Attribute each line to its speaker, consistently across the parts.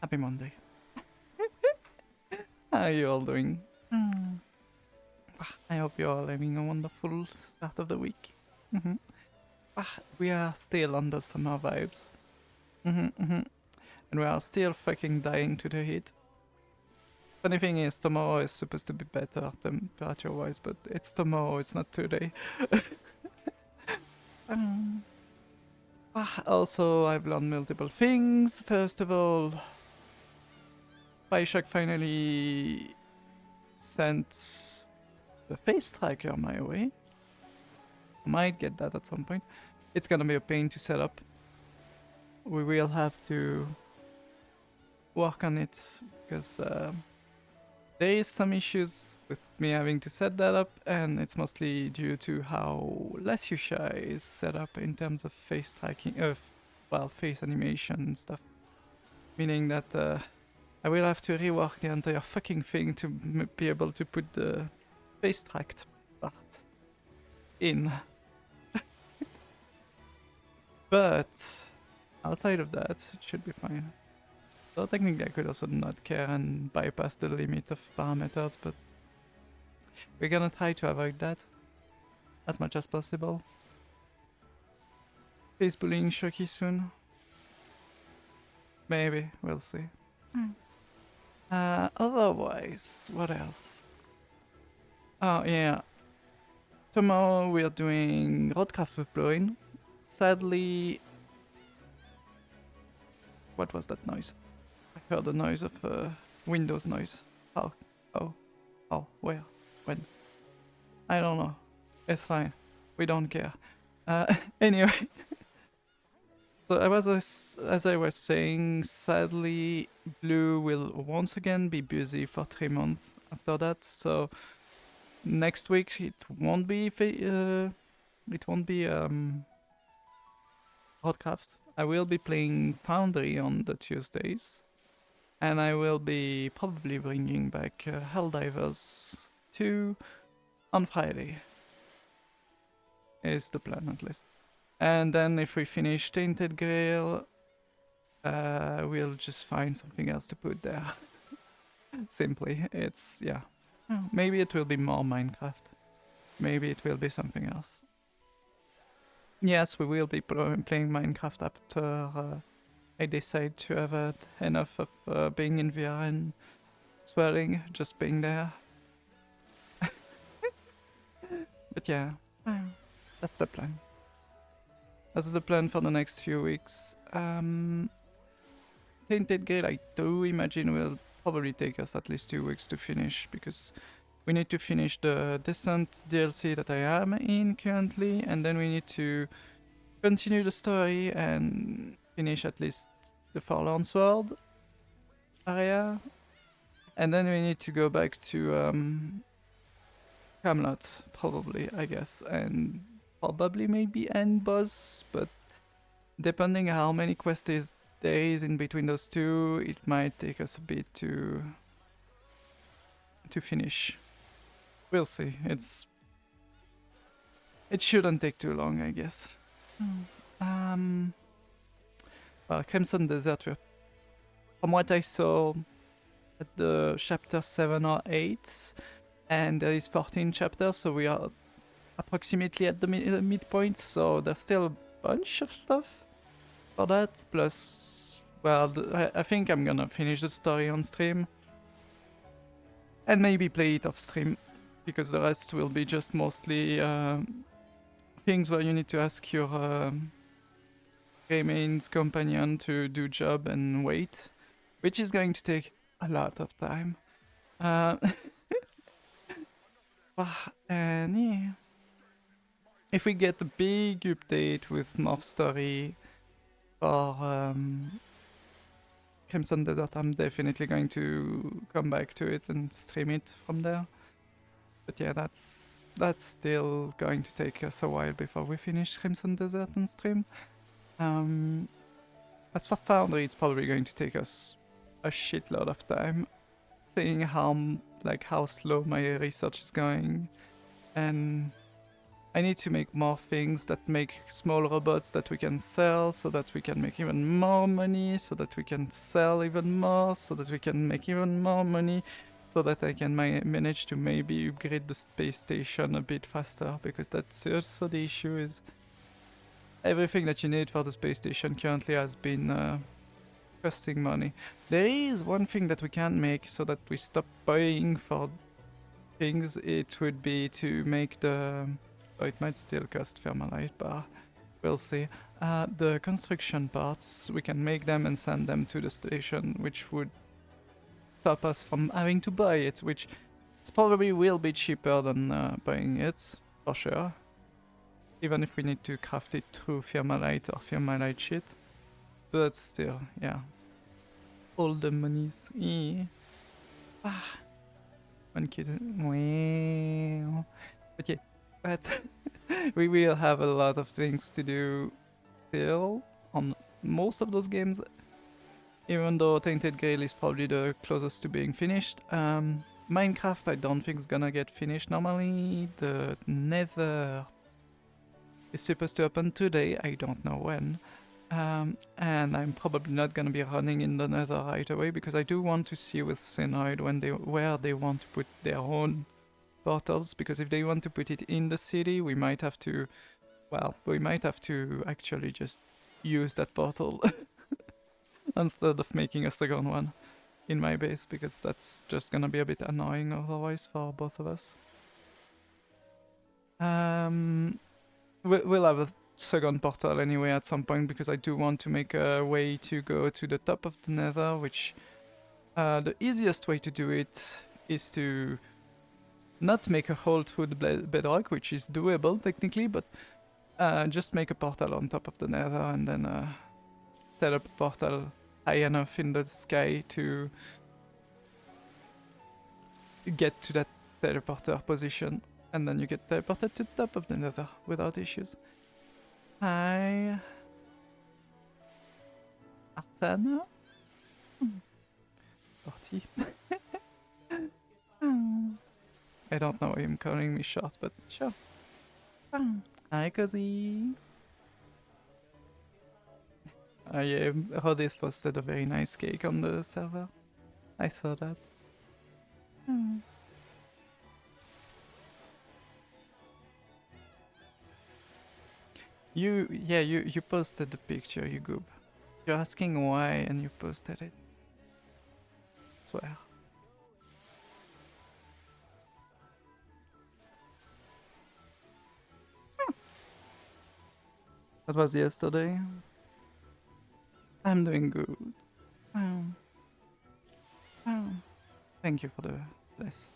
Speaker 1: Happy Monday. How are you all doing? I hope you're all having a wonderful start of the week. We are still on the summer vibes. And we are still fucking dying to the heat. Funny thing is, tomorrow is supposed to be better temperature-wise, but it's tomorrow, it's not today. Also, I've learned multiple things. First of all, Bioshock finally sent the face tracker my way. Might get that at some point. It's gonna be a pain to set up. We will have to work on it because there is some issues with me having to set that up, and it's mostly due to how Lesyusha is set up in terms of face tracking, face animation and stuff. Meaning that I will have to rework the entire fucking thing to be able to put the face tracked part in. But outside of that, it should be fine. So technically I could also not care and bypass the limit of parameters, but we're gonna try to avoid that as much as possible. Face bullying Shoki soon. Maybe, we'll see. Otherwise, what else? Oh yeah. Tomorrow we are doing Roadcraft with Blowin. Sadly... What was that noise? I heard the noise of Windows noise. How? Where? When? I don't know. It's fine. We don't care. Anyway. So as I was saying, sadly, Blue will once again be busy for 3 months after that. So next week it won't be Roadcraft. I will be playing Foundry on the Tuesdays, and I will be probably bringing back Helldivers 2 on Friday. Is the plan, at least. And then if we finish Tainted Grail, we'll just find something else to put there. Simply, it's, yeah. Maybe it will be more Minecraft. Maybe it will be something else. Yes, we will be playing Minecraft after I decide to have had enough of being in VR and swearing, just being there. But yeah, that's the plan. That's the plan for the next few weeks. Tainted Grail, I do imagine, will probably take us at least 2 weeks to finish, because we need to finish the Descent DLC that I am in currently, and then we need to continue the story and finish at least the Forlorn Sword area. And then we need to go back to Camelot, probably, I guess, and probably maybe end boss, but depending how many quests there is in between those two, it might take us a bit to finish. We'll see. It shouldn't take too long, I guess. Well, Crimson Desert, from what I saw at the chapter 7 or 8, and there is 14 chapters, so we are approximately at the midpoint, so there's still a bunch of stuff for that. Plus, well, I think I'm gonna finish the story on stream and maybe play it off stream, because the rest will be just mostly things where you need to ask your Remain's companion to do job and wait, which is going to take a lot of time. And yeah, if we get a big update with more story for Crimson Desert, I'm definitely going to come back to it and stream it from there. But yeah, that's still going to take us a while before we finish Crimson Desert and stream. As for Foundry, it's probably going to take us a shitload of time, seeing how slow my research is going, and I need to make more things that make small robots that we can sell, so that we can make even more money, so that we can sell even more, so that we can make even more money, so that I can manage to maybe upgrade the space station a bit faster, because that's also the issue is everything that you need for the space station currently has been costing money. There is one thing that we can make so that we stop buying for things. It would be to make the... Oh, it might still cost Thermalite, but we'll see. The construction parts, we can make them and send them to the station, which would stop us from having to buy it, which probably will be cheaper than buying it, for sure. Even if we need to craft it through Thermalite or Thermalite shit. But still, yeah. All the monies. One kid. Wow. But yeah, but we will have a lot of things to do still on most of those games. Even though Tainted Grail is probably the closest to being finished. Minecraft I don't think is gonna get finished normally. The Nether is supposed to happen today, I don't know when. And I'm probably not gonna be running in the Nether right away because I do want to see with Synoid where they want to put their own portals, because if they want to put it in the city, we might have to, well, we might have to actually just use that portal instead of making a second one in my base, because that's just gonna be a bit annoying otherwise for both of us. We'll have a second portal anyway at some point, because I do want to make a way to go to the top of the Nether, which the easiest way to do it is to not make a hole through the bedrock, which is doable technically, but just make a portal on top of the Nether and then set up a portal high enough in the sky to get to that teleporter position, and then you get teleported to the top of the Nether without issues. Hi, Arsana? 40. I don't know why I'm calling me short, but sure. Hi, Cozy. Rodis posted a very nice cake on the server. I saw that. You posted the picture, you goob. You're asking why and you posted it. Swear. That was yesterday. I'm doing good. Thank you for the bless.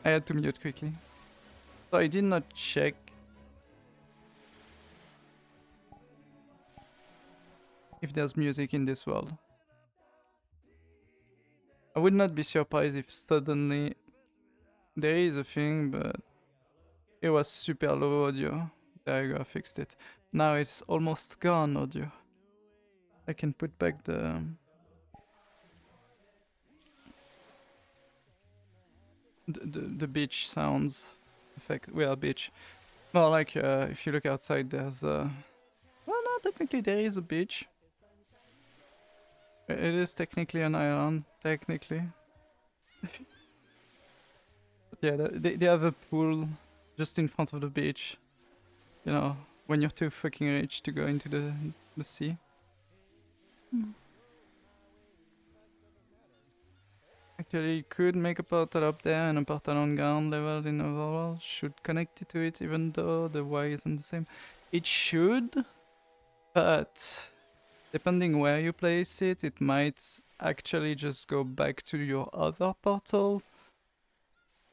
Speaker 1: I had to mute quickly. So I did not check if there's music in this world. I would not be surprised if suddenly there is a thing, but it was super low audio. There you go, I fixed it. Now it's almost gone audio. I can put back the beach sounds effect. Well, beach. More like if you look outside, there's well, no, technically there is a beach. It is technically an island, technically. But yeah, they have a pool just in front of the beach. You know, when you're too fucking rich to go into the sea. Actually, you could make a portal up there and a portal on ground level in overworld. Should connect it to it, even though the Y isn't the same. It should, but depending where you place it, it might actually just go back to your other portal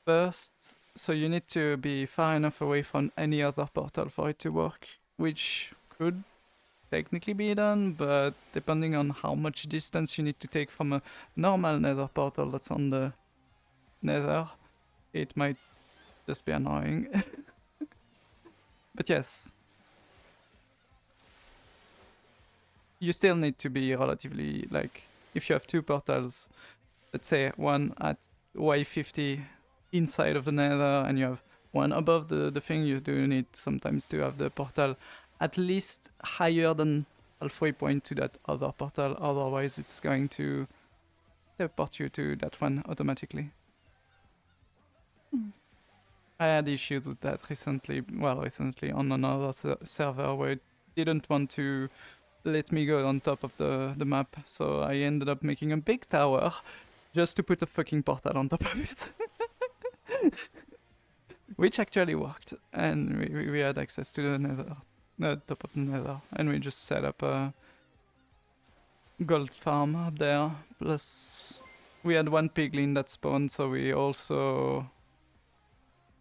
Speaker 1: first. So you need to be far enough away from any other portal for it to work, which could technically be done, but depending on how much distance you need to take from a normal Nether portal that's on the Nether, it might just be annoying. But yes. you still need to be relatively, like, if you have two portals, let's say one at Y50 inside of the nether and you have one above the thing, you do need sometimes to have the portal at least higher than halfway point to that other portal, otherwise it's going to teleport you to that one automatically. I had issues with that recently on another server where it didn't want to let me go on top of the map, so I ended up making a big tower just to put a fucking portal on top of it. Which actually worked, and we had access to the nether, top of the nether, and we just set up a gold farm up there, plus we had one piglin that spawned, so we also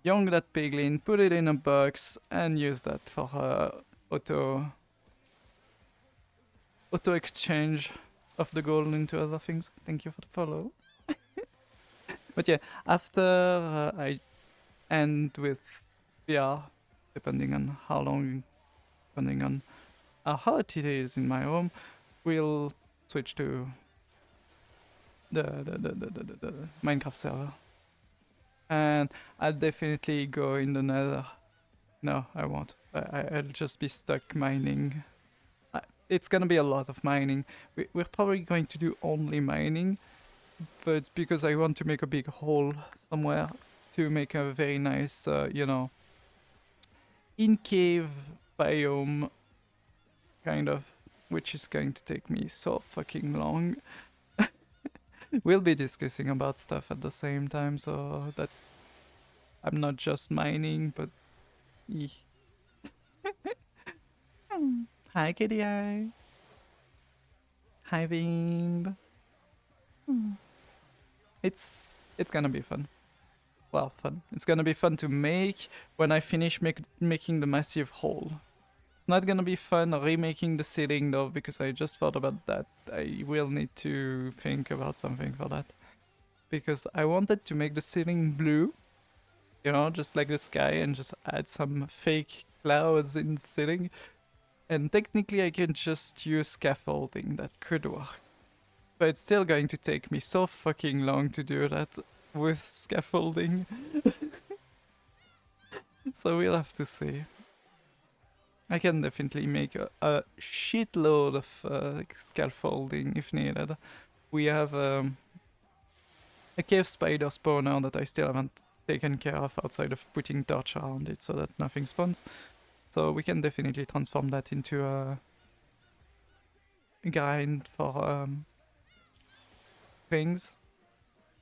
Speaker 1: young that piglin, put it in a box, and use that for auto exchange of the gold into other things. Thank you for the follow. But yeah, after I end with VR, depending on how long, depending on how hot it is in my home, we'll switch to the Minecraft server. And I'll definitely go in the nether. No, I won't. I'll just be stuck mining. It's gonna be a lot of mining. We're probably going to do only mining, but because I want to make a big hole somewhere to make a very nice, in-cave biome, kind of, which is going to take me so fucking long. We'll be discussing about stuff at the same time, so that I'm not just mining, but... Hi, Kitty Eye. Hi, Wind. It's gonna be fun. Well, fun. It's gonna be fun to make when I finish making the massive hole. It's not gonna be fun remaking the ceiling though, because I just thought about that. I will need to think about something for that. Because I wanted to make the ceiling blue, just like the sky, and just add some fake clouds in the ceiling. And technically I can just use scaffolding, that could work. But it's still going to take me so fucking long to do that with scaffolding. So we'll have to see. I can definitely make a shitload of scaffolding if needed. We have a cave spider spawner that I still haven't taken care of outside of putting torch around it so that nothing spawns. So we can definitely transform that into a grind for strings.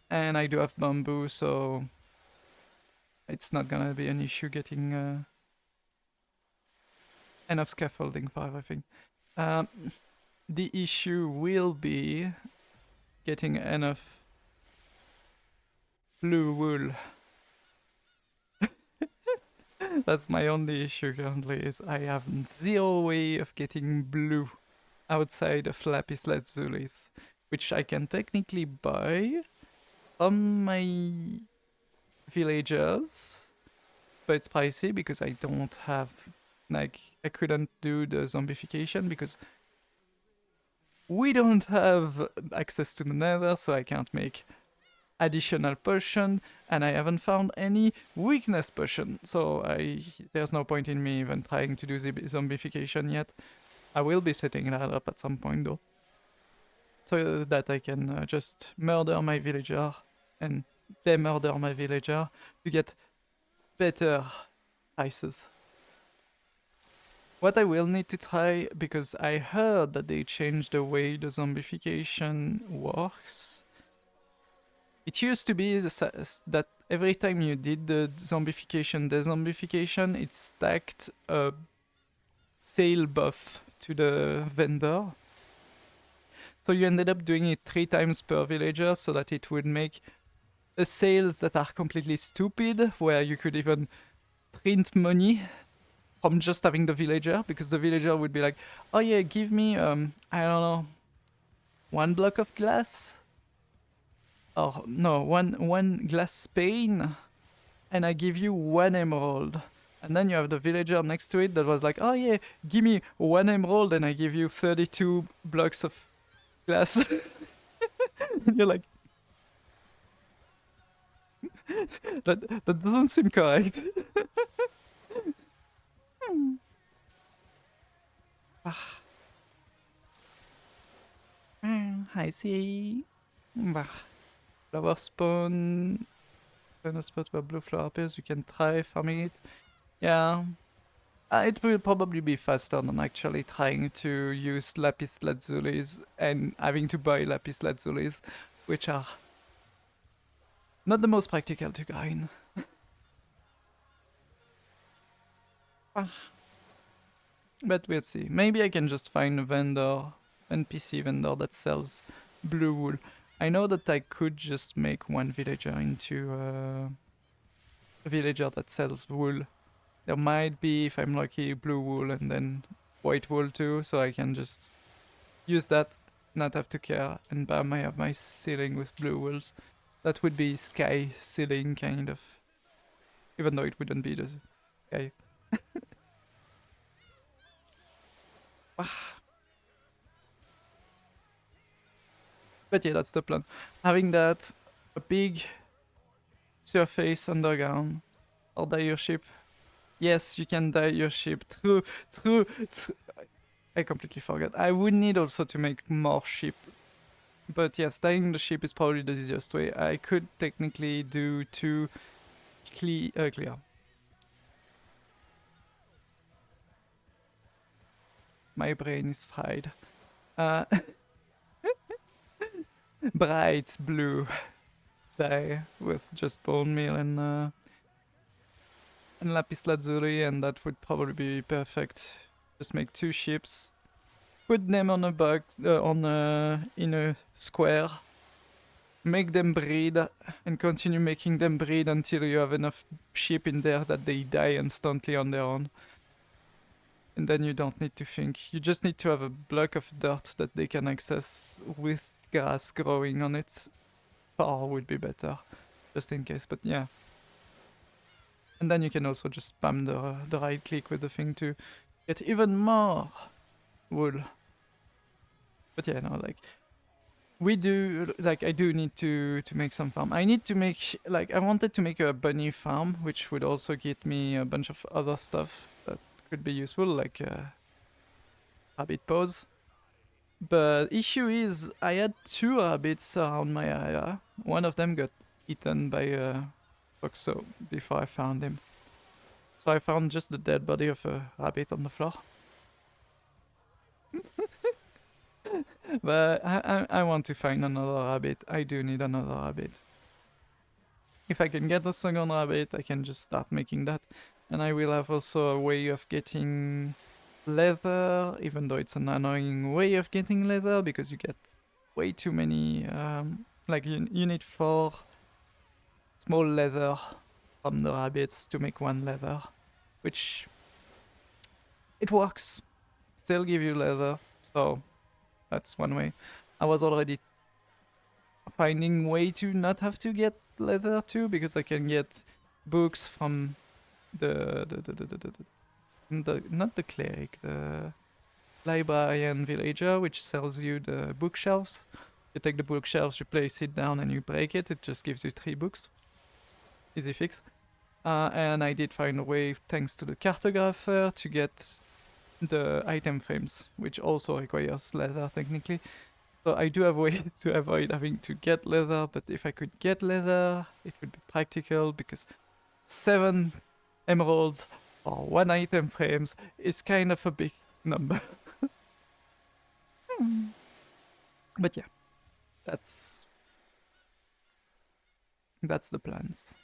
Speaker 1: And I do have bamboo, so it's not gonna be an issue getting enough scaffolding for everything. The issue will be getting enough blue wool. That's my only issue currently, is I have zero way of getting blue outside of lapis lazulis, which I can technically buy from my villagers, but it's pricey because I don't have, like, I couldn't do the zombification because we don't have access to the nether, so I can't make additional potion, and I haven't found any weakness potion, so there's no point in me even trying to do the zombification yet. I will be setting that up at some point though, so that I can just murder my villager and de-murder my villager to get better prices. What I will need to try, because I heard that they changed the way the zombification works. It used to be that every time you did the zombification, de-zombification, it stacked a sale buff to the vendor. So you ended up doing it 3 times per villager so that it would make sales that are completely stupid, where you could even print money from just having the villager, because the villager would be like, oh yeah, give me, I don't know, 1 block of glass? Oh no, one glass pane, and I give you 1 emerald. And then you have the villager next to it that was like, oh yeah, give me 1 emerald and I give you 32 blocks of glass. And you're like, that doesn't seem correct. I see. Flower spawn. Find a spot where blue flower appears. You can try farming it. Yeah. It will probably be faster than actually trying to use lapis lazulis and having to buy lapis lazulis, which are not the most practical to grind. But we'll see. Maybe I can just find a vendor, NPC vendor that sells blue wool. I know that I could just make one villager into a villager that sells wool. There might be, if I'm lucky, blue wool and then white wool too, so I can just use that, not have to care, and bam, I have my ceiling with blue wools. That would be sky ceiling, kind of. Even though it wouldn't be the sky. But yeah, that's the plan. Having that, a big surface underground, or dye your ship. Yes, you can dye your ship. True. I completely forgot. I would need also to make more ship. But yes, dyeing the ship is probably the easiest way. I could technically do 2 clear. My brain is fried. Bright blue dye with just bone meal and lapis lazuli, and that would probably be perfect. Just make 2 ships, put them on a box, in a square, make them breed, and continue making them breed until you have enough ship in there that they die instantly on their own. And then you don't need to think. You just need to have a block of dirt that they can access with grass growing on it. 4 would be better, just in case, but yeah. And then you can also just spam the right click with the thing to get even more wool. But yeah, no, like, we do, like, I do need to make some farm. I need to make, like, I wanted to make a bunny farm, which would also get me a bunch of other stuff that could be useful, like rabbit paws. But issue is, I had 2 rabbits around my area. One of them got eaten by a foxo before I found him. So I found just the dead body of a rabbit on the floor. But I want to find another rabbit. I do need another rabbit. If I can get a second rabbit, I can just start making that. And I will have also a way of getting leather, even though it's an annoying way of getting leather because you get way too many, like you need 4 small leather from the rabbits to make 1 leather, which it works. Still give you leather, so that's one way. I was already finding way to not have to get leather too, because I can get books from the not the cleric, the librarian villager, which sells you the bookshelves. You take the bookshelves, you place it down, and you break it. It just gives you 3 books. Easy fix. And I did find a way, thanks to the cartographer, to get the item frames, which also requires leather technically. So I do have a way to avoid having to get leather, but if I could get leather, it would be practical, because 7 emeralds for 1 item frames is kind of a big number. But yeah, that's the plans.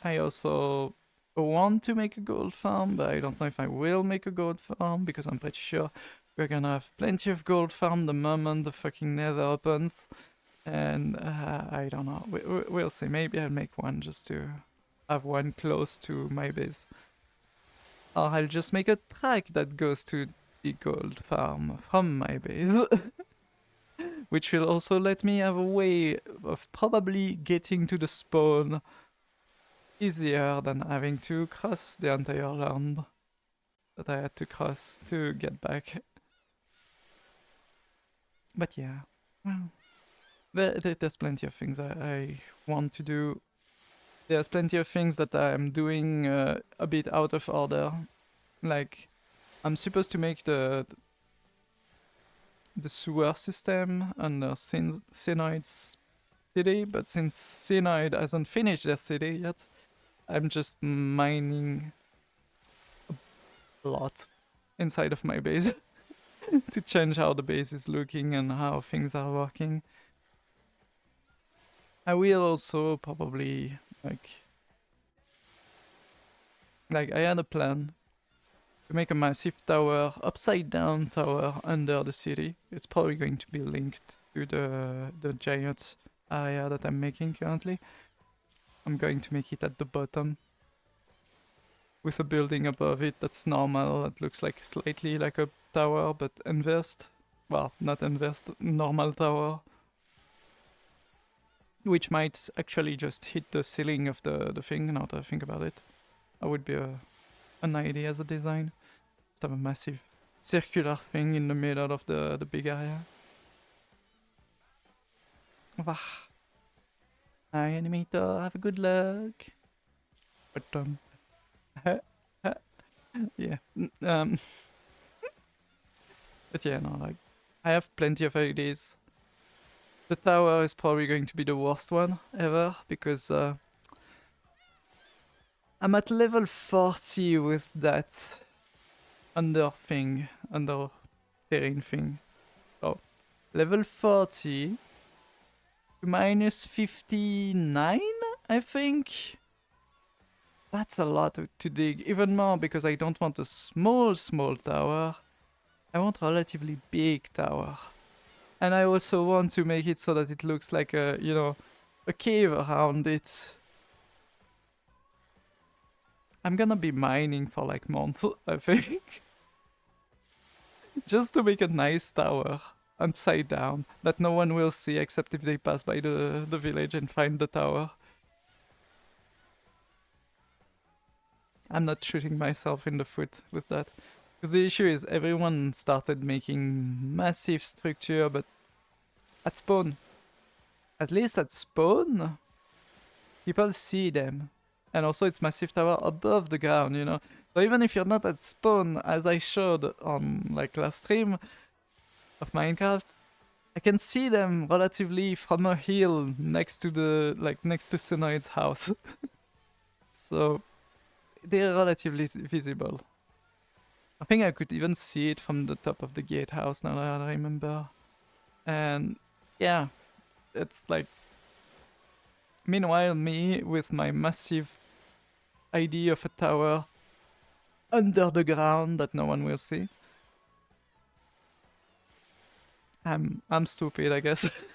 Speaker 1: I also want to make a gold farm, but I don't know if I will make a gold farm, because I'm pretty sure we're gonna have plenty of gold farm the moment the fucking nether opens. And I don't know, we'll see. Maybe I'll make one just to have one close to my base. Or I'll just make a track that goes to the gold farm from my base. which will also let me have a way of probably getting to the spawn easier than having to cross the entire land that I had to cross to get back. But yeah, well, there's plenty of things I want to do. There's plenty of things that I'm doing a bit out of order. Like, I'm supposed to make the sewer system under Cynoid's city, but since Cynoid hasn't finished their city yet, I'm just mining a lot inside of my base to change how the base is looking and how things are working. I will also probably like I had a plan to make a massive tower, upside down tower under the city. It's probably going to be linked to the giant area that I'm making currently. I'm going to make it at the bottom with a building above it that's normal, that looks like slightly like a tower but inversed. Well, not inversed, normal tower. Which might actually just hit the ceiling of the thing, now that I think about it. That would be an idea as a design. Just have a massive circular thing in the middle of the big area. Wah. Hi, animator, have a good luck. But, yeah. But yeah, no, like, I have plenty of ideas. The tower is probably going to be the worst one ever, because I'm at level 40 with that under terrain thing. So, level 40 to minus 59, I think. That's a lot to dig, even more because I don't want a small tower. I want a relatively big tower. And I also want to make it so that it looks like a, you know, a cave around it. I'm gonna be mining for like months, I think. Just to make a nice tower, upside down, that no one will see except if they pass by the village and find the tower. I'm not shooting myself in the foot with that. Because the issue is everyone started making massive structure, but at spawn, at least at spawn, people see them. And also it's massive tower above the ground, you know. So even if you're not at spawn, as I showed on like last stream of Minecraft, I can see them relatively from a hill next to next to Cynoid's house. So they're relatively visible. I think I could even see it from the top of the gatehouse now that I remember. And yeah, it's like... Meanwhile, me with my massive idea of a tower under the ground that no one will see. I'm stupid, I guess.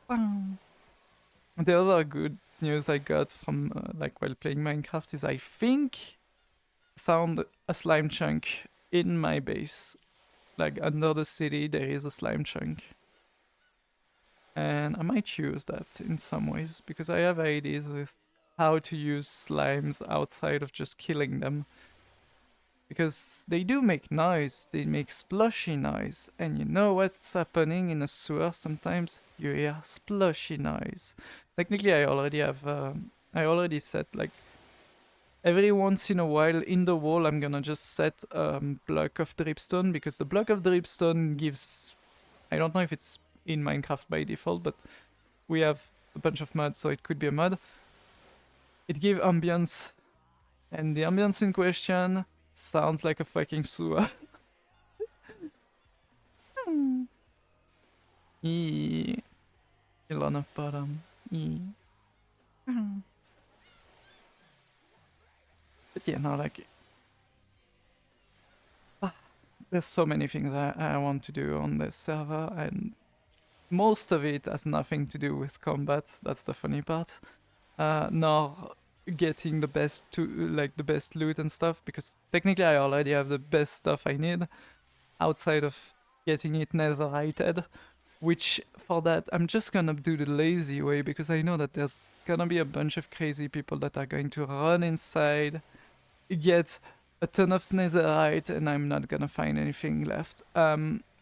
Speaker 1: The other good news I got from like while playing Minecraft is I think found a slime chunk in my base. Like under the city there is a slime chunk. And I might use that in some ways because I have ideas with how to use slimes outside of just killing them. Because they do make noise, they make splashy noise. And you know what's happening in a sewer sometimes? You hear splashy noise. Technically I already have, I already set like, every once in a while in the wall I'm gonna just set a block of dripstone because the block of dripstone gives, I don't know if it's in Minecraft by default, but we have a bunch of mud, so it could be a mud. It gives ambience, and the ambience in question sounds like a fucking sewer. Eee. Kill of bottom. Eee. But yeah, no, like... there's so many things I want to do on this server, and most of it has nothing to do with combat, that's the funny part. Nor getting the best the best loot and stuff, because technically I already have the best stuff I need outside of getting it netherited. Which for that I'm just gonna do the lazy way because I know that there's gonna be a bunch of crazy people that are going to run inside, get a ton of netherite, and I'm not gonna find anything left.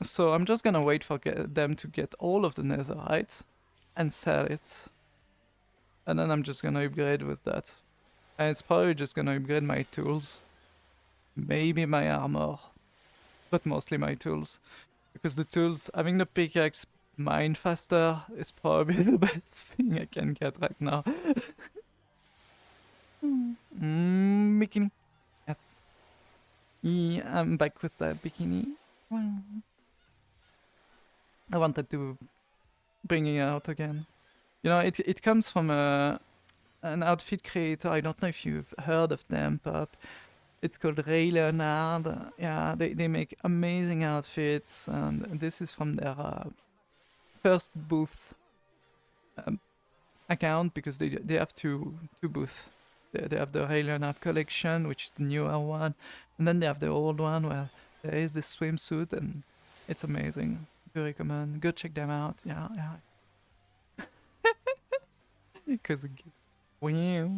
Speaker 1: So I'm just gonna wait for them to get all of the netherite and sell it, and then I'm just gonna upgrade with that. And it's probably just gonna upgrade my tools, maybe my armor, but mostly my tools. Because the tools, having the pickaxe mine faster is probably the best thing I can get right now. Bikini. Yes. Yeah, I'm back with the bikini. I wanted to bring it out again. You know, it comes from an outfit creator. I don't know if you've heard of them, Pop. It's called Ray Leonard. Yeah, they make amazing outfits, and this is from their first booth account because they have two booths. They have the Ray Leonard collection, which is the newer one, and then they have the old one where there is this swimsuit, and it's amazing. Do recommend. Go check them out. Yeah, yeah. Because wow.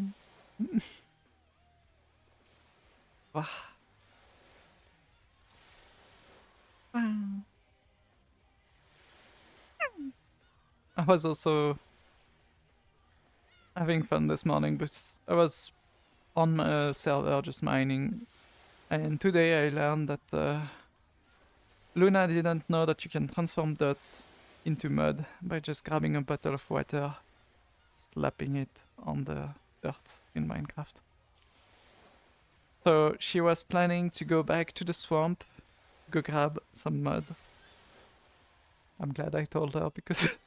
Speaker 1: Wow. I was also having fun this morning, but I was on my server just mining, and today I learned that Luna didn't know that you can transform dirt into mud by just grabbing a bottle of water, slapping it on the dirt in Minecraft. So she was planning to go back to the swamp, go grab some mud. I'm glad I told her because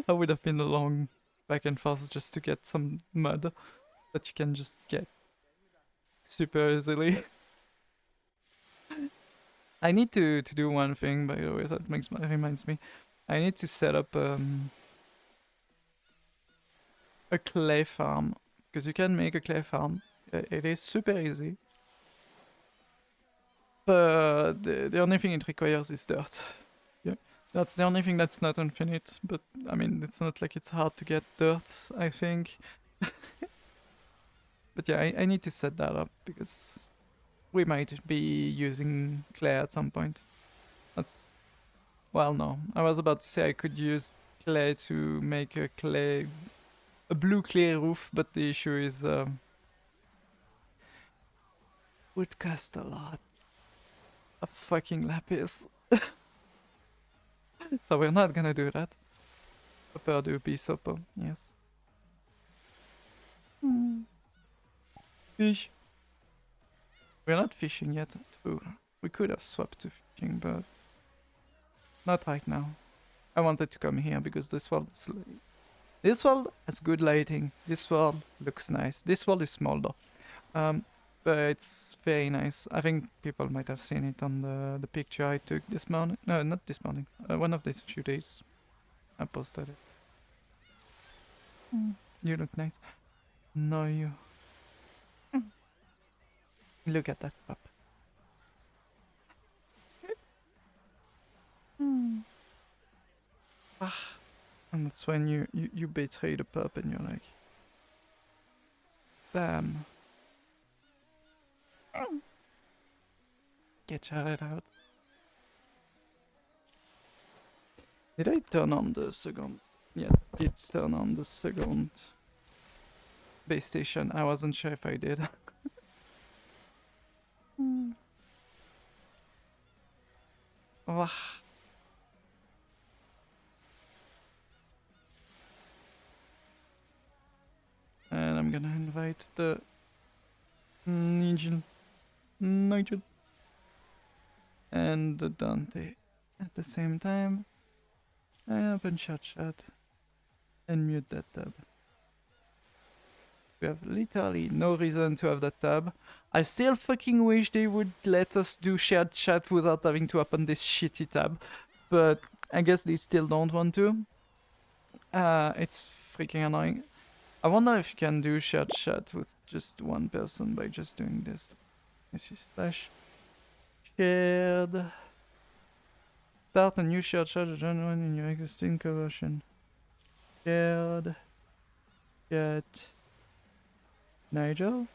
Speaker 1: I would have been a long back and forth just to get some mud that you can just get super easily. I need to do one thing, by the way, that reminds me. I need to set up a clay farm, because you can make a clay farm. It is super easy. But the only thing it requires is dirt. Yeah, that's the only thing that's not infinite, but I mean, it's not like it's hard to get dirt, I think. But yeah, I need to set that up, because we might be using clay at some point. That's... well, no. I was about to say I could use clay to make a blue clay roof, but the issue is would cost a lot of fucking lapis. So we're not gonna do that. Purdue be supper, yes. Fish. We're not fishing yet. True. We could have swapped to fishing, but not right now. I wanted to come here because this world has good lighting. This world looks nice. This world is small though. But it's very nice. I think people might have seen it on the picture I took this morning. No, not this morning. One of these few days. I posted it. You look nice. No, you. Look at that pup. And that's when you betray the pup and you're like, damn. Get shouted out. Did I turn on the second? Yes, I did turn on the second base station. I wasn't sure if I did. Oh. And I'm gonna invite the Nigel and the Dante at the same time. I open chat and mute that tab. We have literally no reason to have that tab. I still fucking wish they would let us do shared chat without having to open this shitty tab, but I guess they still don't want to. It's freaking annoying. I wonder if you can do shared chat with just one person by just doing this. This is slash shared Start a new shared chat, join one in your existing conversion. Shared chat. Nigel?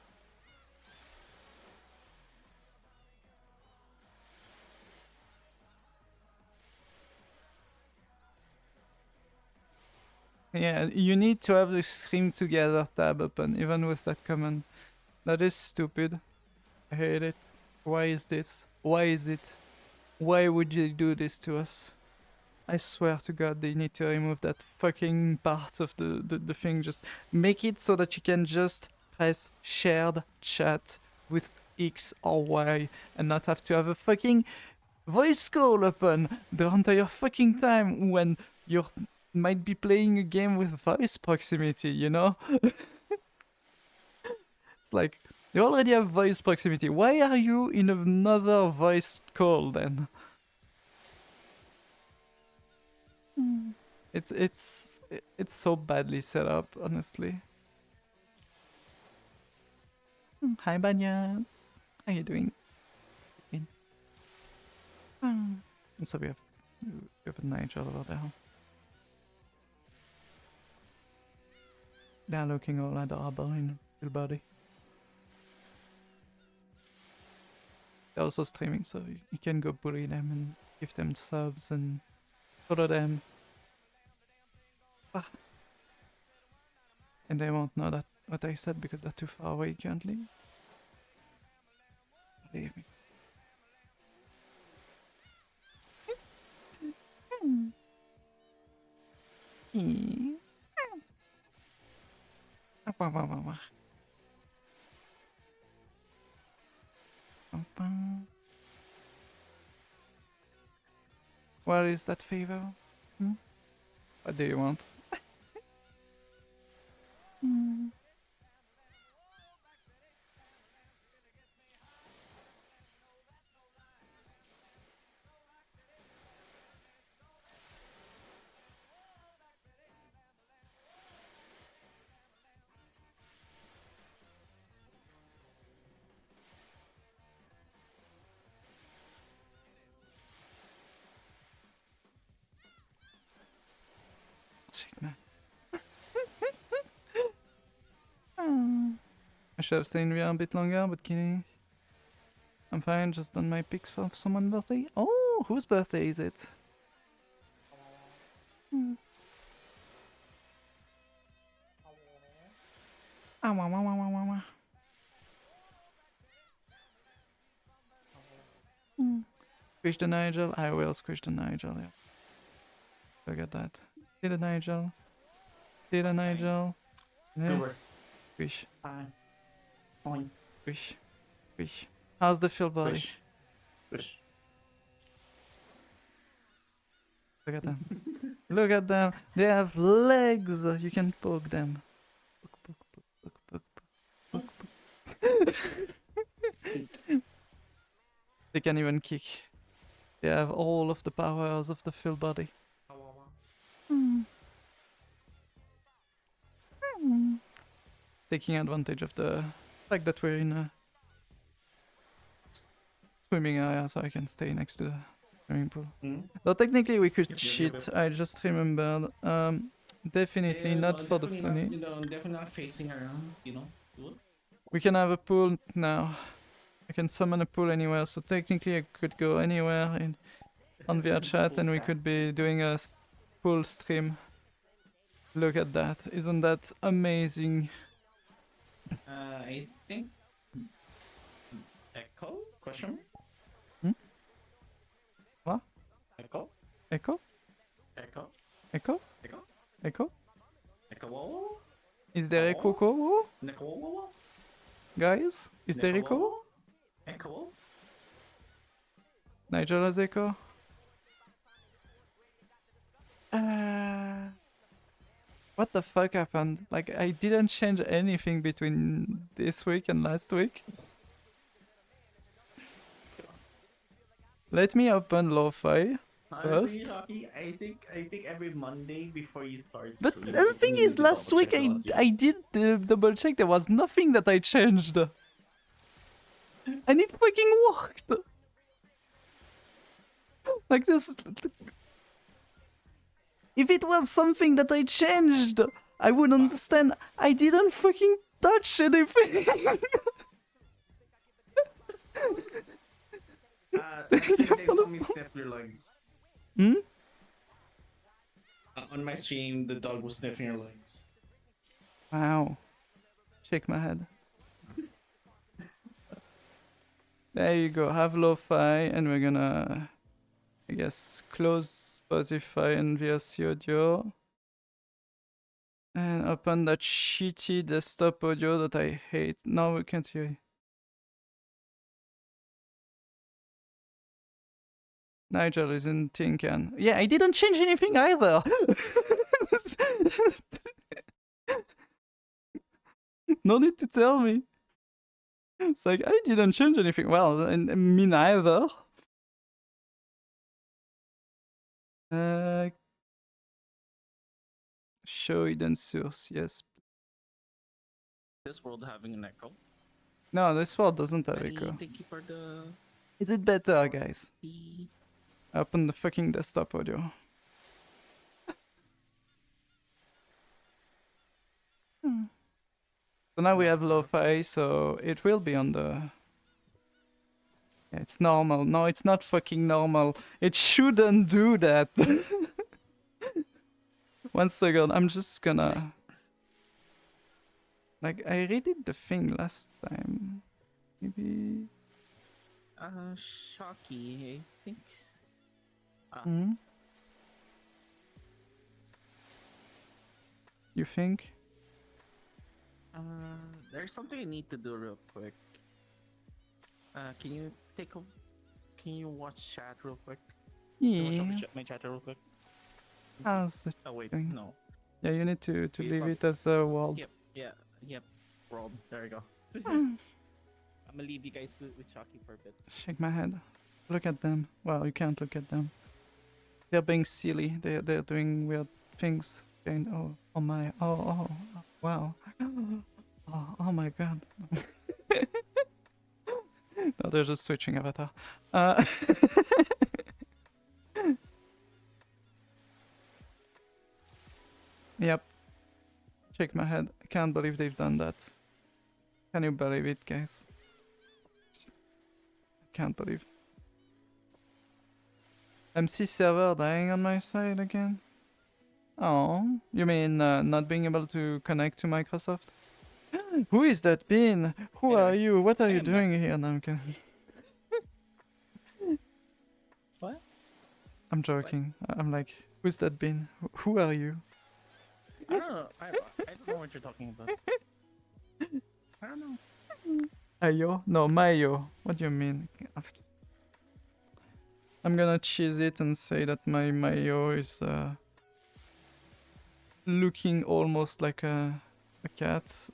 Speaker 1: Yeah, you need to have the stream together tab open, even with that command. That is stupid. I hate it. Why is this? Why is it? Why would you do this to us? I swear to God, they need to remove that fucking part of the thing. Just make it so that you can just press shared chat with X or Y and not have to have a fucking voice call open the entire fucking time when you might be playing a game with voice proximity, you know? It's like, you already have voice proximity. Why are you in another voice call then? It's so badly set up, honestly. Hi, Banyas. How you doing? And so we have a Nigel over there. They're looking all adorable in full body. They're also streaming, so you can go bully them and give them subs and follow them. Ah. And they won't know that what I said because they're too far away currently. Believe me. What is that favor? What do you want? Shit, man. I should have stayed here a bit longer, but kidding. I'm fine, just done my picks for someone's birthday. Oh, whose birthday is it? Squish the Nigel? I will squish the Nigel, yeah. Look at that. See the Nigel? See the Nigel? Yeah.
Speaker 2: Good work.
Speaker 1: Squish.
Speaker 2: Fine. Fine.
Speaker 1: Squish. Squish. How's the field body?
Speaker 2: Squish. Squish.
Speaker 1: Look at them. Look at them. They have legs. You can poke them. Poke, poke, poke, poke, poke, poke, poke. They can even kick. They have all of the powers of the field body. Taking advantage of the fact that we're in a swimming area, so I can stay next to the swimming pool. Though technically we could cheat. I just remembered. Definitely not for the funny.
Speaker 2: You know, definitely not facing around. You know.
Speaker 1: We can have a pool now. I can summon a pool anywhere, so technically I could go anywhere on VR chat and we could be doing a pool stream. Look at that. Isn't that amazing?
Speaker 2: I think Echo? Question
Speaker 1: mark? What?
Speaker 2: Echo?
Speaker 1: Echo?
Speaker 2: Echo?
Speaker 1: Echo?
Speaker 2: Echo?
Speaker 1: Echo?
Speaker 2: Echo?
Speaker 1: Is there echo?
Speaker 2: Echo?
Speaker 1: Guys? Is there echo?
Speaker 2: Echo?
Speaker 1: Nigel has echo? What the fuck happened? Like, I didn't change anything between this week and last week. Let me open Lo-Fi
Speaker 2: Honestly,
Speaker 1: first.
Speaker 2: Rocky, I think every Monday before you start.
Speaker 1: But the thing is, last week I did double check. There was nothing that I changed. And it fucking worked. Like this. If it was something that I changed, I would understand. I didn't fucking touch anything.
Speaker 2: Actually, they saw me sniff your legs.
Speaker 1: Hmm?
Speaker 2: On my stream, the dog was sniffing your legs.
Speaker 1: Wow. Shake my head. There you go. Have lo-fi, and we're gonna, I guess, close Spotify and VSC audio. And open that shitty desktop audio that I hate. Now we can't hear it. Nigel is in tin can. Yeah, I didn't change anything either. No need to tell me. It's like, I didn't change anything. Well, and me neither. Show hidden source, yes.
Speaker 2: This world having an echo.
Speaker 1: No, this one doesn't have
Speaker 2: Ready?
Speaker 1: echo.
Speaker 2: Thank you for the.
Speaker 1: Is it better, guys?
Speaker 2: the-
Speaker 1: Open the fucking desktop audio. So now we have lo-fi, so it will be on the... Yeah, it's normal. No, it's not fucking normal. It shouldn't do that. 1 second, I'm just gonna... Like, I redid the thing last time. Maybe...
Speaker 2: Shocky, I think.
Speaker 1: Hmm? You think?
Speaker 2: There's something I need to do real quick. Can you take a... Can you watch chat real quick? Can you watch
Speaker 1: Yeah.
Speaker 2: over my chat real quick?
Speaker 1: How's it?
Speaker 2: Oh wait,
Speaker 1: Doing?
Speaker 2: no.
Speaker 1: Yeah, you need to
Speaker 2: It's
Speaker 1: leave
Speaker 2: on-
Speaker 1: it as a world.
Speaker 2: Yep. World. There we go. I'm gonna leave you guys with Shocky for a bit.
Speaker 1: Shake my head. Look at them. Well, you can't look at them. They're being silly. They're doing weird things. Going, oh my, oh, wow. Oh my god. No, they're just switching avatar. Yep. Shake my head. I can't believe they've done that. Can you believe it, guys? Can't believe. MC server dying on my side again? Oh, you mean not being able to connect to Microsoft? Who is that Bean? Who are
Speaker 2: Anyway,
Speaker 1: you? What are
Speaker 2: I
Speaker 1: you
Speaker 2: am
Speaker 1: doing here? No, I'm kidding.
Speaker 2: What?
Speaker 1: I'm joking. I'm like, who's that Bean? Who are you?
Speaker 2: I don't know. I don't know what you're talking about. I don't know.
Speaker 1: Ayo? No, Mayo. What do you mean? I'm gonna cheese it and say that my Mayo is looking almost like a cat.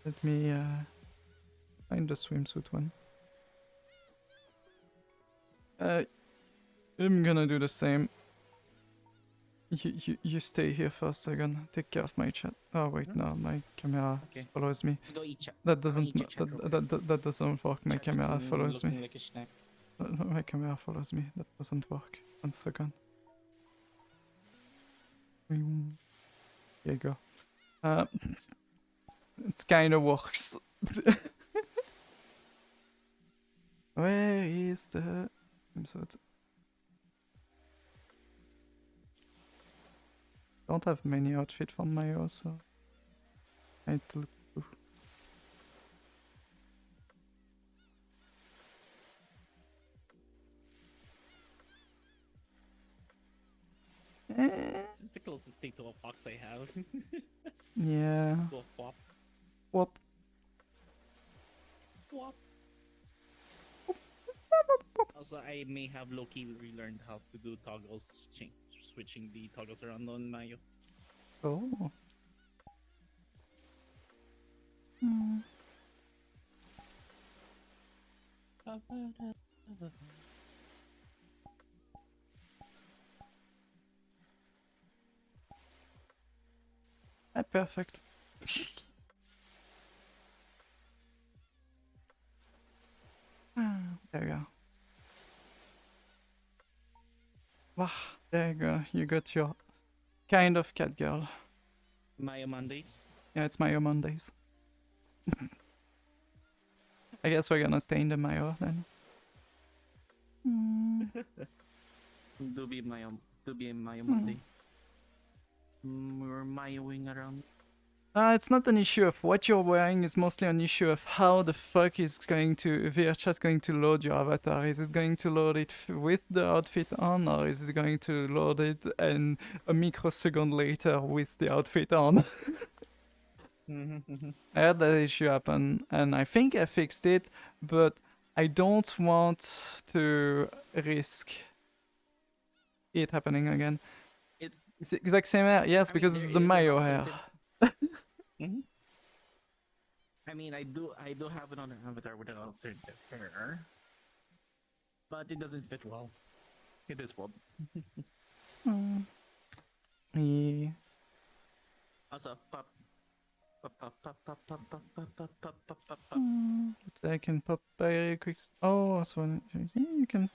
Speaker 1: Let me find the swimsuit one. I'm gonna do the same. You stay here for a second. Take care of my chat. Oh wait, no, my camera
Speaker 2: Okay.
Speaker 1: follows me.
Speaker 2: Go eat chat.
Speaker 1: That doesn't
Speaker 2: eat your chat real quick.
Speaker 1: that doesn't work. My
Speaker 2: Chat
Speaker 1: camera
Speaker 2: looks
Speaker 1: follows me.
Speaker 2: looking like a snack.
Speaker 1: My camera follows me. That doesn't work. 1 second. Here you go. It kind of works. Where is the swimsuit? Don't have many outfits from Mayo, so I need to look through.
Speaker 2: This is the closest thing to a fox I have.
Speaker 1: Yeah.
Speaker 2: To a fop.
Speaker 1: Whoop.
Speaker 2: Flop. Also, I may have low-key relearned how to do toggles, switching the toggles around on Mayo.
Speaker 1: Oh. Perfect. There we go. Ah, there you go. You got your kind of cat girl.
Speaker 2: Maya Mondays.
Speaker 1: Yeah, it's Mayo Mondays. I guess we're gonna stay in the Mayo then.
Speaker 2: Do be Maya Monday. We're Mayoing around.
Speaker 1: It's not an issue of what you're wearing, it's mostly an issue of how the fuck is VRChat going to load your avatar. Is it going to load it with the outfit on, or is it going to load it and a microsecond later with the outfit on? I had that issue happen, and I think I fixed it, but I don't want to risk it happening again.
Speaker 2: It's
Speaker 1: It's the exact same hair, yes,
Speaker 2: I mean,
Speaker 1: because
Speaker 2: there
Speaker 1: it's the
Speaker 2: is an
Speaker 1: Mayo hair.
Speaker 2: alternative. Mhm. I mean, I do have another avatar with an alternative hair, but it doesn't fit well in this world.
Speaker 1: Yeah.
Speaker 2: Also, pop, pop, pop, pop, pop, pop, pop, pop, pop, pop, pop, pop, pop.
Speaker 1: But I can pop by real quick. Oh, so yeah, you can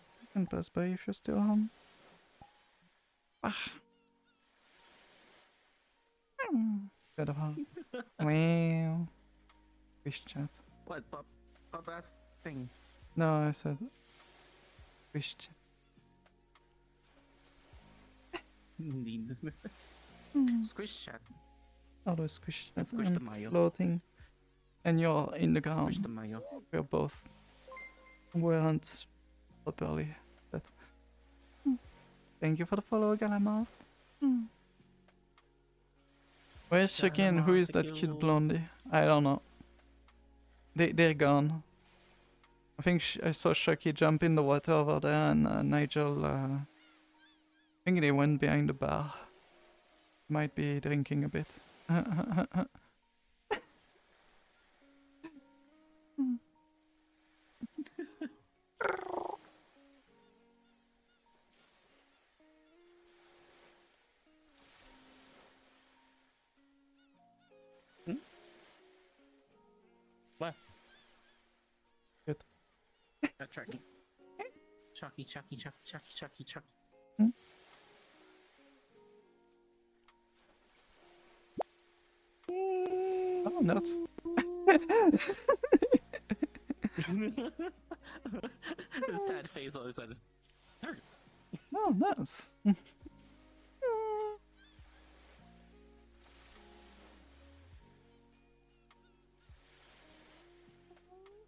Speaker 1: pass by if you're still home. Better home. Wow. Wish chat.
Speaker 2: What pop, pop ass thing?
Speaker 1: No, I said wish chat.
Speaker 2: Indeed. Squish chat.
Speaker 1: Although squish chat.
Speaker 2: Let's squish the
Speaker 1: I'm
Speaker 2: Mayo.
Speaker 1: floating. And you're in the
Speaker 2: Squish the
Speaker 1: ground.
Speaker 2: Mayo.
Speaker 1: We're both weren't properly. But thank you for the follow, Galamoth. Where's Shakin? Who is that cute
Speaker 2: Galamoth,
Speaker 1: blondie? I don't know. They're gone. I think I saw Shaki jump in the water over there, and Nigel. I think they went behind the bar. Might be drinking a bit.
Speaker 2: What?
Speaker 1: Good.
Speaker 2: Chucky. Chucky, Chucky, Chucky, Chucky, Chucky, Chucky.
Speaker 1: Oh, nuts.
Speaker 2: His sad face all of a sudden. Hurts.
Speaker 1: Oh, nuts.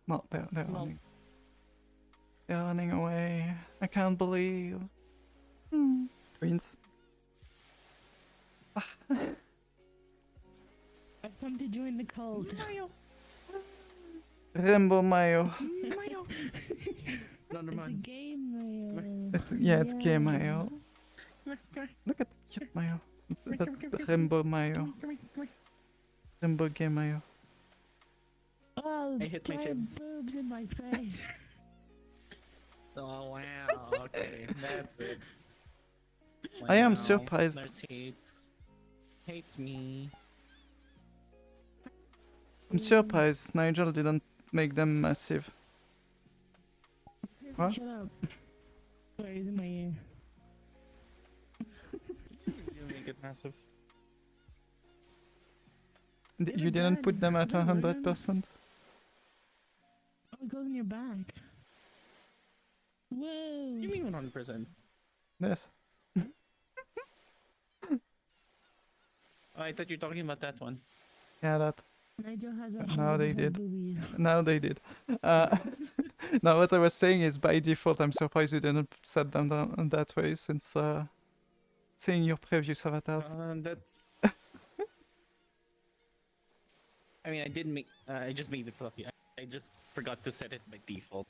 Speaker 1: No, they're
Speaker 2: No.
Speaker 1: running. They're running away. I can't believe. Twins.
Speaker 3: I've come to join the cult.
Speaker 1: Rainbow Mayo.
Speaker 2: Never
Speaker 3: It's a
Speaker 2: mind.
Speaker 3: game, Mayo.
Speaker 1: It's gay Mayo. Look at the cute Mayo. That Rainbow Mayo. Rainbow gay Mayo.
Speaker 3: Oh,
Speaker 2: I
Speaker 3: it's
Speaker 2: hit my
Speaker 3: giant
Speaker 2: chin.
Speaker 3: boobs in my face.
Speaker 2: Oh wow. Okay, that's it.
Speaker 1: I am
Speaker 2: Wow,
Speaker 1: surprised.
Speaker 2: Nurse hates me.
Speaker 1: I'm surprised Nigel didn't make them massive. What?
Speaker 3: Shut up. Sorry, it's in my ear.
Speaker 2: You make it massive.
Speaker 1: You didn't put them at
Speaker 3: No,
Speaker 1: 100%?
Speaker 3: Oh, it goes in your back. Whoa.
Speaker 2: You mean 100%?
Speaker 1: Yes.
Speaker 2: Oh, I thought you were talking about that one.
Speaker 1: Yeah, that.
Speaker 3: Nigel has a
Speaker 1: Now they
Speaker 3: 100%
Speaker 1: did.
Speaker 3: boobies.
Speaker 1: Now they did. Now what I was saying is by default I'm surprised you didn't set them down that way since seeing your previous avatars.
Speaker 2: That's. I mean, I didn't make. I just made it fluffy. I just forgot to set it by default.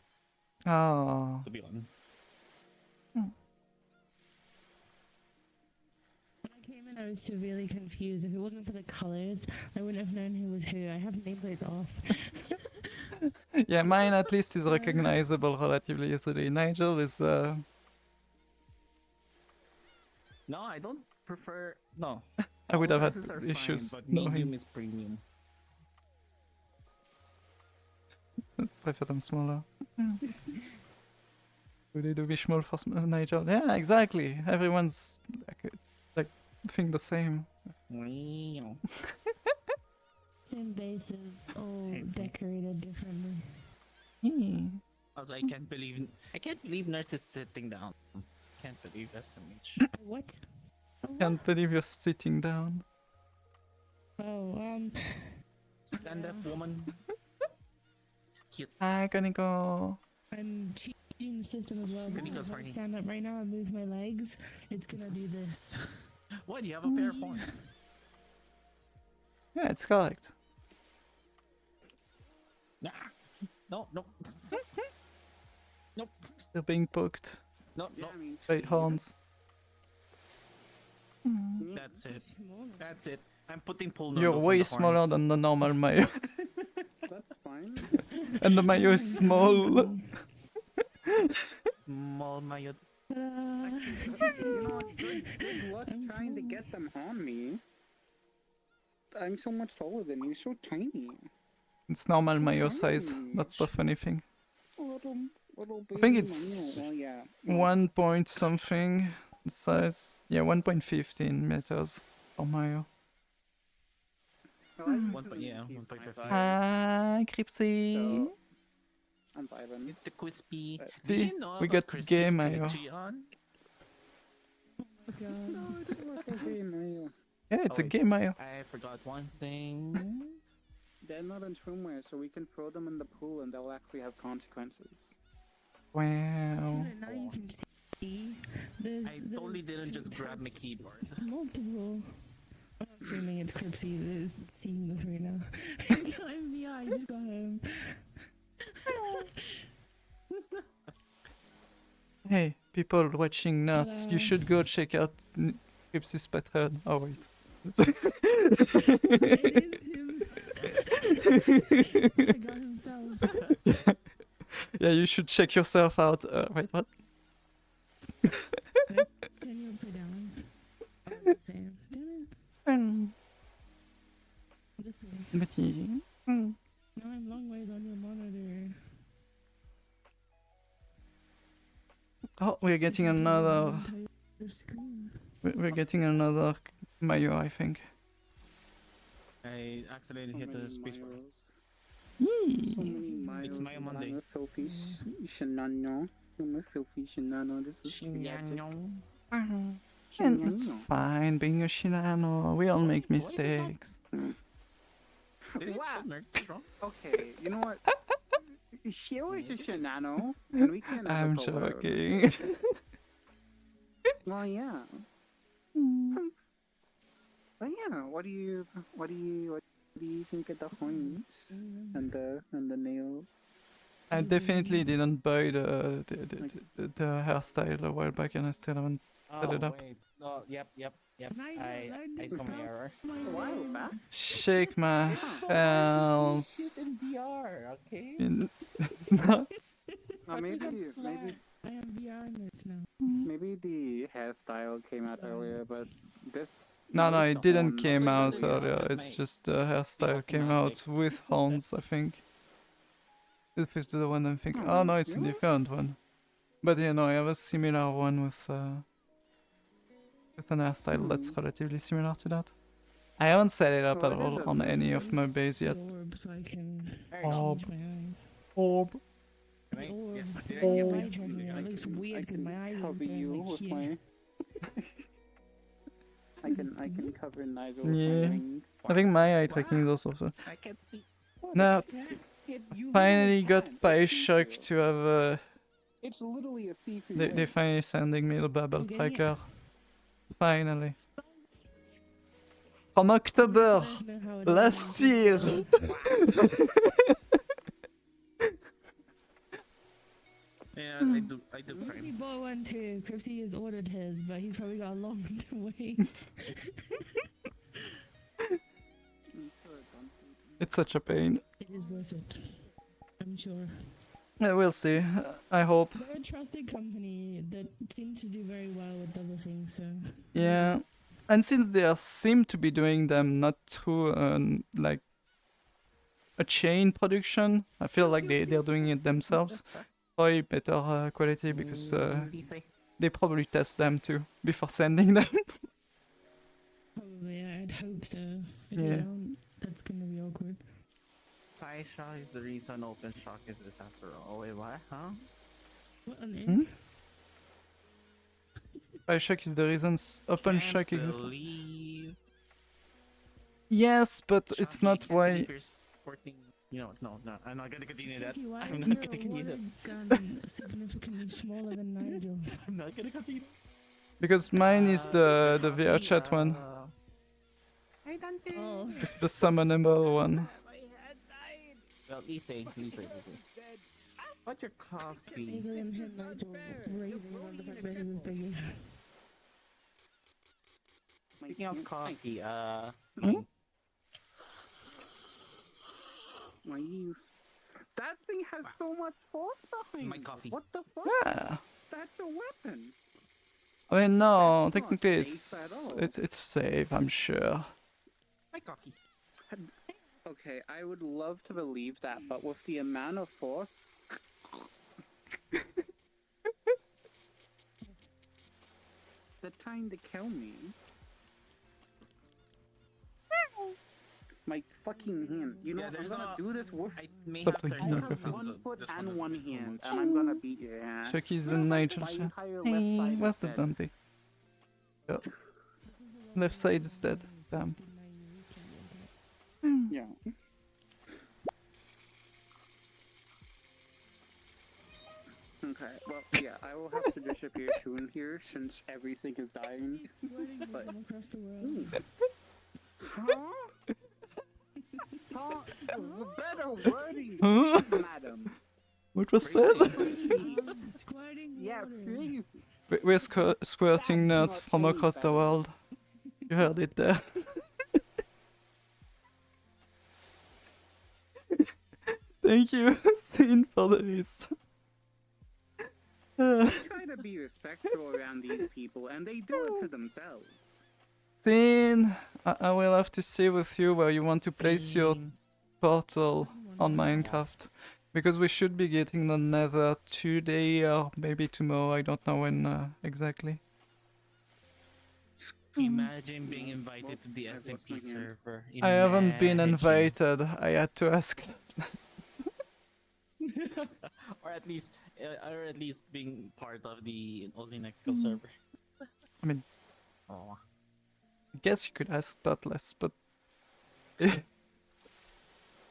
Speaker 1: Oh.
Speaker 2: To be honest.
Speaker 3: When I came in, I was severely confused. If it wasn't for the colors, I wouldn't have known who was who. I have nameplates off.
Speaker 1: Yeah, mine at least is recognizable relatively easily. Nigel is
Speaker 2: No, I don't prefer. No.
Speaker 1: I would
Speaker 2: All
Speaker 1: have had
Speaker 2: sizes are
Speaker 1: issues
Speaker 2: fine, but
Speaker 1: knowing.
Speaker 2: medium is premium.
Speaker 1: Let's prefer them smaller. do Vishmol for Nigel. Yeah, exactly. Everyone's like think the same.
Speaker 2: Wow.
Speaker 3: Same bases, all
Speaker 2: It's-
Speaker 3: decorated differently.
Speaker 2: Also, I can't believe Nurse is sitting down. Can't believe SMH.
Speaker 3: What?
Speaker 1: Can't believe you're sitting down.
Speaker 3: Oh,
Speaker 2: Stand up, woman. Cute.
Speaker 1: Hi, Kaniko.
Speaker 3: I'm cheating the system as well.
Speaker 2: Can you
Speaker 3: because
Speaker 2: go
Speaker 3: if I
Speaker 2: Sparky?
Speaker 3: stand up right now and move my legs, it's gonna do this.
Speaker 2: What? You have a pair of horns.
Speaker 1: Yeah, it's correct.
Speaker 2: Nah. No, no. Nope.
Speaker 1: They're being poked
Speaker 2: No,
Speaker 4: Yeah,
Speaker 2: no.
Speaker 4: I mean,
Speaker 1: by
Speaker 4: see,
Speaker 1: horns.
Speaker 2: That's it.
Speaker 3: Smaller.
Speaker 2: That's it. I'm putting pull
Speaker 1: You're
Speaker 2: noodles on
Speaker 1: way
Speaker 2: the
Speaker 1: smaller
Speaker 2: horns.
Speaker 1: than the normal Mayo.
Speaker 4: That's fine.
Speaker 1: And the Mayo is small.
Speaker 2: Small mayo.
Speaker 3: Ta-da.
Speaker 4: You know what? Good luck
Speaker 3: I'm
Speaker 4: trying to
Speaker 3: small.
Speaker 4: get them on me. I'm so much taller than you, so tiny.
Speaker 1: It's normal Mayo size. That's the funny thing.
Speaker 4: Little
Speaker 1: I think
Speaker 4: baby
Speaker 1: it's
Speaker 4: Mayo. Well, yeah.
Speaker 1: 1 point something size. Yeah, 1.15 meters for Mayo.
Speaker 4: Well, I
Speaker 2: One
Speaker 4: consider
Speaker 2: point- yeah,
Speaker 4: he's
Speaker 2: 1.15.
Speaker 4: my size,
Speaker 1: Hi, Cripsy.
Speaker 4: so I'm vibing.
Speaker 2: It's the crispy.
Speaker 4: Uh,
Speaker 2: Do you
Speaker 1: See,
Speaker 2: know
Speaker 1: we
Speaker 2: about
Speaker 1: got
Speaker 2: Crispy's
Speaker 1: gay mayo.
Speaker 2: Patreon?
Speaker 3: Oh my god.
Speaker 4: No, it's a little baby Mayo.
Speaker 1: Yeah, it's
Speaker 2: Oh,
Speaker 1: a
Speaker 2: wait.
Speaker 1: gay Mayo.
Speaker 2: I forgot one thing.
Speaker 4: They're not in swimwear, so we can throw them in the pool and they'll actually have consequences.
Speaker 1: Wow.
Speaker 3: Now you can see.
Speaker 2: I totally didn't just grab my keyboard.
Speaker 3: multiple. I'm not streaming, it's Cripsy that is seeing this right now. I'm VR, I just got home.
Speaker 1: Hey, people watching Nuts, you
Speaker 3: Hello.
Speaker 1: should go check out Cripsy's Patreon. Oh, wait.
Speaker 3: It is him. Check out himself.
Speaker 1: Yeah, you should check yourself out. Wait, what?
Speaker 3: Can you upside down? Oh, same. Damn it. This way. Now I'm long ways on your monitor.
Speaker 1: Oh, we're getting another.
Speaker 3: Entire screen.
Speaker 1: We're getting another Mayo, I think.
Speaker 2: I accidentally hit the spacebar.
Speaker 4: miles.
Speaker 1: Yee.
Speaker 4: So many miles.
Speaker 2: It's Mayo Monday.
Speaker 4: I'm a filthy shenano. I'm a filthy shenano. This is chaotic.
Speaker 1: And it's
Speaker 4: Shenano.
Speaker 1: fine being a Shinano. We all make
Speaker 2: Why is it not-
Speaker 1: mistakes.
Speaker 2: Did he
Speaker 4: Wow.
Speaker 2: spell nerds wrong?
Speaker 4: Okay, you know what? She always a shenano, and we can't. have a
Speaker 1: I'm
Speaker 4: collab.
Speaker 1: joking.
Speaker 4: Well, yeah. But yeah, what do you think of the horns and the nails?
Speaker 1: I definitely didn't buy the hairstyle a while back, and I still haven't. Set it up.
Speaker 2: Wait. Oh, yep.
Speaker 3: Nigel, learn
Speaker 2: I
Speaker 3: to
Speaker 2: saw my
Speaker 3: spell
Speaker 2: error.
Speaker 3: my
Speaker 4: A while
Speaker 3: name.
Speaker 4: back.
Speaker 1: Shake my
Speaker 2: Shit
Speaker 1: hands.
Speaker 2: in VR, okay?
Speaker 1: It's not.
Speaker 4: Or maybe
Speaker 3: I am VR nerds now.
Speaker 4: maybe the hairstyle came out earlier, but this.
Speaker 1: No,
Speaker 4: this
Speaker 1: it didn't
Speaker 4: horns-
Speaker 1: came
Speaker 2: So
Speaker 1: out
Speaker 2: does it
Speaker 1: earlier.
Speaker 2: have
Speaker 1: It's
Speaker 2: my-
Speaker 1: just the hairstyle came out with horns, I think. If it's the one I'm thinking. Oh no, it's a
Speaker 4: really?
Speaker 1: different one. But yeah, no, I have a similar one with an hairstyle that's relatively similar to that. I haven't set it up
Speaker 4: Oh,
Speaker 1: at
Speaker 4: it
Speaker 1: all
Speaker 4: is
Speaker 1: on
Speaker 4: a-
Speaker 1: any of my
Speaker 3: Use
Speaker 1: base
Speaker 3: the
Speaker 1: yet.
Speaker 3: orb so I can
Speaker 1: Orb.
Speaker 3: change my eyes.
Speaker 1: Orb.
Speaker 2: Can I-
Speaker 3: Orb.
Speaker 2: yeah,
Speaker 3: The
Speaker 2: yeah,
Speaker 3: eye
Speaker 2: yeah,
Speaker 3: tracking,
Speaker 2: yeah,
Speaker 3: it looks
Speaker 4: I
Speaker 3: weird because
Speaker 4: can
Speaker 3: my eyes are
Speaker 4: cover you
Speaker 3: like
Speaker 4: with
Speaker 3: here.
Speaker 4: my. I can cover Nigel with
Speaker 1: Yeah.
Speaker 4: my wings.
Speaker 1: I think my eye tracking is also so.
Speaker 2: I can't see.
Speaker 1: No,
Speaker 4: It's- you
Speaker 1: finally
Speaker 4: literally
Speaker 1: got
Speaker 4: can't. It's
Speaker 1: Bioshock
Speaker 4: see-through.
Speaker 1: to have
Speaker 4: It's literally a see-through.
Speaker 1: they
Speaker 4: wing.
Speaker 1: finally sending me the Babel
Speaker 3: Okay.
Speaker 1: tracker. Finally. From October
Speaker 3: You guys know how it
Speaker 1: last
Speaker 3: is.
Speaker 1: year.
Speaker 2: Yeah, I do
Speaker 3: Cripsy
Speaker 2: prime.
Speaker 3: bought one too. Cripsy has ordered his, but he's probably got a long way to wait.
Speaker 4: I'm sure it's on food.
Speaker 1: It's such a pain.
Speaker 3: It is worth it. I'm sure.
Speaker 1: We'll see. I hope.
Speaker 3: They're a trusted company that seems to do very well with other things, so.
Speaker 1: Yeah. And since they seem to be doing them not through like a chain production, I feel like they're doing it themselves. probably better quality because
Speaker 2: Lisay.
Speaker 1: they probably test them too before sending them.
Speaker 3: Probably, I'd hope so. If
Speaker 1: Yeah.
Speaker 3: you don't, that's gonna be awkward.
Speaker 2: Shock is the reason Open Shock is this after all. Wait, what? Huh?
Speaker 3: What on earth?
Speaker 1: Hmm? Bioshock is the reason Open
Speaker 2: Can't
Speaker 1: Shock exists.
Speaker 2: believe
Speaker 1: Yes, but it's
Speaker 2: Shocky,
Speaker 1: not
Speaker 2: can't
Speaker 1: why.
Speaker 2: believe you're sporting. No, I'm not gonna continue that.
Speaker 3: Saki, why
Speaker 2: I'm
Speaker 3: is
Speaker 2: not
Speaker 3: your
Speaker 2: gonna continue that.
Speaker 3: water gun significantly smaller than Nigel?
Speaker 2: I'm not gonna continue.
Speaker 1: Because mine is the VR chat one.
Speaker 2: Hi, Dante.
Speaker 3: Oh,
Speaker 1: It's the summonable one.
Speaker 2: Well, Lisay. What's your coffee?
Speaker 3: easily in hit Nigel raising on the fact that his is bigger.
Speaker 2: Speaking of coffee,
Speaker 1: Hmm?
Speaker 4: Why you? That thing has so much force behind
Speaker 2: My
Speaker 4: it.
Speaker 2: coffee.
Speaker 4: What the fuck?
Speaker 1: Yeah.
Speaker 4: That's a weapon.
Speaker 1: I mean, no,
Speaker 4: That's not
Speaker 1: technically
Speaker 4: safe at all.
Speaker 1: it's safe, I'm sure.
Speaker 2: my coffee.
Speaker 4: Okay, I would love to believe that, but with the amount of force. They're trying to kill me. My fucking hand. You know,
Speaker 2: Yeah,
Speaker 4: I'm
Speaker 2: there's
Speaker 4: gonna
Speaker 2: no-
Speaker 4: do this with.
Speaker 2: I may
Speaker 1: Something
Speaker 2: have
Speaker 4: I
Speaker 2: turned
Speaker 1: like
Speaker 2: down
Speaker 4: have
Speaker 1: that.
Speaker 2: the
Speaker 4: one
Speaker 2: sounds of
Speaker 4: foot
Speaker 2: this
Speaker 4: and
Speaker 2: a
Speaker 4: one
Speaker 2: bit too
Speaker 4: hand,
Speaker 2: much.
Speaker 4: and I'm gonna beat your ass.
Speaker 1: Chucky's and Nigel.
Speaker 4: My
Speaker 1: Chat.
Speaker 4: entire left
Speaker 1: Hey,
Speaker 4: side
Speaker 1: where's
Speaker 4: is
Speaker 1: the
Speaker 4: dead.
Speaker 1: Dante? Oh, left side is dead. Damn.
Speaker 4: Yeah. Okay, well, yeah, I will have to disappear soon here since everything is dying. But-
Speaker 3: From across the world.
Speaker 4: Huh? Huh? Better wording,
Speaker 1: Huh?
Speaker 4: please, madam.
Speaker 1: What was said?
Speaker 4: Please.
Speaker 3: Squirting
Speaker 4: Yeah,
Speaker 3: water.
Speaker 4: please.
Speaker 1: We're squirting
Speaker 4: That's
Speaker 1: nerds
Speaker 4: not
Speaker 1: from
Speaker 4: any
Speaker 1: across the
Speaker 4: better.
Speaker 1: world. You heard it there. Thank you, Scene, for the race.
Speaker 4: Try to be respectful around these people, and they do it to themselves.
Speaker 1: Scene, I will have to see with you where you want to place your
Speaker 2: Scene.
Speaker 1: portal on Minecraft. Because we should be getting the nether today or maybe tomorrow, I don't know when exactly.
Speaker 2: Imagine being invited to the
Speaker 4: I lost
Speaker 2: SMP
Speaker 4: my hand.
Speaker 2: server.
Speaker 1: I haven't been
Speaker 2: Imagine.
Speaker 1: invited, I had to ask.
Speaker 2: or at least being part of the Olinectical server.
Speaker 1: I mean,
Speaker 2: Oh.
Speaker 1: I guess you could ask Dotless, but...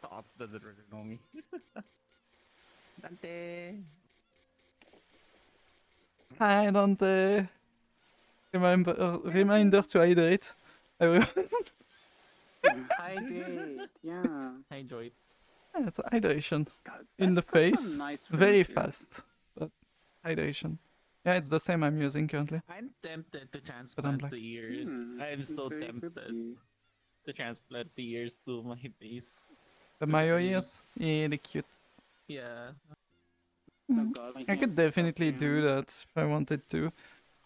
Speaker 2: Thoughts doesn't really know me. Dante.
Speaker 1: Hi Dante! Reminder to hydrate. Everyone.
Speaker 4: I did, yeah.
Speaker 2: I enjoyed.
Speaker 1: Yeah, it's hydration.
Speaker 4: God,
Speaker 1: In the
Speaker 4: that's such a
Speaker 1: face,
Speaker 4: nice
Speaker 1: very
Speaker 4: friendship.
Speaker 1: fast, but hydration. Yeah, it's the same I'm using currently.
Speaker 2: I'm tempted to
Speaker 1: I'm
Speaker 2: transplant
Speaker 1: like,
Speaker 2: the ears. I'm
Speaker 4: it's
Speaker 2: so
Speaker 4: very
Speaker 2: tempted
Speaker 4: pretty.
Speaker 2: to transplant the ears to my base.
Speaker 1: The
Speaker 2: To
Speaker 1: Mayo
Speaker 2: the-
Speaker 1: ears? Yeah, they're cute.
Speaker 2: Yeah.
Speaker 4: Oh God, my
Speaker 1: I
Speaker 4: hand's
Speaker 1: could
Speaker 4: stuck
Speaker 1: definitely do
Speaker 4: now.
Speaker 1: that if I wanted to.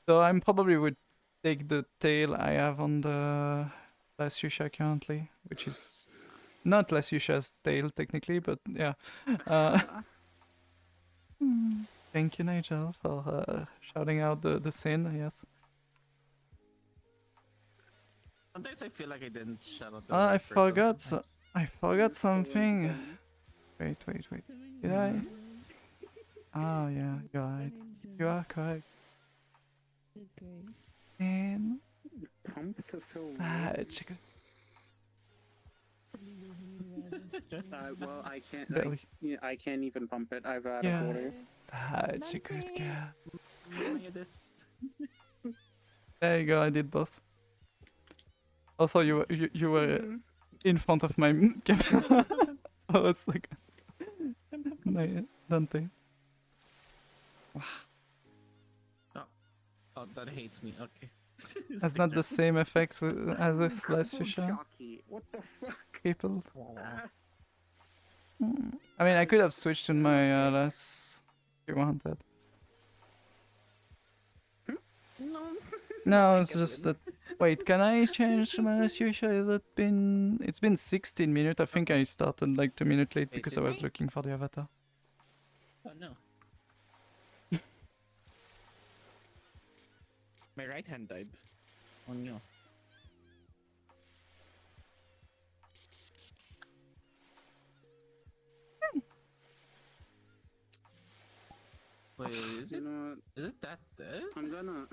Speaker 1: So I'm probably would take the tail I have on the Lasyusha currently, which is not Lasyusha's tail technically, but yeah. Thank you, Nigel, for shouting out the sin. Yes.
Speaker 2: Sometimes I feel like I didn't shout out.
Speaker 1: Ah, I
Speaker 2: right person
Speaker 1: forgot.
Speaker 2: sometimes.
Speaker 1: I forgot
Speaker 4: It's so
Speaker 1: something.
Speaker 4: fun.
Speaker 1: Wait. Did I? Ah, yeah, you're right. You are correct.
Speaker 3: It's great.
Speaker 1: And
Speaker 4: Pump to fill
Speaker 1: such a
Speaker 4: well, I can't.
Speaker 1: belly.
Speaker 4: I can't even pump it. I've out
Speaker 1: Yeah.
Speaker 4: of order.
Speaker 1: Such a good girl.
Speaker 2: This.
Speaker 1: There you go. I did both. Also, you were in front of my camera. For a second. No, Dante.
Speaker 2: Oh, that hates me. Okay.
Speaker 1: That's not the same effect as this last
Speaker 4: Couple
Speaker 1: show.
Speaker 4: shocky. What the fuck?
Speaker 1: People.
Speaker 2: Aw.
Speaker 1: I mean, I could have switched to my last if you wanted.
Speaker 2: No.
Speaker 1: No, it's just that. Wait, can I change to my last Yusha? Has it been? It's been 16 minutes. I think I started like 2 minutes late
Speaker 2: Wait,
Speaker 1: because
Speaker 2: did
Speaker 1: I was
Speaker 2: we?
Speaker 1: looking for the avatar.
Speaker 2: Oh no. My right hand died. Oh no. Wait, is
Speaker 4: You
Speaker 2: it
Speaker 4: know what?
Speaker 2: is it that dead?
Speaker 4: I'm gonna.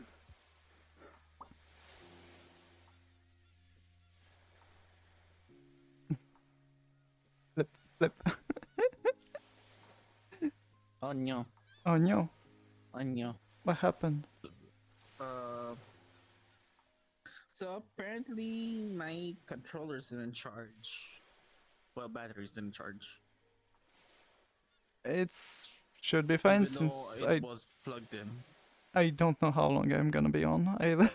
Speaker 1: Flip, flip.
Speaker 2: Oh no.
Speaker 1: Oh no,
Speaker 2: Oh no.
Speaker 1: what happened?
Speaker 2: Uh, so apparently my controller's in charge. Well, battery's in charge.
Speaker 1: It's should be fine
Speaker 2: Even though
Speaker 1: since
Speaker 2: it was plugged in.
Speaker 1: I don't know how long I'm gonna be on either.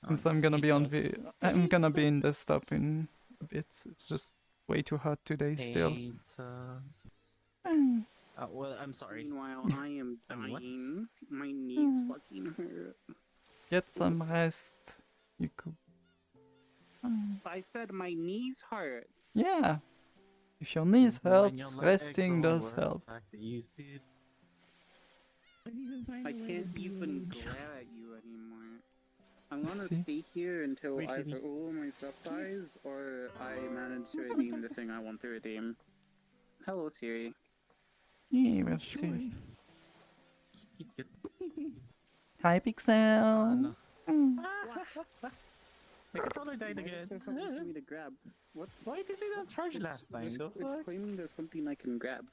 Speaker 1: Since I'm gonna be on
Speaker 2: Jesus.
Speaker 1: I'm gonna be in desktop in a bit. It's just way too hot today still.
Speaker 2: Jesus.
Speaker 1: Mm.
Speaker 2: Well, I'm sorry.
Speaker 4: Meanwhile, I am
Speaker 2: I'm what?
Speaker 4: dying. My knees fucking hurt.
Speaker 1: Get some rest. You could.
Speaker 4: I said my knees hurt.
Speaker 1: Yeah. If your knees
Speaker 2: When
Speaker 1: hurts,
Speaker 2: your legs
Speaker 1: resting
Speaker 2: don't
Speaker 1: does
Speaker 2: work
Speaker 1: help.
Speaker 2: like they used to.
Speaker 3: If you can find
Speaker 4: I
Speaker 3: a way
Speaker 4: can't
Speaker 3: to
Speaker 4: even
Speaker 3: do-
Speaker 4: glare at you anymore. I'm gonna
Speaker 1: See?
Speaker 4: stay here until
Speaker 2: Wait,
Speaker 4: either
Speaker 2: Kitty.
Speaker 4: all of my stuff dies or I manage to redeem the thing I want to redeem. Hello, Siri.
Speaker 1: Yeah, we'll
Speaker 3: Sure.
Speaker 1: see.
Speaker 2: Get.
Speaker 1: Hi, Pixel.
Speaker 2: No.
Speaker 1: Mm.
Speaker 2: My controller died
Speaker 4: Why
Speaker 2: again.
Speaker 4: is there something for me to grab? What?
Speaker 2: Why did it not charge last time? The
Speaker 4: It's
Speaker 2: fuck?
Speaker 4: claiming there's something I can grab.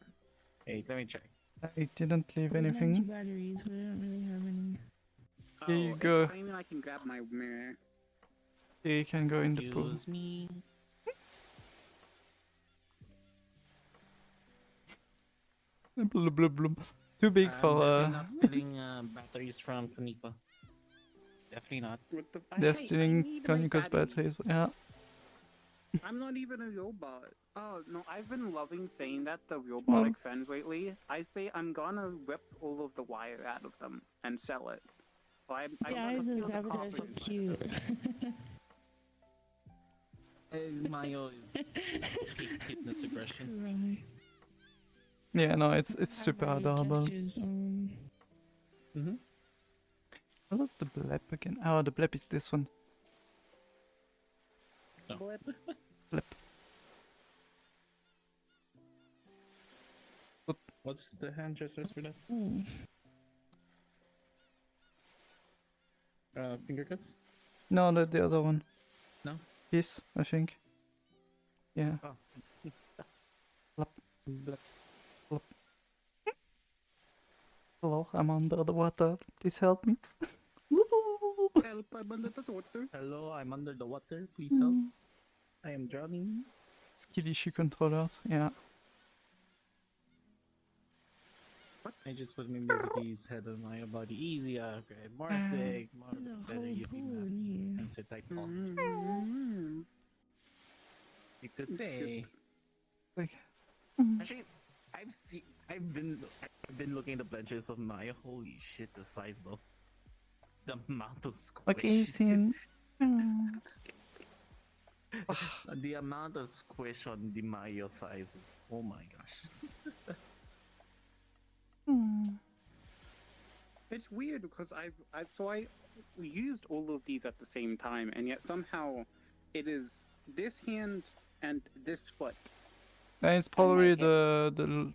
Speaker 2: Hey, let me check.
Speaker 1: I didn't leave
Speaker 3: We have
Speaker 1: anything.
Speaker 3: batteries, but I don't really have any.
Speaker 1: Here you
Speaker 4: Oh,
Speaker 1: go.
Speaker 4: It's claiming I can grab my mirror.
Speaker 1: Here you can go in the pool.
Speaker 2: Excuse me.
Speaker 1: Blub, blub, blub. Too big
Speaker 2: I'm
Speaker 1: for
Speaker 2: definitely not stealing batteries from Kaniko. Definitely not.
Speaker 4: What the?
Speaker 1: they're
Speaker 4: I
Speaker 1: stealing
Speaker 4: need my
Speaker 1: Kaniko's batteries. Yeah.
Speaker 4: I'm not even a robot. Oh no, I've been loving saying that to robotic friends lately. I say I'm gonna rip all of the wire out of them and sell it. So I
Speaker 3: Yeah,
Speaker 4: wanna
Speaker 3: isn't
Speaker 4: feel the
Speaker 3: avatar so
Speaker 4: copper inside.
Speaker 3: cute?
Speaker 2: Mayo is peak fitness aggression.
Speaker 3: Right.
Speaker 1: Yeah, no, it's super
Speaker 3: Right,
Speaker 1: adorable.
Speaker 3: gestures,
Speaker 2: Mm-hmm.
Speaker 1: What was the blep again? Oh, the blep is this one.
Speaker 4: Blip.
Speaker 1: Blep.
Speaker 2: What's the hand gestures for that? Finger cuts?
Speaker 1: No, the other one.
Speaker 2: No?
Speaker 1: This, I think. Yeah.
Speaker 2: Oh, it's...
Speaker 1: Blep.
Speaker 2: Blep.
Speaker 1: Hello, I'm under the water. Please help me.
Speaker 4: Help! I'm under the water.
Speaker 2: Hello, I'm under the water. Please help. I am drowning.
Speaker 1: Skill issue controllers. Yeah.
Speaker 2: I just put my Mizuki's head on my body. Easy upgrade. More thick, more
Speaker 3: There's a
Speaker 2: better
Speaker 3: whole
Speaker 2: you
Speaker 3: pool
Speaker 2: be
Speaker 3: in here.
Speaker 2: nicer type fall.
Speaker 4: Mm-hmm.
Speaker 2: You could say.
Speaker 1: Like.
Speaker 2: Actually, I've been looking at the pledges of Maya. Holy shit, the size though. The amount of squish.
Speaker 1: Okay, Sin.
Speaker 2: The amount of squish on the Mayo size is, oh my gosh.
Speaker 4: It's weird because I used all of these at the same time, and yet somehow it is this hand and this foot.
Speaker 1: It's probably the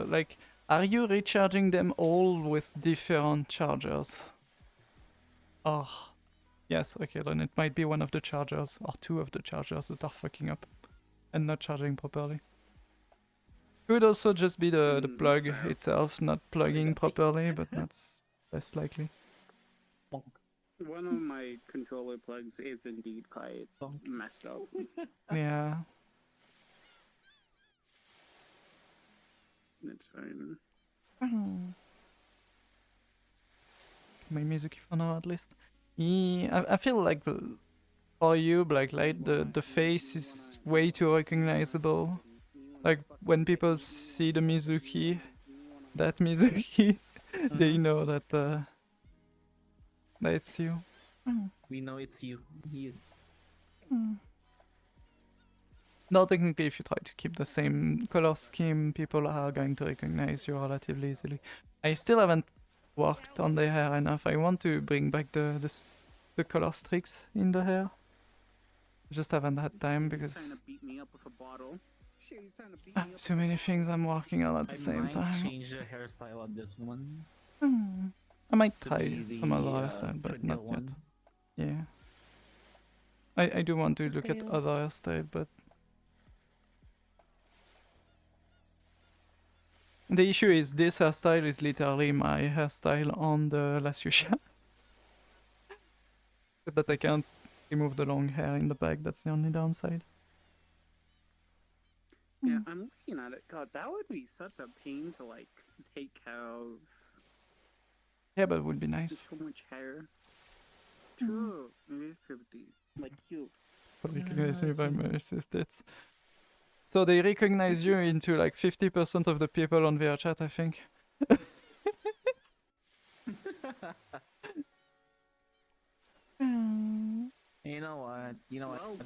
Speaker 1: like. Are you recharging them all with different chargers? Oh, yes. Okay, then it might be one of the chargers or two of the chargers that are fucking up and not charging properly. Could also just be the plug itself not plugging properly, but that's less likely.
Speaker 2: Bonk,
Speaker 4: One of my controller plugs is indeed quite
Speaker 2: bonk.
Speaker 4: messed up.
Speaker 1: Yeah.
Speaker 4: It's fine.
Speaker 1: My music for now at least. Yeah, I feel like for you, Blacklight, the face is way too recognizable. Like when people see the Mizuki, that Mizuki, they know that that it's you.
Speaker 2: We know it's you. He is.
Speaker 1: No, technically, if you try to keep the same color scheme, people are going to recognize you relatively easily. I still haven't worked on the hair enough. I want to bring back the color streaks in the hair. Just haven't had time
Speaker 4: He's trying
Speaker 1: because
Speaker 4: to beat me up with a bottle. Shit, he's trying to beat
Speaker 1: I
Speaker 4: me
Speaker 1: have
Speaker 4: up
Speaker 1: too
Speaker 4: with a
Speaker 1: many
Speaker 4: bottle.
Speaker 1: things I'm working on at the
Speaker 2: I
Speaker 1: same
Speaker 2: might
Speaker 1: time.
Speaker 2: change the hairstyle on this one.
Speaker 1: I might
Speaker 2: to
Speaker 1: try
Speaker 2: be
Speaker 1: some other
Speaker 2: the,
Speaker 1: hairstyle, but
Speaker 2: Twiddle
Speaker 1: not yet.
Speaker 2: one.
Speaker 1: Yeah. I do want to look at
Speaker 3: Tail.
Speaker 1: other hairstyle, but the issue is this hairstyle is literally my hairstyle on the Lasucia. But I can't remove the long hair in the back, that's the only downside.
Speaker 4: Yeah, I'm looking at it. God, that would be such a pain to like take care of.
Speaker 1: Yeah, but it would be nice.
Speaker 4: So much hair. True, it is pretty. Like cute.
Speaker 1: People
Speaker 3: Yeah,
Speaker 1: recognize me
Speaker 3: that's
Speaker 1: by
Speaker 3: true.
Speaker 1: my assistants. So they recognize you into like 50% of the people on VRChat, I think.
Speaker 2: You know what? You know what?
Speaker 4: Well,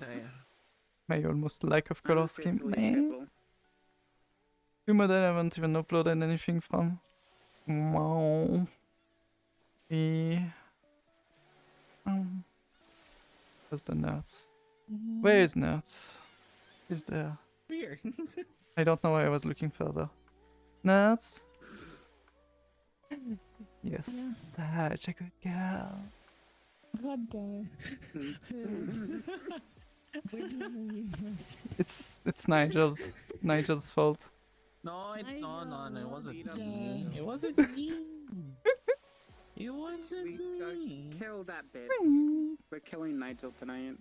Speaker 1: My almost lack of color scheme.
Speaker 4: Officially
Speaker 1: Man.
Speaker 4: Pitbull.
Speaker 1: Two model I haven't even uploaded anything from. Wow. Where's the nuts? Where is nuts? Is there?
Speaker 2: Weird.
Speaker 1: I don't know why I was looking further. Nuts? Yes, such a good girl.
Speaker 3: God damn it. Where do you miss?
Speaker 1: It's Nigel's fault.
Speaker 2: No, it wasn't
Speaker 3: know.
Speaker 2: me.
Speaker 3: Yeah.
Speaker 2: It wasn't me. It wasn't
Speaker 4: We
Speaker 2: me.
Speaker 4: kill that bitch. We're killing Nigel tonight.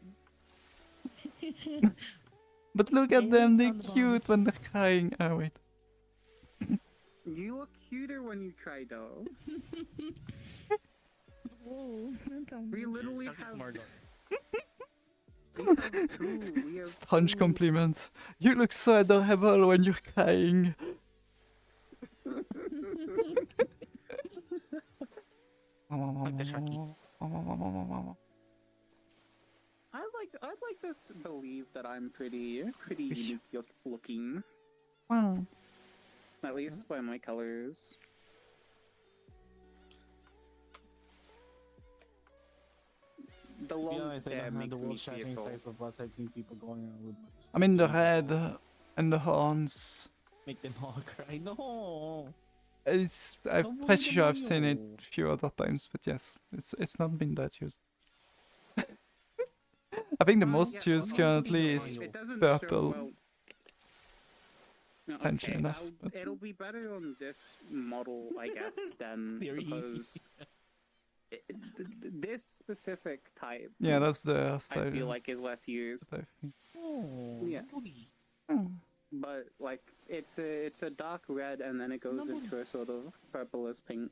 Speaker 1: But look at
Speaker 3: Hey,
Speaker 1: them, they're
Speaker 3: on the
Speaker 1: cute when they're crying. Oh wait.
Speaker 4: You look cuter when you cry, though.
Speaker 3: Whoa, that sounds
Speaker 4: We literally
Speaker 2: Talk
Speaker 4: have,
Speaker 2: more though.
Speaker 4: we have two. We have
Speaker 1: Strange
Speaker 4: two.
Speaker 1: compliments. You look so adorable when you're crying.
Speaker 2: Like the Sharky.
Speaker 4: I'd like to believe that I'm pretty unique looking,
Speaker 1: Wow.
Speaker 4: at least by my colors. The
Speaker 2: To be
Speaker 4: long
Speaker 2: honest, I
Speaker 4: hair
Speaker 2: don't have
Speaker 4: makes
Speaker 2: the
Speaker 4: me
Speaker 2: world-shattering
Speaker 4: fearful.
Speaker 2: size of what I've seen people going on with.
Speaker 1: I mean the red and the horns.
Speaker 2: Make them all cry. No.
Speaker 1: I'm
Speaker 2: Don't
Speaker 1: pretty
Speaker 2: worry
Speaker 1: sure I've
Speaker 2: about
Speaker 1: seen it
Speaker 2: you.
Speaker 1: a few other times, but yes, it's not been that used. I think the most
Speaker 4: Yeah,
Speaker 1: used
Speaker 2: no,
Speaker 1: currently
Speaker 2: no,
Speaker 1: is
Speaker 2: no.
Speaker 4: It doesn't
Speaker 1: purple.
Speaker 4: show well. No,
Speaker 1: Fancy
Speaker 4: okay,
Speaker 1: enough, but-
Speaker 4: it'll be better on this model, I guess, than
Speaker 2: Siri.
Speaker 4: because this specific type.
Speaker 1: Yeah, that's the
Speaker 4: I
Speaker 1: style.
Speaker 4: feel like is less used,
Speaker 1: that I think.
Speaker 2: Oh,
Speaker 4: Yeah.
Speaker 2: nobody.
Speaker 4: but like it's a dark red and then it goes
Speaker 2: Number-
Speaker 4: into a sort of purplish pink.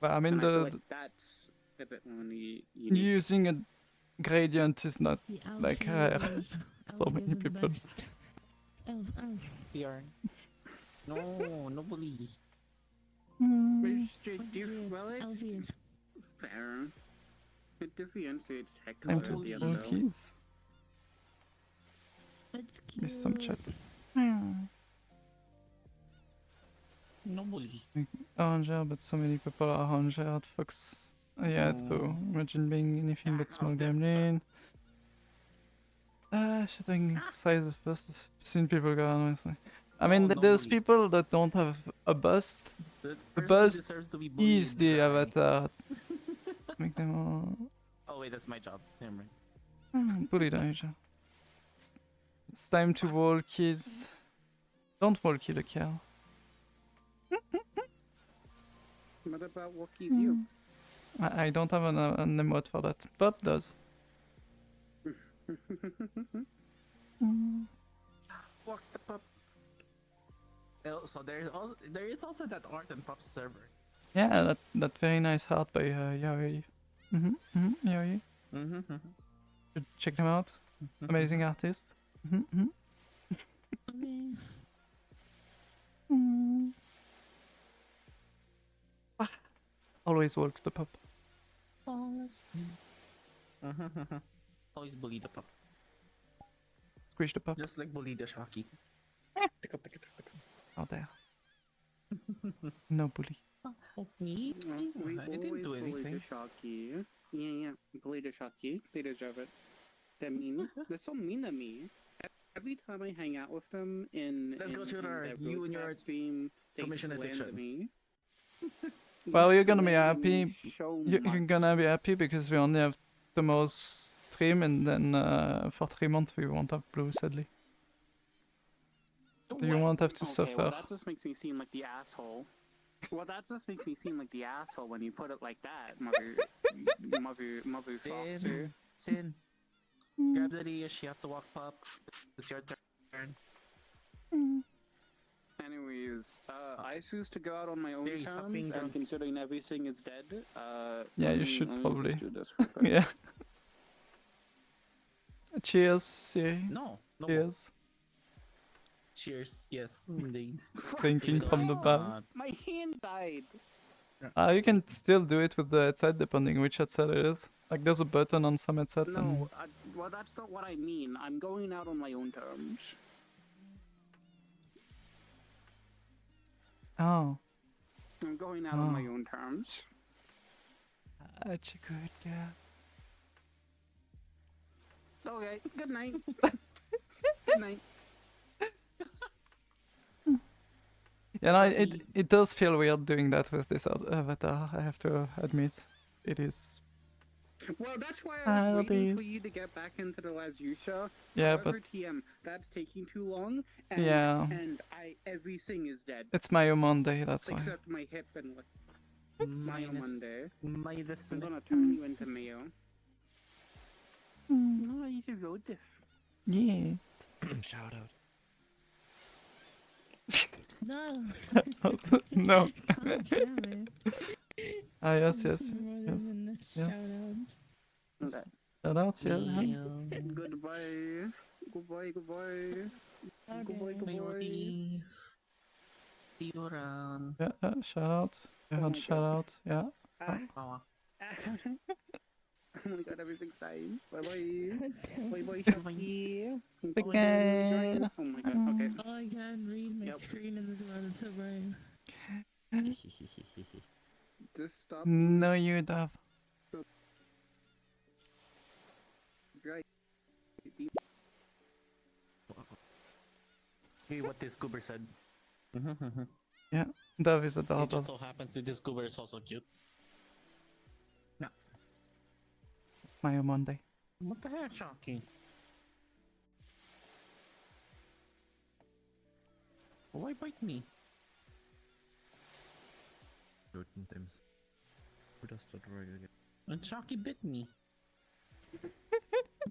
Speaker 1: But I mean
Speaker 4: And I feel
Speaker 1: the,
Speaker 4: like that's a bit more unique.
Speaker 1: using a gradient is not
Speaker 3: See,
Speaker 1: like
Speaker 3: Alfie
Speaker 1: rare.
Speaker 3: is-
Speaker 1: So
Speaker 3: Alfie
Speaker 1: many
Speaker 3: is the
Speaker 1: people.
Speaker 3: best. Elf.
Speaker 2: PR. No, nobody.
Speaker 4: Which
Speaker 3: Alfie
Speaker 4: well,
Speaker 3: is.
Speaker 4: it's fair. It differentiates heck
Speaker 1: I'm
Speaker 4: color
Speaker 1: too
Speaker 4: at the end
Speaker 1: low
Speaker 4: though.
Speaker 1: keys.
Speaker 3: It's cute.
Speaker 1: Miss some chat.
Speaker 2: Nobody.
Speaker 1: Orange hair, but so many people are orange haired. Fox. Yeah,
Speaker 2: Oh.
Speaker 1: true. Imagine being anything but small
Speaker 2: How's that?
Speaker 1: gremlin. Shooting size of first. Seen people go on with me. I mean,
Speaker 2: Oh,
Speaker 1: there's
Speaker 2: nobody.
Speaker 1: people that don't have a bust.
Speaker 2: The
Speaker 1: The
Speaker 2: person
Speaker 1: bust
Speaker 2: deserves to be bullied,
Speaker 1: Is the
Speaker 2: sorry.
Speaker 1: avatar. Make them all.
Speaker 2: Oh wait, that's my job. Never mind.
Speaker 1: Bully danger. It's time to wall kids. Don't wall kill a cow.
Speaker 4: What about Wookiees you?
Speaker 1: I don't have an emote for that. Bob does.
Speaker 2: Walk the pup. So there is also that art and pop server.
Speaker 1: Yeah, that very nice heart by Yari. Yari.
Speaker 2: Mm-hmm.
Speaker 1: Should check them out. Amazing artist.
Speaker 3: Okay.
Speaker 1: Always walk the pup.
Speaker 2: Always bully the pup,
Speaker 1: Squish the pup.
Speaker 2: just like bully the Shaki.
Speaker 1: Out there. No bully.
Speaker 2: Help me.
Speaker 4: We
Speaker 2: I didn't
Speaker 4: always
Speaker 2: do
Speaker 4: bully
Speaker 2: anything.
Speaker 4: the Shocky. Yeah, bully the Shocky. They deserve it. They're mean. They're so mean to me. Every time I hang out with them
Speaker 2: Let's go,
Speaker 4: in
Speaker 2: Shooter.
Speaker 4: their
Speaker 2: You and your
Speaker 4: broadcast stream, they
Speaker 2: commission
Speaker 4: slander
Speaker 2: addiction.
Speaker 4: me.
Speaker 1: Well,
Speaker 4: They
Speaker 1: you're gonna be
Speaker 4: slander me
Speaker 1: happy.
Speaker 4: so
Speaker 1: You're
Speaker 4: much.
Speaker 1: gonna be happy because we only have the most stream, and then for 3 months we won't have blue, sadly. You
Speaker 4: What?
Speaker 1: won't have to
Speaker 4: Okay,
Speaker 1: suffer.
Speaker 4: well, that just makes me seem like the asshole. Well, that just makes me seem like the asshole when you put it like that, mother foxer.
Speaker 2: Sin. Sin. Grab the leash. You have to walk up. It's your turn.
Speaker 4: Anyways, I choose to go out on my own
Speaker 2: Barry, stop
Speaker 4: terms,
Speaker 2: being
Speaker 4: and
Speaker 2: drunk.
Speaker 4: considering everything is dead,
Speaker 1: Yeah, you
Speaker 4: let
Speaker 1: should
Speaker 4: me just
Speaker 1: probably.
Speaker 4: do this real quick.
Speaker 1: Yeah. Cheers, Siri.
Speaker 2: No. No.
Speaker 1: Cheers.
Speaker 2: Cheers. Yes, indeed.
Speaker 1: Drinking
Speaker 2: Even though
Speaker 1: from the
Speaker 2: it's
Speaker 1: bar.
Speaker 2: not-
Speaker 4: My hand died.
Speaker 1: You can still do it with the headset depending which headset it is. Like there's a button on some headsets and
Speaker 4: No, well, that's not what I mean. I'm going out on my own terms.
Speaker 1: oh,
Speaker 4: I'm going out on my
Speaker 1: Oh.
Speaker 4: own terms.
Speaker 1: that's a good girl.
Speaker 4: Okay, good night. Good night.
Speaker 1: Yeah, no, it does feel weird doing that with this avatar. I have to admit, it is.
Speaker 4: Well, that's why I was
Speaker 1: Howdy.
Speaker 4: waiting for you to get back into the Lazusha.
Speaker 1: Yeah,
Speaker 4: However,
Speaker 1: but
Speaker 4: TM, that's taking too long. And,
Speaker 1: Yeah.
Speaker 4: And everything is dead.
Speaker 1: it's Mayo Monday. That's why.
Speaker 4: Except my hip and like,
Speaker 2: Minus.
Speaker 4: Monday.
Speaker 2: My
Speaker 4: I'm
Speaker 2: destiny.
Speaker 4: gonna turn you into Mayo. No, he's a road diff.
Speaker 1: Yeah.
Speaker 5: Shout out.
Speaker 3: No.
Speaker 1: No.
Speaker 3: God damn it.
Speaker 1: Ah yes, yes,
Speaker 3: Rather
Speaker 1: yes.
Speaker 3: than the
Speaker 1: yes.
Speaker 3: shout-outs.
Speaker 4: Okay.
Speaker 1: Shout out, yeah.
Speaker 4: Goodbye. Goodbye, goodbye. Goodbye,
Speaker 3: Okay.
Speaker 4: goodbye.
Speaker 2: See you around.
Speaker 1: Yeah, shout out. You
Speaker 4: Oh
Speaker 1: had
Speaker 4: my
Speaker 1: shout
Speaker 4: God.
Speaker 1: out. Yeah.
Speaker 4: Ah,
Speaker 2: Oh,
Speaker 4: oh my god, everything's dying. Bye bye.
Speaker 3: God damn
Speaker 4: Bye
Speaker 3: it.
Speaker 4: bye, Shocky.
Speaker 1: Again.
Speaker 4: Oh my god, okay.
Speaker 3: Oh, I can't read my
Speaker 4: Yep.
Speaker 3: screen in this world. It's so bright.
Speaker 4: Just stop.
Speaker 1: No, you have.
Speaker 4: Right.
Speaker 2: Hear what this goober said.
Speaker 1: Dove is
Speaker 2: It
Speaker 1: adorable.
Speaker 2: just so happens that this goober is also cute.
Speaker 1: Mayo Monday.
Speaker 2: What the heck, Shocky? Why bite me?
Speaker 5: Certain times. Who does that right again?
Speaker 2: And Shocky bit me.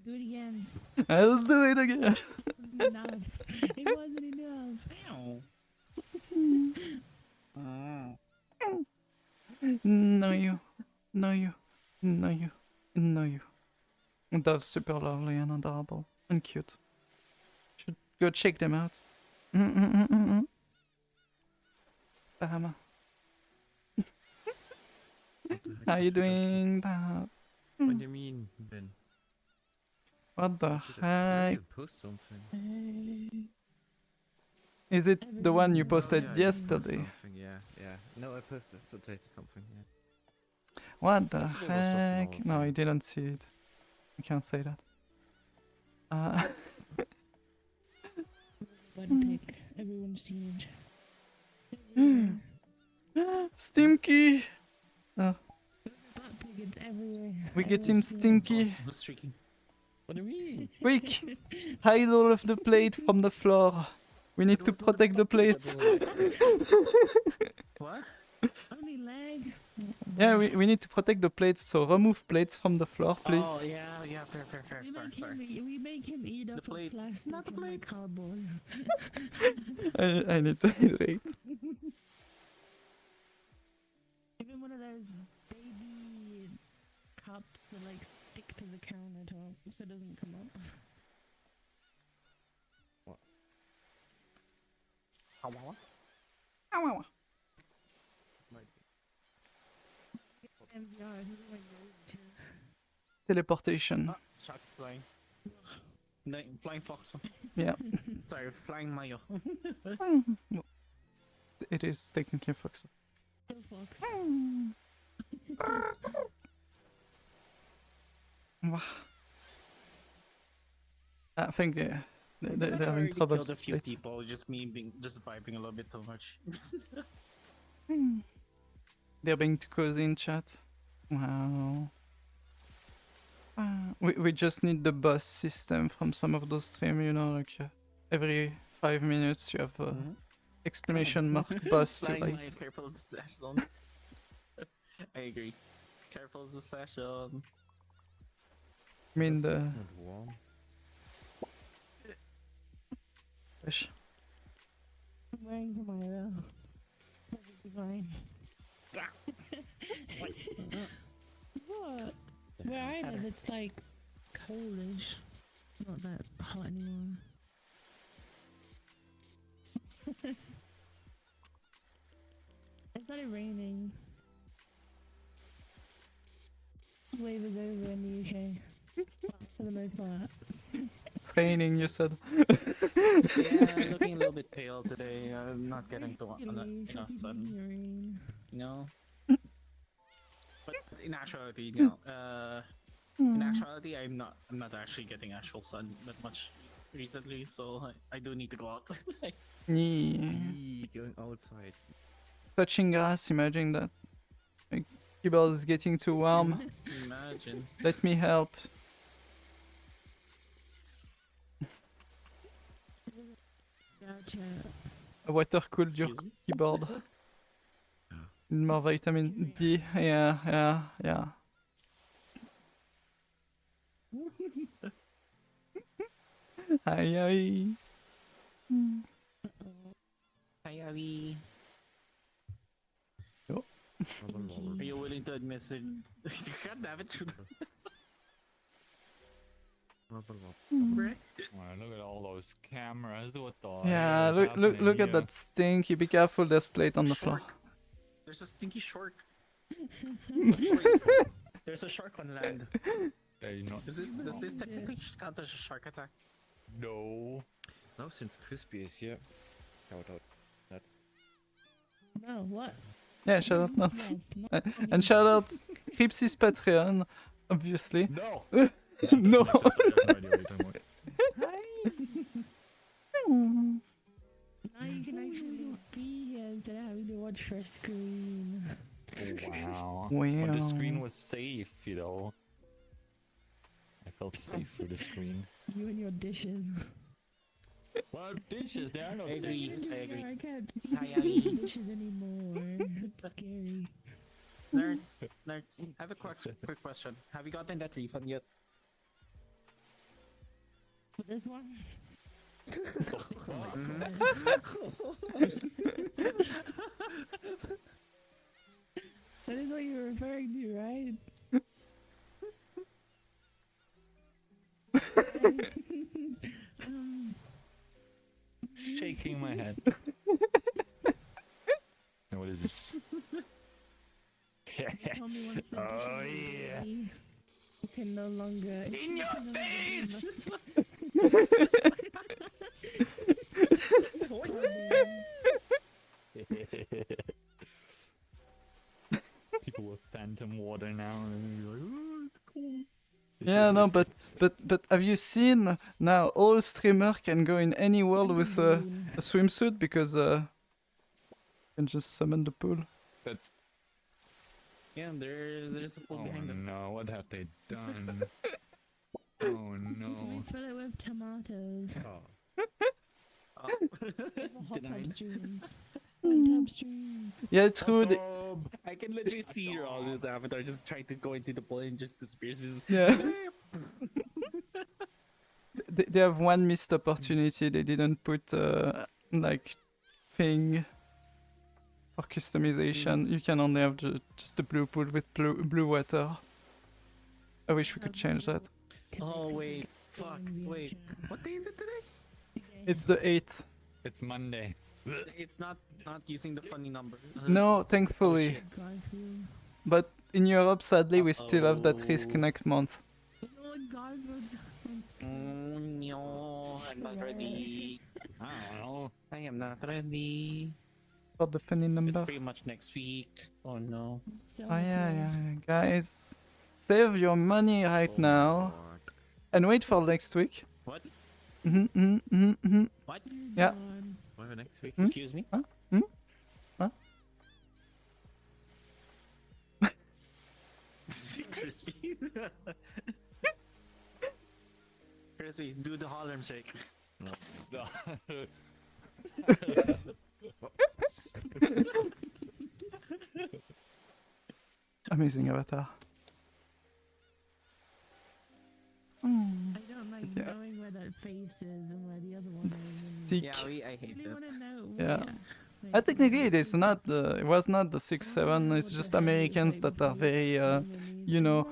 Speaker 3: Do it again.
Speaker 1: I'll do it again.
Speaker 3: Enough. It wasn't enough.
Speaker 2: Ow.
Speaker 1: No you. No you. No you. No you. Dove's super lovely and adorable and cute. Should go check them out. Bahama.
Speaker 5: What the heck
Speaker 1: How
Speaker 5: is
Speaker 1: you
Speaker 5: that?
Speaker 1: doing, Dove?
Speaker 5: What do you mean, Ben?
Speaker 1: What the
Speaker 5: Did I
Speaker 1: heck?
Speaker 5: post something?
Speaker 1: Is it the one you
Speaker 3: Oh,
Speaker 1: posted
Speaker 5: yeah, I posted
Speaker 1: yesterday?
Speaker 5: Something, yeah. No, I posted something, yeah.
Speaker 1: What the
Speaker 5: Yesterday was just an
Speaker 1: heck?
Speaker 5: old
Speaker 1: No,
Speaker 5: thing.
Speaker 1: I didn't see it. I can't say that.
Speaker 3: One pick. Everyone's seen it. Everywhere.
Speaker 1: Stinky!
Speaker 3: Butt pick, it's everywhere.
Speaker 1: We get him
Speaker 3: Everyone's seen it.
Speaker 1: stinky.
Speaker 2: Who's streaking? What do you mean?
Speaker 1: Quick! Hide all of the plate from the floor. We need to protect the plates.
Speaker 2: What?
Speaker 3: Only leg.
Speaker 1: Yeah, we need to protect the plates, so remove plates from the floor,
Speaker 2: Oh,
Speaker 1: please.
Speaker 2: yeah, fair.
Speaker 3: We make him eat
Speaker 2: The
Speaker 3: up a
Speaker 2: plates,
Speaker 3: plastic
Speaker 2: not the
Speaker 3: and like
Speaker 2: plates.
Speaker 3: cardboard.
Speaker 1: I need to hydrate.
Speaker 3: Even one of those baby cups that like stick to the countertop so it doesn't come up. MVR, who do I choose?
Speaker 1: Teleportation.
Speaker 2: Ah, Shock's flying. No, flying fox.
Speaker 1: Yeah,
Speaker 2: Sorry, flying Mayo.
Speaker 1: it is technically Fox.
Speaker 3: Kill fox.
Speaker 1: I think they're
Speaker 2: I've
Speaker 1: having
Speaker 2: already
Speaker 1: trouble
Speaker 2: killed
Speaker 1: to
Speaker 2: a few
Speaker 1: split.
Speaker 2: people, just me being just vibing a little bit too much.
Speaker 1: They're being too cozy in chat. Wow. We just need the bus system from some of those streams, you know, like every 5 minutes you have exclamation mark bus to
Speaker 2: Flying
Speaker 1: write.
Speaker 2: light, careful of the splash zone. I agree. Careful of the splash zone.
Speaker 1: I mean
Speaker 5: That's
Speaker 1: the
Speaker 5: not warm.
Speaker 1: Ish.
Speaker 3: I'm wearing some IRL. Perfectly fine. What? Where I live, it's like coldish. Not that hot anymore. It started raining. Wave is over in the UK. For the most part.
Speaker 1: It's raining, you said.
Speaker 2: Yeah, I'm looking a little bit pale today. I'm not getting to enough sun,
Speaker 3: Rain.
Speaker 2: you know. But in actuality, you know, in actuality, I'm not actually getting actual sun that much recently, so I do need to go out.
Speaker 1: Yeah.
Speaker 5: Eee, going outside.
Speaker 1: Touching grass, imagine that. My keyboard is getting too warm.
Speaker 2: Imagine.
Speaker 1: Let me help.
Speaker 3: Gotcha.
Speaker 1: A water cooled your
Speaker 2: Excuse me?
Speaker 1: keyboard. Need more vitamin D. Yeah. Aye.
Speaker 2: Hi, Abby.
Speaker 5: Wobble, wobble.
Speaker 2: Are you willing to admit it? God damn it,
Speaker 5: Wobble, wobble.
Speaker 2: Right?
Speaker 6: Wow, look at all those cameras. What the
Speaker 1: Yeah,
Speaker 6: hell is
Speaker 1: look
Speaker 6: happening
Speaker 1: at
Speaker 6: here?
Speaker 1: that stinky. Be careful, there's plate on the floor.
Speaker 2: Shark. There's a stinky shark. There's a shark on land.
Speaker 6: Hey, no,
Speaker 2: Does this technically count as a shark attack?
Speaker 6: no.
Speaker 5: Now since Crispy is here, shout out. That's
Speaker 3: No, what?
Speaker 1: Yeah, shout out nuts.
Speaker 3: Yes, not
Speaker 1: And shout out Cripsy's Patreon, obviously.
Speaker 6: No!
Speaker 1: No.
Speaker 6: That's I have no idea what you're talking about.
Speaker 3: Now you can actually be here instead of having to watch first screen.
Speaker 6: Wow.
Speaker 1: Wow.
Speaker 6: But the screen was safe, you know. I felt safe through the screen.
Speaker 3: You and your dishes.
Speaker 6: What dishes? There are no
Speaker 2: I agree.
Speaker 6: dishes.
Speaker 2: I agree.
Speaker 3: I can't see
Speaker 2: Hi,
Speaker 3: the
Speaker 2: Abby.
Speaker 3: dishes anymore. It's scary.
Speaker 2: Nerds. I have a quick question. Have you gotten that refund yet?
Speaker 3: For this one? That is what you're referring to, right? um,
Speaker 6: Shaking my head. And what is this?
Speaker 3: told me once the dishes
Speaker 6: Oh,
Speaker 3: are
Speaker 6: yeah.
Speaker 3: ready, you can no longer.
Speaker 6: In your face! People with phantom water now, and you're like, oh, it's cool.
Speaker 1: Yeah, no, but have you seen now all streamer can go in any world with a swimsuit because you can just summon the pool.
Speaker 6: That's
Speaker 2: Yeah, there's a pool
Speaker 6: oh
Speaker 2: behind us.
Speaker 6: no, what have they done? Oh no.
Speaker 3: Fill it with tomatoes.
Speaker 5: oh,
Speaker 2: Oh.
Speaker 3: Hot tub
Speaker 2: Denied.
Speaker 3: streams. Hot tub streams.
Speaker 1: Yeah, true.
Speaker 2: I can literally see her on this avatar just trying to go into the pool and just disappears.
Speaker 1: Yeah. They have one missed opportunity. They didn't put like thing for customization. You can only have just the blue pool with blue water. I wish we could change that.
Speaker 2: Oh wait, fuck, wait. What day is it today?
Speaker 1: It's the 8th.
Speaker 6: It's Monday.
Speaker 2: It's not using the funny number.
Speaker 1: No, thankfully.
Speaker 2: shit.
Speaker 1: But in Europe, sadly, we still have that risk
Speaker 2: Uh-oh.
Speaker 1: next month.
Speaker 3: Oh god,
Speaker 2: Oh no, I'm not ready.
Speaker 6: I don't know.
Speaker 2: I am not ready.
Speaker 1: for the funny
Speaker 2: It's
Speaker 1: number.
Speaker 2: pretty much next week. Oh no.
Speaker 3: So
Speaker 1: Oh
Speaker 3: much
Speaker 1: yeah,
Speaker 3: love.
Speaker 1: yeah, guys, save your money right
Speaker 5: Oh my
Speaker 1: now
Speaker 5: God.
Speaker 1: and wait for next week.
Speaker 2: What? What?
Speaker 3: Dear
Speaker 1: Yeah.
Speaker 3: God.
Speaker 5: Why next week?
Speaker 1: Hmm?
Speaker 2: Excuse me?
Speaker 1: Huh? Hmm? Huh?
Speaker 2: Crispy. Crispy, do the Harlem shake.
Speaker 6: No.
Speaker 1: Amazing avatar. Mm.
Speaker 3: I don't like
Speaker 1: Yeah.
Speaker 3: knowing where that face is and where the other one is. and
Speaker 1: Stick.
Speaker 2: I
Speaker 3: I
Speaker 2: hate
Speaker 3: really want to know.
Speaker 1: Yeah.
Speaker 3: where
Speaker 1: Technically,
Speaker 3: it
Speaker 1: it is not the. It was not the 6-7. It's just Americans that are very. You know,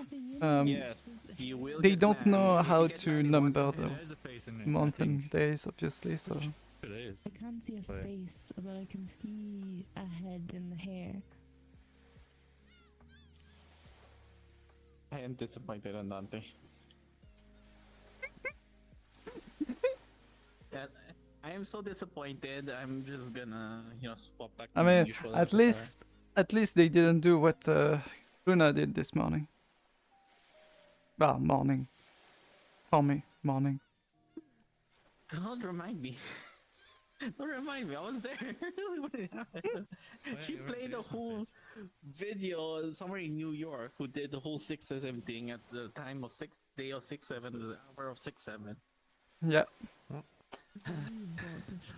Speaker 2: Yes, you will.
Speaker 1: they
Speaker 2: get
Speaker 1: don't
Speaker 2: mad
Speaker 1: know
Speaker 2: if you
Speaker 1: how
Speaker 2: get
Speaker 1: to
Speaker 2: mad in
Speaker 1: number
Speaker 2: one
Speaker 1: the
Speaker 6: There's a face in it.
Speaker 1: month
Speaker 6: I think.
Speaker 1: and days, obviously. So
Speaker 6: It is.
Speaker 3: I can't see a
Speaker 6: Right.
Speaker 3: face, but I can see a head and the hair.
Speaker 2: I am disappointed on Dante. That I am so disappointed. I'm just gonna, swap back.
Speaker 1: I
Speaker 2: to my
Speaker 1: mean,
Speaker 2: usual
Speaker 1: at
Speaker 2: avatar.
Speaker 1: least they didn't do what Luna did this morning. Ah, morning. For me, morning.
Speaker 2: Don't remind me. Don't remind me. I was there. When it happened. She
Speaker 6: you were
Speaker 2: played the
Speaker 6: there,
Speaker 2: whole video somewhere in New York. Who did the whole 6-7 thing at the time of day of 6-7, the hour of 6-7.
Speaker 1: Yeah.
Speaker 3: You bought this.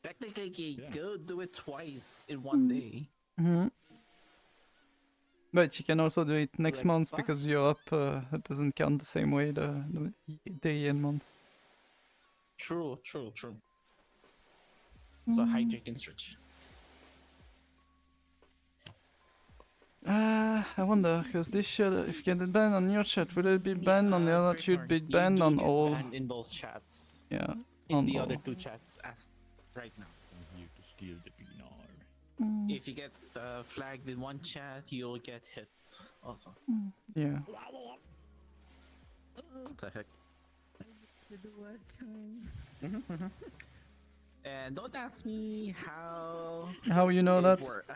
Speaker 2: Technically,
Speaker 6: Yeah.
Speaker 2: go do it twice in one day.
Speaker 1: Hmm. But you can also do it next
Speaker 2: Like
Speaker 1: month
Speaker 2: what?
Speaker 1: because Europe it doesn't count the same way the day and month.
Speaker 2: True. So hydrate and stretch.
Speaker 1: I wonder because this should, if you get it banned on your chat, will it be banned on the other? Should be banned on all.
Speaker 2: Banned in both chats.
Speaker 1: Yeah.
Speaker 2: In
Speaker 1: on
Speaker 2: the
Speaker 1: all.
Speaker 2: other two chats as right now.
Speaker 6: I'm here to steal the dinar.
Speaker 2: If you get flagged in one chat, you'll get hit also.
Speaker 1: Yeah.
Speaker 5: What the heck?
Speaker 3: Did the worst time.
Speaker 2: And don't ask me how.
Speaker 1: How you know
Speaker 2: it
Speaker 1: that?
Speaker 2: worked,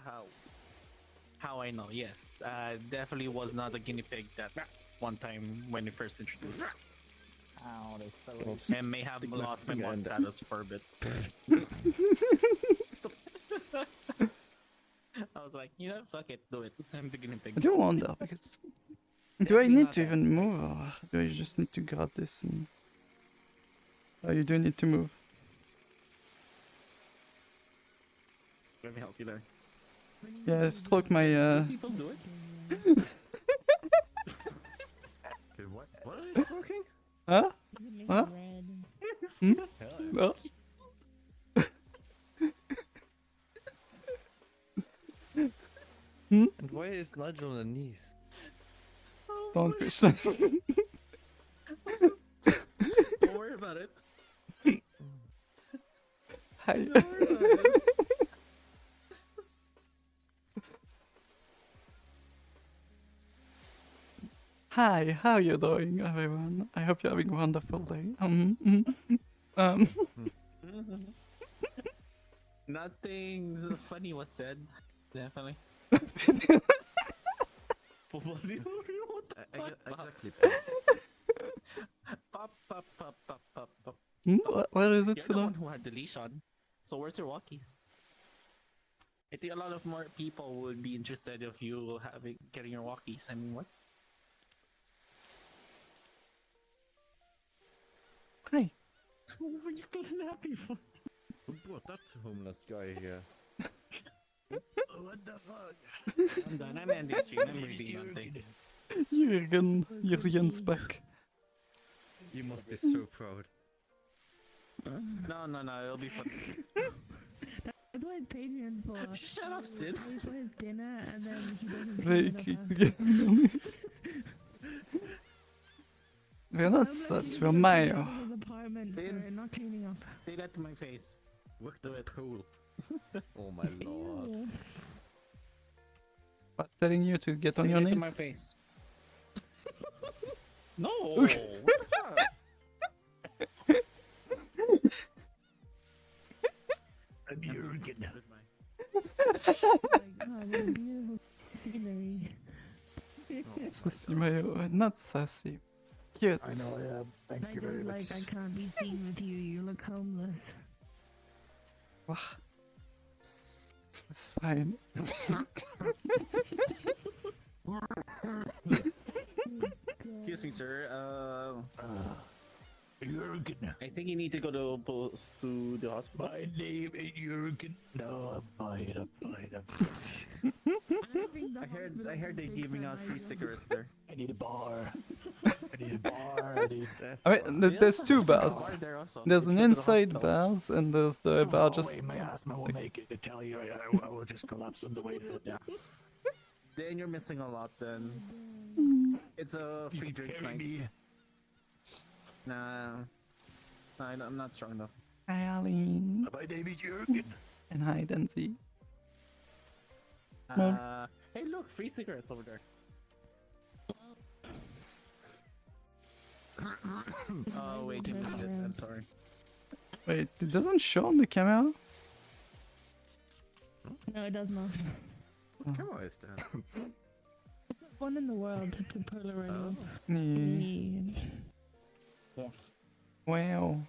Speaker 2: how I know? Yes, definitely was not a guinea pig that one time when it first introduced.
Speaker 6: Ow, they fell out.
Speaker 2: And may have lost my
Speaker 5: finger
Speaker 2: mod
Speaker 5: in there.
Speaker 2: status for a bit. I was like, fuck it, do it. I'm the guinea pig.
Speaker 1: I do wonder because do I
Speaker 2: Definitely
Speaker 1: need
Speaker 2: not
Speaker 1: to
Speaker 2: that.
Speaker 1: even move or do I just need to grab this and? Oh, you do need to move.
Speaker 2: Let me help you there.
Speaker 1: Yeah, stroke my.
Speaker 2: Do people do it?
Speaker 5: Okay, what? What are you smoking?
Speaker 1: Huh?
Speaker 3: It makes
Speaker 1: Huh?
Speaker 3: red.
Speaker 6: Hell,
Speaker 1: No.
Speaker 5: And why is Nigel on the knees?
Speaker 1: Don't question.
Speaker 2: Don't worry about it.
Speaker 1: Hi.
Speaker 2: Don't worry about it.
Speaker 1: Hi, how you doing, everyone? I hope you're having a wonderful day.
Speaker 2: Nothing funny was said. Definitely. What do you what the fuck?
Speaker 5: Exactly.
Speaker 2: Pop, pop, pop, pop, pop, pop.
Speaker 1: Where is it,
Speaker 2: You're the one
Speaker 1: Sila?
Speaker 2: who had the leash on. So where's your walkies? I think a lot of more people would be interested if you getting your walkies. I mean, what?
Speaker 1: Hi.
Speaker 2: What were you happy for?
Speaker 5: What? That's a homeless guy here.
Speaker 2: What the fuck? I'm done. I'm ending stream. I'm reading nothing.
Speaker 1: Jürgen's back.
Speaker 5: You must be so proud.
Speaker 2: No, it'll be fun.
Speaker 3: That's why it's Patreon for.
Speaker 2: Shut up, Sid.
Speaker 3: It's for his dinner, and then he doesn't
Speaker 1: Very
Speaker 3: clean
Speaker 1: quick
Speaker 3: it up
Speaker 1: to
Speaker 3: after.
Speaker 1: get. We're not sus, we're Mayo.
Speaker 3: His apartment
Speaker 2: Sid.
Speaker 3: for not cleaning up.
Speaker 2: Say that to my face.
Speaker 5: Work the pool. Oh my lord.
Speaker 3: Ew.
Speaker 1: What, telling you to get on
Speaker 2: Say
Speaker 1: your
Speaker 2: that to my
Speaker 1: knees?
Speaker 2: face. No. What the fuck? I'm Jürgen.
Speaker 3: what a beautiful scenery.
Speaker 1: Sassy Mayo, not sassy. Cute.
Speaker 6: I know, yeah. Thank
Speaker 3: I
Speaker 6: you very
Speaker 3: don't
Speaker 6: much.
Speaker 3: like I can't be seen with you. You look homeless.
Speaker 1: Wah. It's fine.
Speaker 2: Excuse me, sir.
Speaker 6: Jurgen.
Speaker 2: I think you need to go to the hospital.
Speaker 6: My name is Jurgen. No, I'm fine. I'm fine.
Speaker 2: I heard they're giving out free cigarettes there.
Speaker 6: I need a bar. I need a bar. I need.
Speaker 1: I mean, there's two bars.
Speaker 2: There also.
Speaker 1: There's
Speaker 2: If
Speaker 1: an
Speaker 2: you go to the
Speaker 1: inside
Speaker 2: hospital.
Speaker 1: bars and there's the bar just.
Speaker 6: My asthma will make it. I tell you, I will just collapse on the way to
Speaker 2: Yeah. Then you're missing a lot. Then it's a free drinks night.
Speaker 6: me.
Speaker 2: Nah, I'm not strong enough.
Speaker 1: Hi, Arlene.
Speaker 6: My name is Jurgen.
Speaker 1: And hi, Danzy. No.
Speaker 2: Hey, look, free cigarettes over there. Oh wait, you missed it. I'm sorry.
Speaker 1: Wait, it doesn't show on the camera?
Speaker 3: No, it does not.
Speaker 5: What camera is that?
Speaker 3: One in the world. It's a Polaroid.
Speaker 1: Yeah. Wow.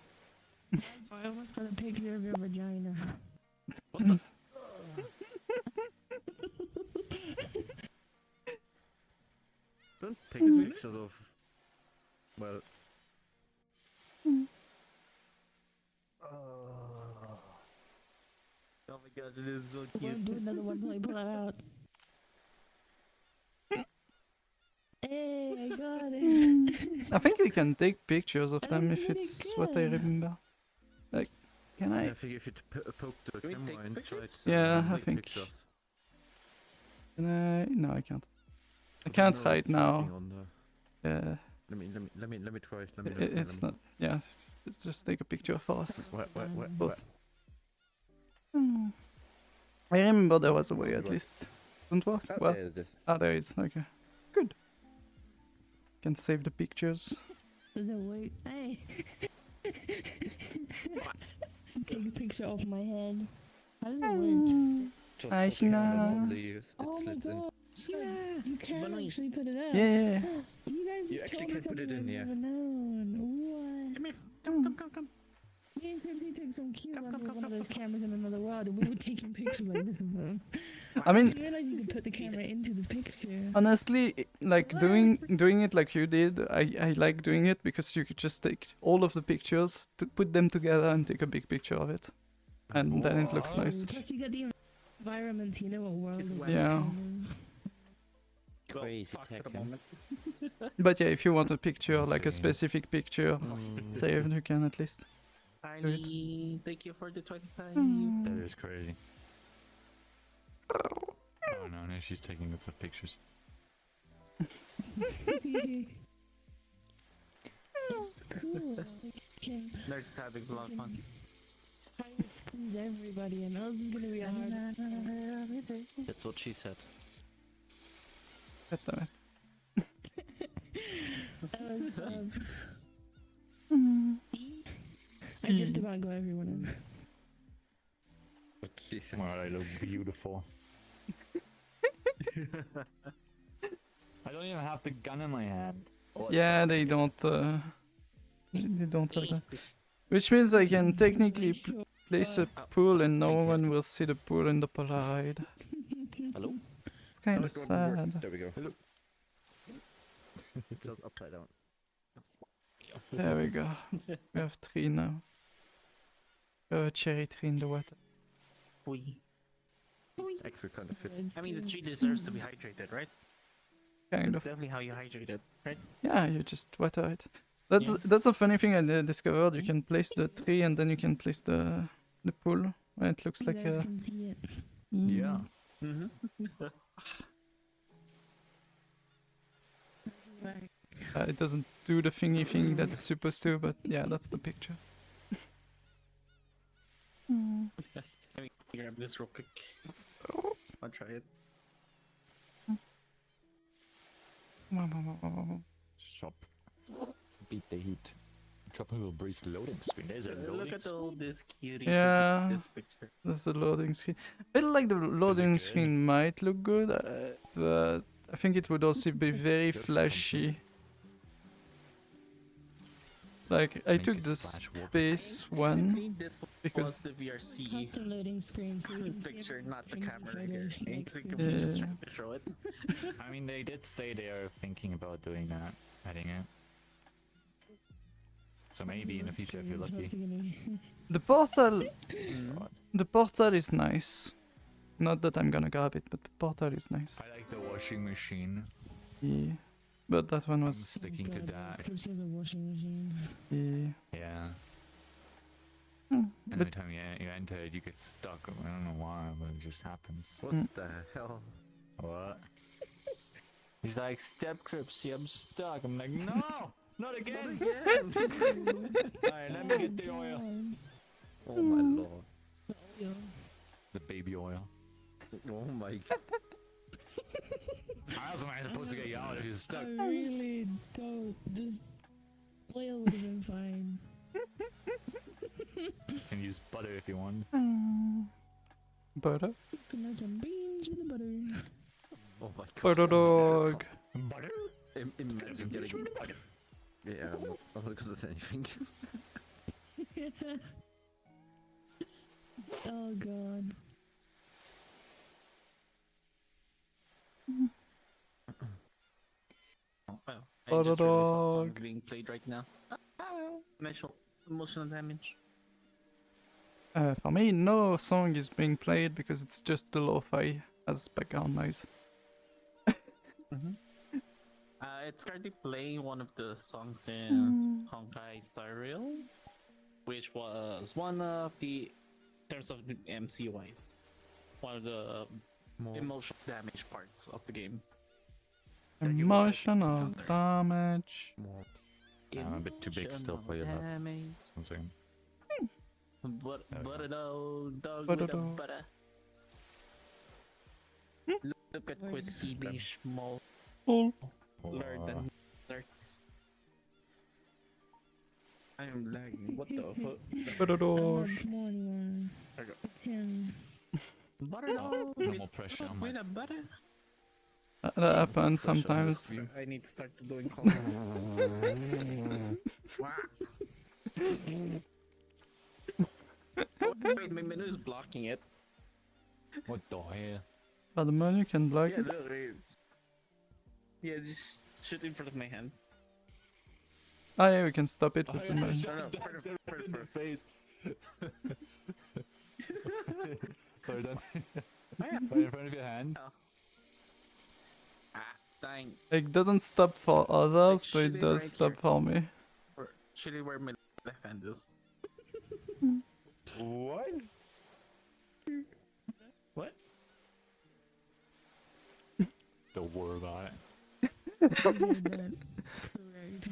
Speaker 3: I almost got a picture of your vagina.
Speaker 5: Don't take pictures of. Well,
Speaker 2: Oh my god, it is so
Speaker 3: I
Speaker 2: cute.
Speaker 3: won't do another one till I pull it out. Hey, I got it.
Speaker 1: I think we can take pictures of
Speaker 3: Oh,
Speaker 1: them if
Speaker 3: really
Speaker 1: it's what I
Speaker 3: good.
Speaker 1: remember. Like, can
Speaker 5: I
Speaker 1: I?
Speaker 5: think if you poke the
Speaker 2: Can we
Speaker 5: camera
Speaker 2: take
Speaker 5: inside.
Speaker 2: pictures?
Speaker 1: Yeah,
Speaker 5: you
Speaker 1: I
Speaker 5: take
Speaker 1: think-
Speaker 5: pictures.
Speaker 1: Can I? No, I can't. I
Speaker 5: But
Speaker 1: can't
Speaker 5: know
Speaker 1: right
Speaker 5: it's
Speaker 1: now.
Speaker 5: working on the-
Speaker 1: Yeah,
Speaker 5: Let me try. Let me.
Speaker 1: it's not. Yeah, it's just take a picture for us.
Speaker 5: What?
Speaker 1: Both. Hmm. I remember there was a way at
Speaker 5: Right.
Speaker 1: least. Doesn't work?
Speaker 5: Oh,
Speaker 1: Well,
Speaker 5: there it is.
Speaker 1: there is. Okay. Good. Can save the pictures.
Speaker 3: No, wait. Hey. Take a picture of my head. How does it work?
Speaker 5: Just
Speaker 1: Hi,
Speaker 5: so the camera
Speaker 1: Shina.
Speaker 5: instantly it
Speaker 3: Oh my
Speaker 5: slits in.
Speaker 3: god. Yeah, you can
Speaker 2: Bunny.
Speaker 3: actually put it up.
Speaker 1: Yeah.
Speaker 3: You guys
Speaker 5: You
Speaker 3: just
Speaker 5: actually
Speaker 3: told me
Speaker 5: can put it
Speaker 3: something
Speaker 5: in,
Speaker 3: I've
Speaker 5: yeah.
Speaker 3: never known. What?
Speaker 2: Come here. Come.
Speaker 3: Me and Cribsy took some cute
Speaker 2: Come,
Speaker 3: ones
Speaker 2: come,
Speaker 3: with
Speaker 2: come,
Speaker 3: one of
Speaker 2: come,
Speaker 3: those cameras in another world, and we were taking pictures like this of them.
Speaker 1: I
Speaker 3: I
Speaker 1: mean,
Speaker 3: didn't realize you could put the camera into the picture.
Speaker 1: honestly, like doing it like you did, I like doing it because you could just take all of the pictures to put them together and take a big picture of it, and then it looks
Speaker 3: Oh,
Speaker 1: nice.
Speaker 3: Plus, you get the environment. You know what world
Speaker 2: It
Speaker 3: it
Speaker 2: went.
Speaker 1: Yeah.
Speaker 2: Go,
Speaker 5: Crazy
Speaker 2: Fox at
Speaker 5: tech,
Speaker 2: the
Speaker 5: huh?
Speaker 2: moment.
Speaker 1: But yeah, if you want a picture, like a
Speaker 6: Insane.
Speaker 1: specific picture
Speaker 5: Mm.
Speaker 1: saved, you can at least.
Speaker 2: Tiny, thank you for the 25.
Speaker 6: That is crazy. Oh no, now she's taking lots of pictures.
Speaker 3: It's cool. Okay.
Speaker 2: Nurse is having a lot of fun.
Speaker 3: Trying to squeeze everybody, and this is gonna be a hard.
Speaker 5: That's what she said.
Speaker 1: God damn it.
Speaker 3: That was I just about got everyone in.
Speaker 5: What she said.
Speaker 6: Wow, I look beautiful. I don't even have the gun in my hand.
Speaker 1: Yeah, they don't. They don't have that. Which means I can technically place a pool and no one will see the pool in the Polaroid.
Speaker 5: Hello?
Speaker 1: It's kind
Speaker 5: No,
Speaker 1: of
Speaker 5: it won't work.
Speaker 1: sad.
Speaker 5: There we go. Hello. It goes upside down.
Speaker 1: There we go. We have three now. We have a cherry tree in the water.
Speaker 2: We.
Speaker 5: Actually kind of fits.
Speaker 2: I mean, the tree deserves to be hydrated, right?
Speaker 1: Kind
Speaker 2: That's
Speaker 1: of.
Speaker 2: definitely how you hydrate it, right?
Speaker 1: Yeah, you just water it. That's a funny thing I discovered. You can place the tree and then you can place the pool. And it looks like a.
Speaker 3: can see it.
Speaker 6: Yeah.
Speaker 2: Mm-hmm.
Speaker 1: It doesn't do the thingy thing that it's supposed to, but yeah, that's the picture.
Speaker 2: Let me grab this real quick. I'll try it.
Speaker 6: Shop. Beat the heat. Tropical Breeze loading screen. There's a loading
Speaker 2: Look at all
Speaker 6: screen?
Speaker 2: this cutie.
Speaker 1: Yeah.
Speaker 2: This picture.
Speaker 1: There's a loading screen. I feel like the loading
Speaker 6: good?
Speaker 1: screen might look good, but I think it would also be very
Speaker 6: Looks
Speaker 1: flashy. Like, I
Speaker 6: Make
Speaker 1: took
Speaker 6: a
Speaker 1: the
Speaker 6: splash water.
Speaker 1: space one
Speaker 2: Technically, this was
Speaker 1: because
Speaker 2: the VRC
Speaker 3: Custom loading screen so you can see
Speaker 2: picture,
Speaker 3: every
Speaker 2: not the
Speaker 3: single
Speaker 2: camera
Speaker 3: photo
Speaker 2: here.
Speaker 3: she
Speaker 2: You
Speaker 3: likes
Speaker 2: can
Speaker 3: to
Speaker 2: just
Speaker 1: Yeah.
Speaker 2: try to show it.
Speaker 6: I mean, they did say they are thinking about doing that, adding it. So maybe in the future, if you're
Speaker 3: What's
Speaker 6: lucky.
Speaker 3: it gonna be?
Speaker 1: the portal.
Speaker 6: God.
Speaker 1: The portal is nice. Not that I'm gonna grab it, but the portal is nice.
Speaker 6: I like the washing machine.
Speaker 1: Yeah. But that one
Speaker 6: I'm
Speaker 1: was.
Speaker 6: sticking to
Speaker 3: God,
Speaker 6: that.
Speaker 3: Cribs has a washing machine.
Speaker 1: Yeah.
Speaker 6: Yeah.
Speaker 1: Hmm,
Speaker 6: And every
Speaker 1: But
Speaker 6: time you enter it, you get stuck. I don't know why, but it just happens.
Speaker 5: What
Speaker 1: Mm.
Speaker 5: the hell?
Speaker 6: What? He's like, step Cripsy, I'm stuck. I'm like, no! Not again! Alright, let me get the oil.
Speaker 3: Damn.
Speaker 5: Oh my lord.
Speaker 3: The oil.
Speaker 6: The baby oil.
Speaker 5: Oh my.
Speaker 6: How else am I supposed to get you out if you're stuck?
Speaker 3: I really don't. Just oil would have been fine.
Speaker 6: You can use butter if you want.
Speaker 1: butter.
Speaker 3: Can have some beans with the butter.
Speaker 5: Oh my god.
Speaker 1: Butter dog.
Speaker 6: Butter?
Speaker 5: Imagine getting. Yeah, I'm not gonna say anything.
Speaker 3: Oh god.
Speaker 2: Well, I
Speaker 1: Butter
Speaker 2: just realized what song
Speaker 1: dog.
Speaker 2: is being played right now. Emotional damage.
Speaker 1: For me, no song is being played because it's just the lo-fi as background noise.
Speaker 2: It's currently playing one of the songs in Honkai Star Rail, which was one of the, in terms of the MC wise, one of the
Speaker 5: More.
Speaker 2: emotional damage parts of the game.
Speaker 1: Emotional damage.
Speaker 5: More.
Speaker 6: I'm a bit too big still for your love.
Speaker 2: Damage.
Speaker 6: One second.
Speaker 2: Butter dog, dog
Speaker 1: Butter
Speaker 2: with a
Speaker 1: dog.
Speaker 2: butter. Look at
Speaker 3: Where is
Speaker 2: Crispy the small
Speaker 1: Oh.
Speaker 2: lord and alerts. I am lagging. What the fuck?
Speaker 1: Butter
Speaker 3: I
Speaker 1: dog.
Speaker 3: want more anymore.
Speaker 2: There you go.
Speaker 3: It's him.
Speaker 2: Butter dog
Speaker 6: No
Speaker 2: with,
Speaker 6: more pressure on my.
Speaker 2: with a butter.
Speaker 1: That happens
Speaker 5: Pressure on the
Speaker 1: sometimes.
Speaker 5: screen.
Speaker 2: I need to start doing calls. Wait, my menu is blocking it.
Speaker 6: What the hell?
Speaker 1: But the menu can block
Speaker 2: Yeah,
Speaker 1: it.
Speaker 2: no, wait. Yeah, just shoot in front of my hand.
Speaker 1: Ah, yeah, we can stop it with the menu.
Speaker 2: No, for the
Speaker 6: face. Sorry, done.
Speaker 2: yeah.
Speaker 6: Right in front of your hand.
Speaker 2: Ah, dang.
Speaker 1: It doesn't stop for others,
Speaker 2: Like,
Speaker 1: but it
Speaker 2: shoot it
Speaker 1: does
Speaker 2: right
Speaker 1: stop
Speaker 2: here.
Speaker 1: for me.
Speaker 2: Or should I where my left hand is?
Speaker 6: What?
Speaker 2: What?
Speaker 6: Don't worry about it.
Speaker 3: You did that. Correct.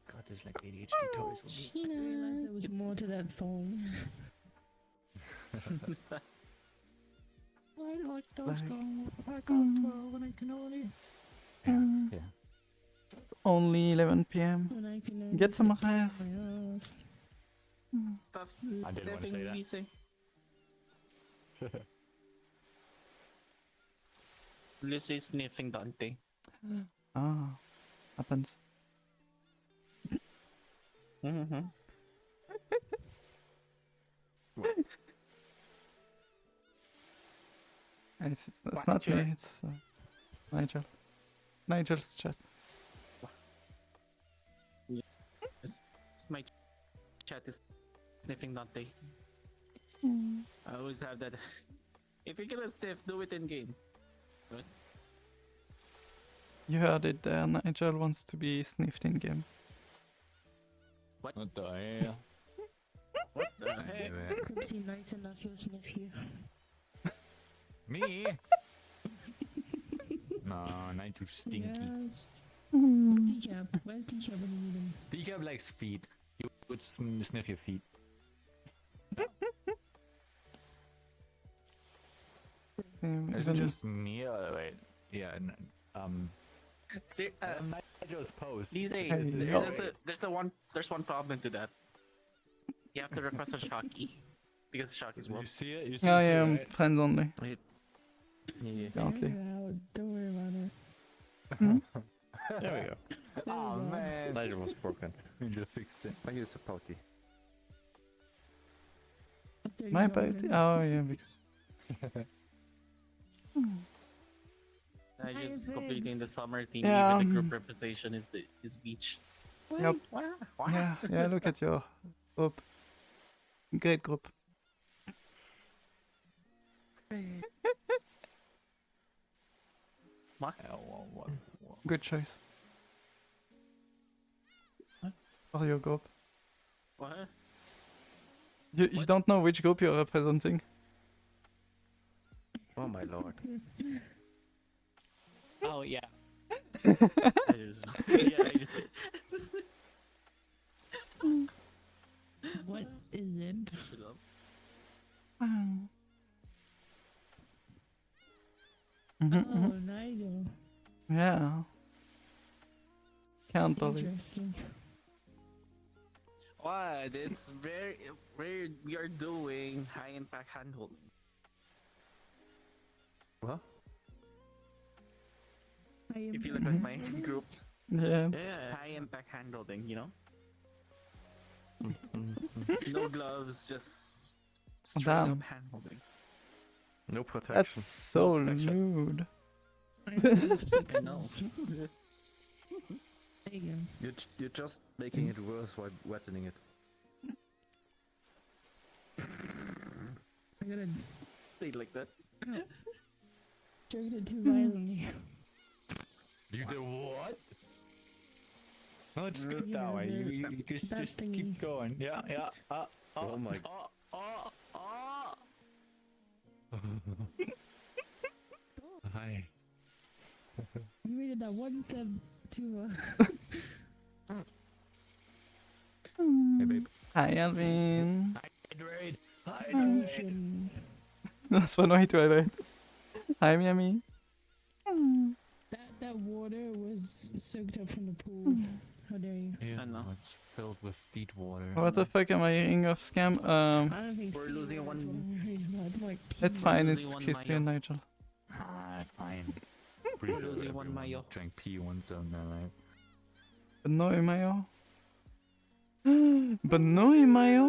Speaker 6: God, there's like ADHD toys with me.
Speaker 3: I realized there was more to that song.
Speaker 6: Why do hot dogs
Speaker 1: Like-
Speaker 6: go back on 12 when I can only... Yeah.
Speaker 1: It's only 11 p.m.
Speaker 3: When I can
Speaker 1: Get some
Speaker 3: my
Speaker 1: rest.
Speaker 3: ass.
Speaker 2: Stop
Speaker 6: I didn't want to say that.
Speaker 2: Lisa. Lucy is sniffing Dante.
Speaker 1: Ah, happens.
Speaker 2: Mm-hmm.
Speaker 1: It's
Speaker 2: Why,
Speaker 1: not me,
Speaker 2: sure.
Speaker 1: it's Nigel. Nigel's chat.
Speaker 2: My chat is sniffing Dante. I always have that. If you're gonna sniff, do it in game.
Speaker 1: You heard it there, Nigel wants to be sniffed in game.
Speaker 6: What the hell?
Speaker 2: What the
Speaker 6: I
Speaker 2: heck?
Speaker 6: knew
Speaker 3: Is
Speaker 6: it.
Speaker 3: Cripsy nice enough he'll sniff you?
Speaker 6: Me? No, not too stinky.
Speaker 3: Yes. Decap. Where's Decap when you need him?
Speaker 6: Decap likes feet. He would sniff your feet.
Speaker 1: Same,
Speaker 6: Is it
Speaker 1: even
Speaker 6: just me or wait? Yeah, Nigel's pose.
Speaker 2: These
Speaker 1: Hey,
Speaker 2: there's one problem to that. You have to request a Shocky because Shocky's
Speaker 6: You
Speaker 2: well.
Speaker 6: see it? You see
Speaker 1: Oh
Speaker 6: it too,
Speaker 1: yeah,
Speaker 6: right?
Speaker 1: friends only.
Speaker 5: Yeah.
Speaker 1: Exactly.
Speaker 3: Don't worry about it.
Speaker 5: There we go.
Speaker 6: Oh man.
Speaker 5: Nigel was broken.
Speaker 6: You just fixed it.
Speaker 5: I use a pouty.
Speaker 1: My boat. Oh yeah, because
Speaker 2: I just completing the summer theme
Speaker 1: Yeah,
Speaker 2: with the group representation is beach.
Speaker 1: yep. Yeah. Look at your group. Great group. Good choice for your group.
Speaker 2: What?
Speaker 1: You
Speaker 2: What?
Speaker 1: don't know which group you're representing.
Speaker 5: Oh my lord.
Speaker 2: Oh yeah. I just
Speaker 3: What is it?
Speaker 2: shut up.
Speaker 3: Oh, Nigel.
Speaker 1: Yeah. Can't believe.
Speaker 3: Interesting.
Speaker 2: What? It's very we are doing high impact handholding.
Speaker 5: What?
Speaker 2: If you look at my group,
Speaker 1: Yeah.
Speaker 5: Yeah.
Speaker 2: high impact handholding, you know? No gloves, just straight
Speaker 1: Damn.
Speaker 2: up handholding.
Speaker 5: No protection.
Speaker 1: That's so
Speaker 2: protection.
Speaker 1: nude.
Speaker 2: I know.
Speaker 3: There you go.
Speaker 5: You're just making it worse by wetting it.
Speaker 3: I'm gonna
Speaker 2: Say it like that.
Speaker 3: jerk it too violently.
Speaker 6: You did what? No, just go
Speaker 3: You
Speaker 6: that
Speaker 3: know,
Speaker 6: way.
Speaker 3: the-
Speaker 6: You just
Speaker 3: that thingy.
Speaker 6: keep going. Yeah.
Speaker 5: Oh my-
Speaker 6: Hi.
Speaker 3: You made it that one step too.
Speaker 6: Hey, babe.
Speaker 1: Hi, Alvin.
Speaker 6: Hydrate.
Speaker 3: Ocean.
Speaker 1: That's one way to edit. Hi, Miami.
Speaker 3: That water was soaked up from the pool. How dare you?
Speaker 6: Yeah,
Speaker 2: I know.
Speaker 6: it's filled with feet water.
Speaker 1: What the fuck am I hearing of scam?
Speaker 3: I don't think
Speaker 2: We're
Speaker 3: feet
Speaker 2: losing
Speaker 3: water's
Speaker 2: one-
Speaker 3: what I'm worried about. It's more like
Speaker 1: It's
Speaker 3: pee
Speaker 1: fine,
Speaker 2: losing
Speaker 1: it's
Speaker 2: one
Speaker 1: Crispy
Speaker 2: Mayo.
Speaker 1: and Nigel.
Speaker 6: Ah, it's fine. Pretty
Speaker 2: We're
Speaker 6: sure
Speaker 2: losing one
Speaker 6: everyone
Speaker 2: Mayo.
Speaker 6: drank P1 zone now, right?
Speaker 1: Benoy Mayo. Benoy Mayo?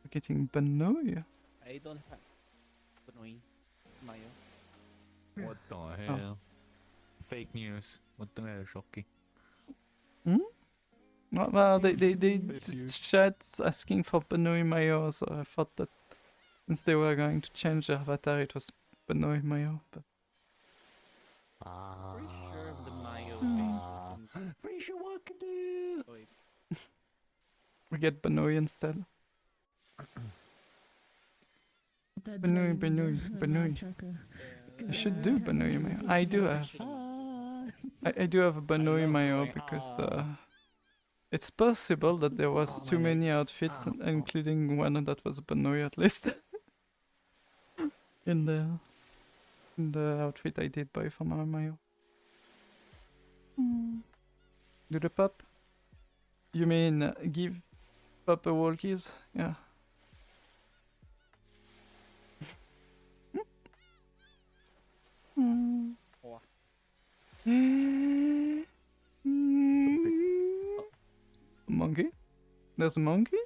Speaker 1: We're getting Benoy.
Speaker 2: I don't have Pinoy Mayo.
Speaker 6: What the hell? Fake news. What the hell, Shocky?
Speaker 1: Well, they
Speaker 6: Fake news.
Speaker 1: chat's asking for Benoy Mayo, so I thought that since they were going to change their avatar, it was Benoy Mayo. But
Speaker 6: Ah.
Speaker 2: Pretty sure of the Mayo
Speaker 6: Pretty sure what can do.
Speaker 2: Wait,
Speaker 1: we get Benoy instead.
Speaker 3: That's
Speaker 1: Benoy,
Speaker 3: why you
Speaker 1: Benoy,
Speaker 3: need a
Speaker 1: Benoy.
Speaker 3: nunchucker.
Speaker 1: I should do Benoy Mayo. I do have.
Speaker 3: Ah.
Speaker 1: I do have a Benoy
Speaker 6: love
Speaker 1: Mayo
Speaker 6: going,
Speaker 1: because
Speaker 6: "Ah."
Speaker 1: it's possible that there was
Speaker 6: Oh,
Speaker 1: too
Speaker 6: my
Speaker 1: many
Speaker 6: legs.
Speaker 1: outfits,
Speaker 6: Ah.
Speaker 1: including one that was a Benoy at least. in the outfit I did buy for my Mayo. Do the pup? You mean give pup a walkies? Yeah.
Speaker 2: Wow.
Speaker 1: Monkey? There's a monkey?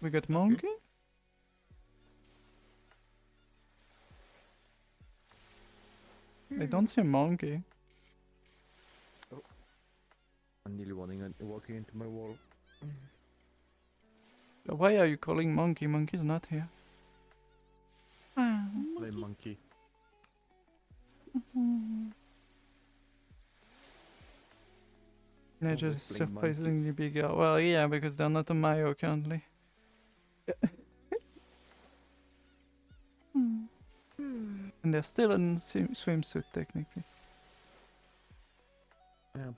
Speaker 1: We got monkey? I don't see a monkey.
Speaker 5: I'm nearly walking into my wall.
Speaker 1: Why are you calling monkey? Monkey's not here.
Speaker 5: My monkey.
Speaker 1: They're
Speaker 5: Always
Speaker 1: just
Speaker 5: playing monkey.
Speaker 1: surprisingly bigger. Well, yeah, because they're not a Mayo currently. And they're still in swimsuit technically.
Speaker 5: Yeah.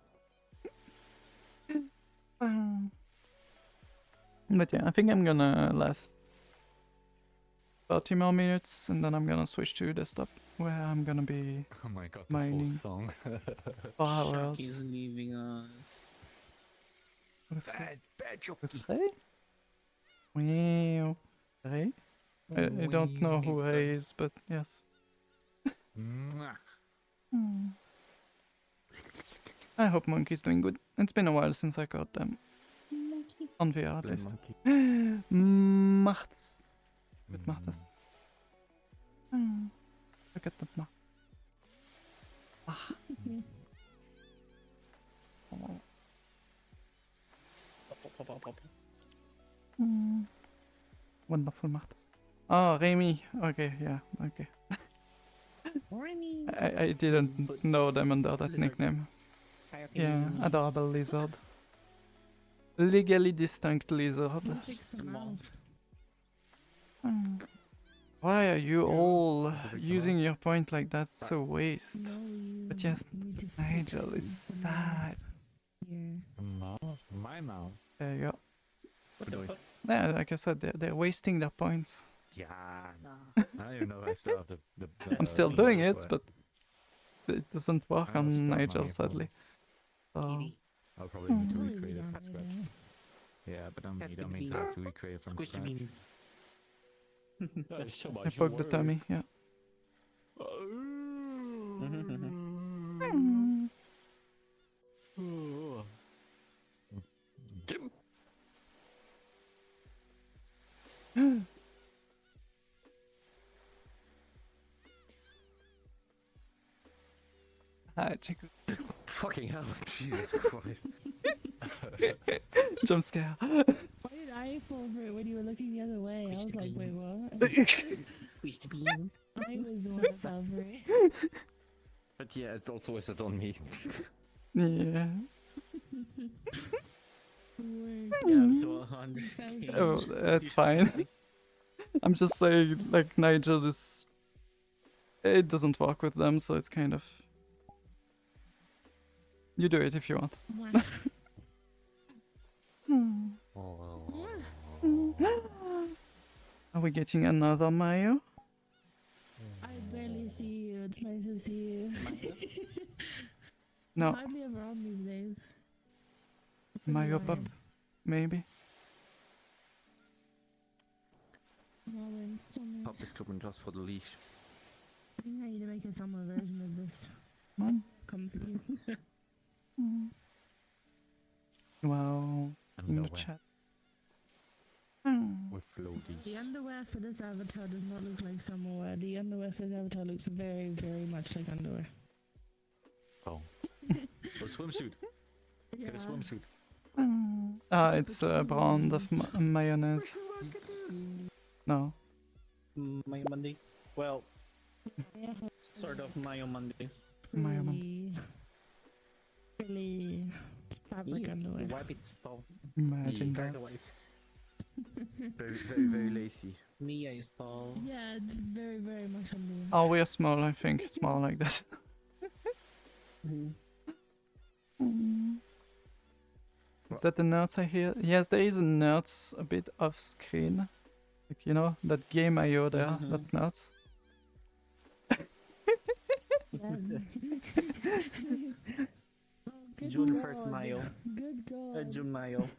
Speaker 1: But yeah, I think I'm gonna last 30 more minutes, and then I'm gonna switch to desktop, where I'm gonna be
Speaker 6: Oh my god, the
Speaker 1: Mining.
Speaker 6: full song.
Speaker 1: for
Speaker 2: Shaki's
Speaker 1: hours
Speaker 2: leaving us.
Speaker 1: with
Speaker 6: bad joke.
Speaker 1: Ray. Wow. Ray? I don't know who Ray is, but yes. Hmm. I hope Monkey's doing good. It's been a while since I got them. On VR at least. Macht's. Gut macht es. Look at that macht. Ah. Oh. Wonderful macht es. Oh, Remy. Okay, yeah, okay. I didn't know them under that
Speaker 2: Lizard.
Speaker 1: nickname. Yeah, adorable lizard. Legally distinct lizard.
Speaker 2: Small.
Speaker 1: Why are you all using your point like that? So waste. But yes, Nigel is sad.
Speaker 6: My mouth.
Speaker 1: There you go.
Speaker 2: What the fuck?
Speaker 1: Yeah, like I said, they're wasting their points.
Speaker 6: Yeah. I don't even know if I still have the
Speaker 1: I'm still doing it,
Speaker 6: but
Speaker 1: but it doesn't work
Speaker 6: I'll
Speaker 1: on
Speaker 6: stop
Speaker 1: Nigel,
Speaker 6: my
Speaker 1: sadly. So,
Speaker 6: I'll probably need to recreate it from scratch. Yeah, but I don't mean to recreate it from
Speaker 2: Squish the
Speaker 6: scratch.
Speaker 2: beans.
Speaker 6: There's so
Speaker 1: I
Speaker 6: much
Speaker 1: poked the
Speaker 6: work.
Speaker 1: tummy, yeah.
Speaker 6: Jim.
Speaker 1: Hi, Chico.
Speaker 5: Fucking hell, Jesus Christ.
Speaker 1: Jump scare.
Speaker 3: Why did I fall for it when you were looking the other way? I was like, wait, what?
Speaker 2: Squish the bean.
Speaker 3: I was the one that fell for it.
Speaker 5: But yeah, it's also wasted on me.
Speaker 1: Yeah.
Speaker 2: You have 200.
Speaker 1: Oh, that's fine. I'm just saying, like, Nigel is... It doesn't work with them, so it's kind of... You do it if you want. Are we getting another Mayo?
Speaker 3: I barely see you. It's nice to see you.
Speaker 1: No,
Speaker 3: Hardly ever on these days.
Speaker 1: Mayo Pup, maybe.
Speaker 3: Marlin, summer.
Speaker 5: Pup is coming just for the leash.
Speaker 3: I think I need to make a summer version of this.
Speaker 1: Man.
Speaker 3: Comfy.
Speaker 1: Wow, in the
Speaker 6: Underwear
Speaker 1: chat.
Speaker 6: with floaties.
Speaker 3: The underwear for this avatar does not look like summer wear. The underwear for this avatar looks very, very much like underwear.
Speaker 6: Oh. A swimsuit. Get a swimsuit.
Speaker 1: It's a brand of mayonnaise. No.
Speaker 2: Mayo Mondays. Well,
Speaker 3: Yeah,
Speaker 2: sort of Mayo Mondays.
Speaker 1: Mayo
Speaker 3: really fabric
Speaker 2: Yes,
Speaker 3: underwear.
Speaker 2: Wipe it stall.
Speaker 1: Imagine that.
Speaker 2: Otherwise,
Speaker 5: Very, very, very lacy.
Speaker 2: Mia stall.
Speaker 3: Yeah, it's very, very much underwear.
Speaker 1: Oh, we are small, I think. It's more like that. Is that the nerds I hear? Yes, there is a nerds a bit off screen. Like, you know, that game IO there, that's nerds.
Speaker 3: Oh, good
Speaker 2: June
Speaker 3: God.
Speaker 2: 1st Mayo.
Speaker 3: Good God.
Speaker 2: June Mayo.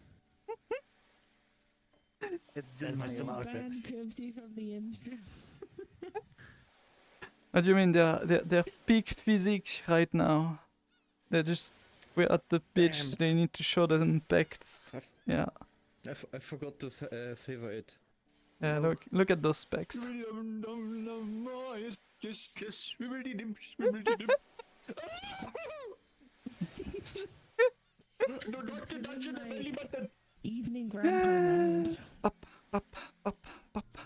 Speaker 2: It's June
Speaker 6: That's just
Speaker 2: Mayo.
Speaker 6: about it.
Speaker 3: Ban Cribsy from the instance.
Speaker 1: What do you mean? They're peak physique right now. They're just... We're at the beach,
Speaker 2: Damn.
Speaker 1: they need to show them pecs. Yeah.
Speaker 5: I forgot to favor it.
Speaker 1: Yeah, look at those specs.
Speaker 3: Evening grandpa vibes.
Speaker 1: Up, up, up.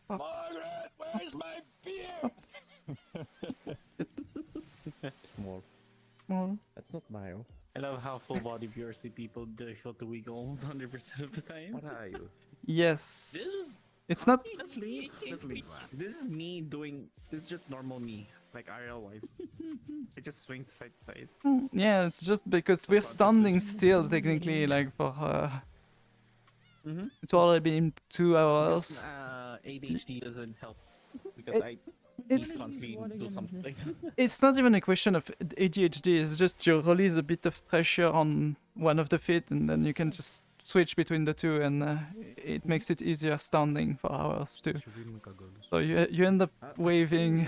Speaker 6: Margaret, where's my beer?
Speaker 5: More.
Speaker 1: More.
Speaker 5: That's not Mayo.
Speaker 2: I love how full body VRC people do show to wiggle 100% of the time.
Speaker 5: What are you?
Speaker 1: Yes.
Speaker 2: This is
Speaker 1: It's not...
Speaker 2: honestly, this is me doing. This is just normal me, like IRL wise. I just swing side to side.
Speaker 1: Yeah, it's just because we're standing still technically, like for... It's already been 2 hours.
Speaker 2: ADHD doesn't help because I
Speaker 1: It's
Speaker 2: need to constantly
Speaker 3: What
Speaker 2: do
Speaker 3: again is
Speaker 2: something.
Speaker 3: this?
Speaker 1: it's not even a question of ADHD. It's just you release a bit of pressure on one of the feet, and then you can just switch between the two, and it makes it easier standing for hours too. So you end up waving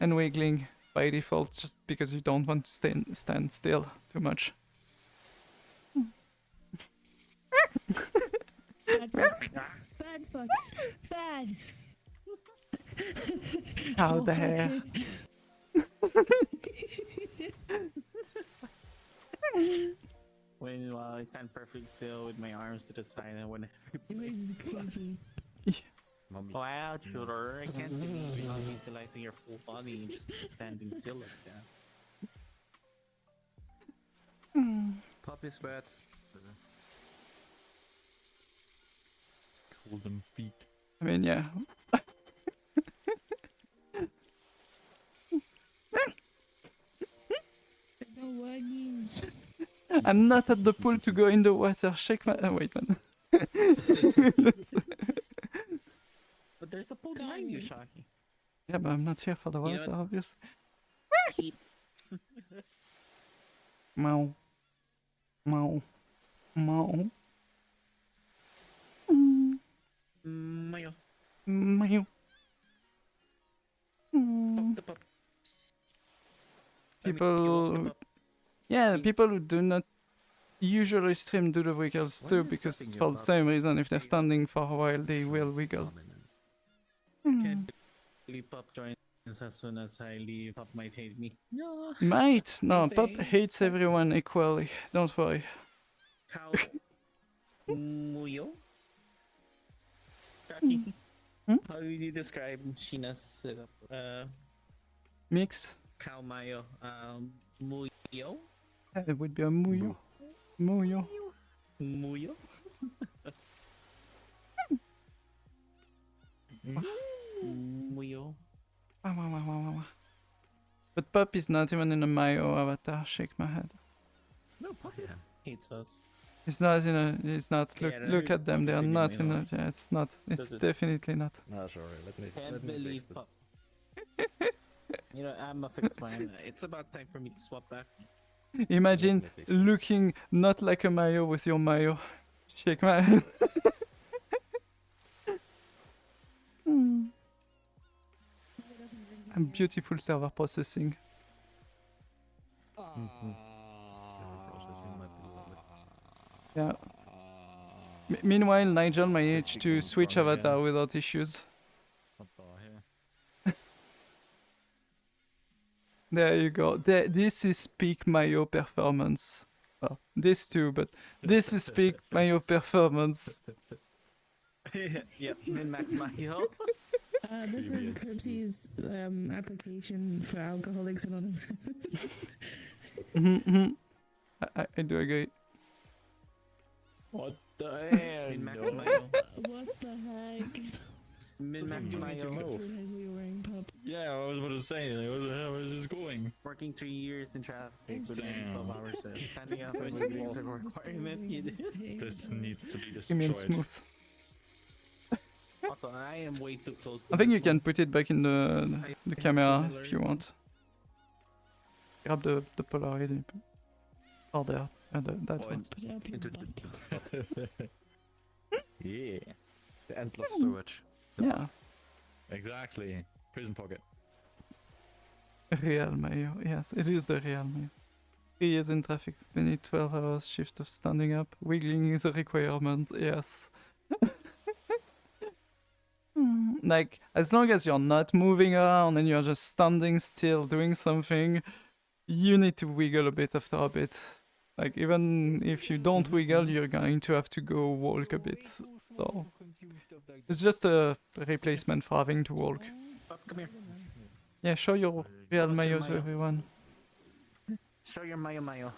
Speaker 1: and wiggling by default just because you don't want to stand still too much.
Speaker 3: Bad fucks. Bad fucks. Bad.
Speaker 1: How
Speaker 3: Oh,
Speaker 1: the
Speaker 3: fuck.
Speaker 1: hair.
Speaker 2: When I stand perfectly still with my arms to the side and when
Speaker 3: It makes it creepy.
Speaker 2: wow, shooter, I can't believe you're not utilizing your full body and just standing still like that.
Speaker 5: Puppy sweat.
Speaker 6: Call them feet.
Speaker 1: I mean, yeah.
Speaker 3: There's no wagging.
Speaker 1: I'm not at the pool to go in the water. Shake my. Wait, man.
Speaker 2: But there's a pool behind you, Shaki.
Speaker 1: Yeah, but I'm not here for the
Speaker 2: You know
Speaker 1: water,
Speaker 2: what?
Speaker 1: obviously.
Speaker 2: Keep
Speaker 1: Meow. Meow. Meow.
Speaker 2: Mayo.
Speaker 1: Meow.
Speaker 2: Pop the pup. I mean, you walk the
Speaker 1: People.
Speaker 2: pup.
Speaker 1: Yeah,
Speaker 2: Mm.
Speaker 1: people who do not usually stream do the wiggles
Speaker 5: Why
Speaker 1: too,
Speaker 5: are you
Speaker 1: because
Speaker 5: flapping
Speaker 1: for
Speaker 5: your
Speaker 1: the
Speaker 5: butt?
Speaker 1: same reason, if they're
Speaker 2: There you go.
Speaker 1: standing for a while, they will wiggle.
Speaker 5: Dominance.
Speaker 2: Can't believe Pup joins as soon as I leave. Pup might hate me. No.
Speaker 1: Might. No, Pop
Speaker 2: Say-
Speaker 1: hates everyone equally. Don't worry.
Speaker 2: How Muyo? Shaki.
Speaker 1: Hmm?
Speaker 2: How would you describe Shina's setup?
Speaker 1: Mix.
Speaker 2: Cow Mayo. Muyo?
Speaker 1: It would be a muyo. Muyo.
Speaker 2: Muyo? Muyo?
Speaker 1: Wah, wah, wah, wah, wah, wah. But Pop is not even in a Mayo avatar. Shake my head.
Speaker 5: No, puppies.
Speaker 2: Hates us.
Speaker 1: He's not in a. He's not.
Speaker 2: Yeah,
Speaker 1: Look.
Speaker 2: no,
Speaker 1: Look at them. They are
Speaker 2: obviously
Speaker 1: not
Speaker 2: they
Speaker 1: in a.
Speaker 2: know.
Speaker 1: Yeah, it's not. It's
Speaker 2: Does it-
Speaker 1: definitely not.
Speaker 5: No, sorry. Let me.
Speaker 2: Can't
Speaker 5: let me
Speaker 2: believe
Speaker 5: fix it.
Speaker 2: Pup. You know, I'm a fixed mine. It's about time for me to swap back.
Speaker 1: Imagine
Speaker 5: Let me fix it.
Speaker 1: looking not like a Mayo with your Mayo. Shake my head. Hmm. And beautiful server processing.
Speaker 5: Processing might be lovely.
Speaker 1: Yeah. Meanwhile, Nigel managed to
Speaker 6: Chicken
Speaker 1: switch
Speaker 6: run again.
Speaker 1: avatar without issues.
Speaker 6: What the hell?
Speaker 1: There you go. This is peak Mayo performance. Well, this too, but this is peak Mayo performance.
Speaker 2: Yep, min-max Mayo.
Speaker 3: This is
Speaker 6: Previous.
Speaker 3: Cripsy's application for Alcoholics Anonymous.
Speaker 1: I do agree.
Speaker 6: What the hell?
Speaker 2: Min-max
Speaker 6: no.
Speaker 2: Mayo.
Speaker 3: What the heck?
Speaker 2: Min-max
Speaker 6: You need to
Speaker 2: Mayo.
Speaker 6: go.
Speaker 3: What heck were you wearing, pup?
Speaker 6: Yeah, I was about to say, like, what the hell, where is this going?
Speaker 2: Working 3 years in traffic within
Speaker 6: Damn.
Speaker 2: 12 hours. Standing up and wiggling is a requirement. You did.
Speaker 6: This needs to be
Speaker 1: You mean
Speaker 6: destroyed.
Speaker 1: smooth.
Speaker 2: Also, I am way too close.
Speaker 1: I think you can put it back in the camera if you want. Grab the Polaroid. Or there. That
Speaker 2: Oh,
Speaker 1: one.
Speaker 3: Put it up your
Speaker 5: Into
Speaker 3: butt.
Speaker 6: Yeah,
Speaker 5: The endless storage.
Speaker 1: Yeah.
Speaker 6: exactly. Prison pocket.
Speaker 1: Real Mayo. Yes, it is the real Mayo. 3 years in traffic, we need 12 hours shift of standing up. Wiggling is a requirement, yes. Like, as long as you're not moving around and you're just standing still doing something, you need to wiggle a bit after a bit. Like, even if you don't wiggle, you're going to have to go walk a bit. So, it's just a replacement for having to walk.
Speaker 2: Pup, come here.
Speaker 1: Yeah, show your real
Speaker 2: What's your
Speaker 1: Mayo to
Speaker 2: Mayo?
Speaker 1: everyone.
Speaker 2: Show your Mayo Mayo.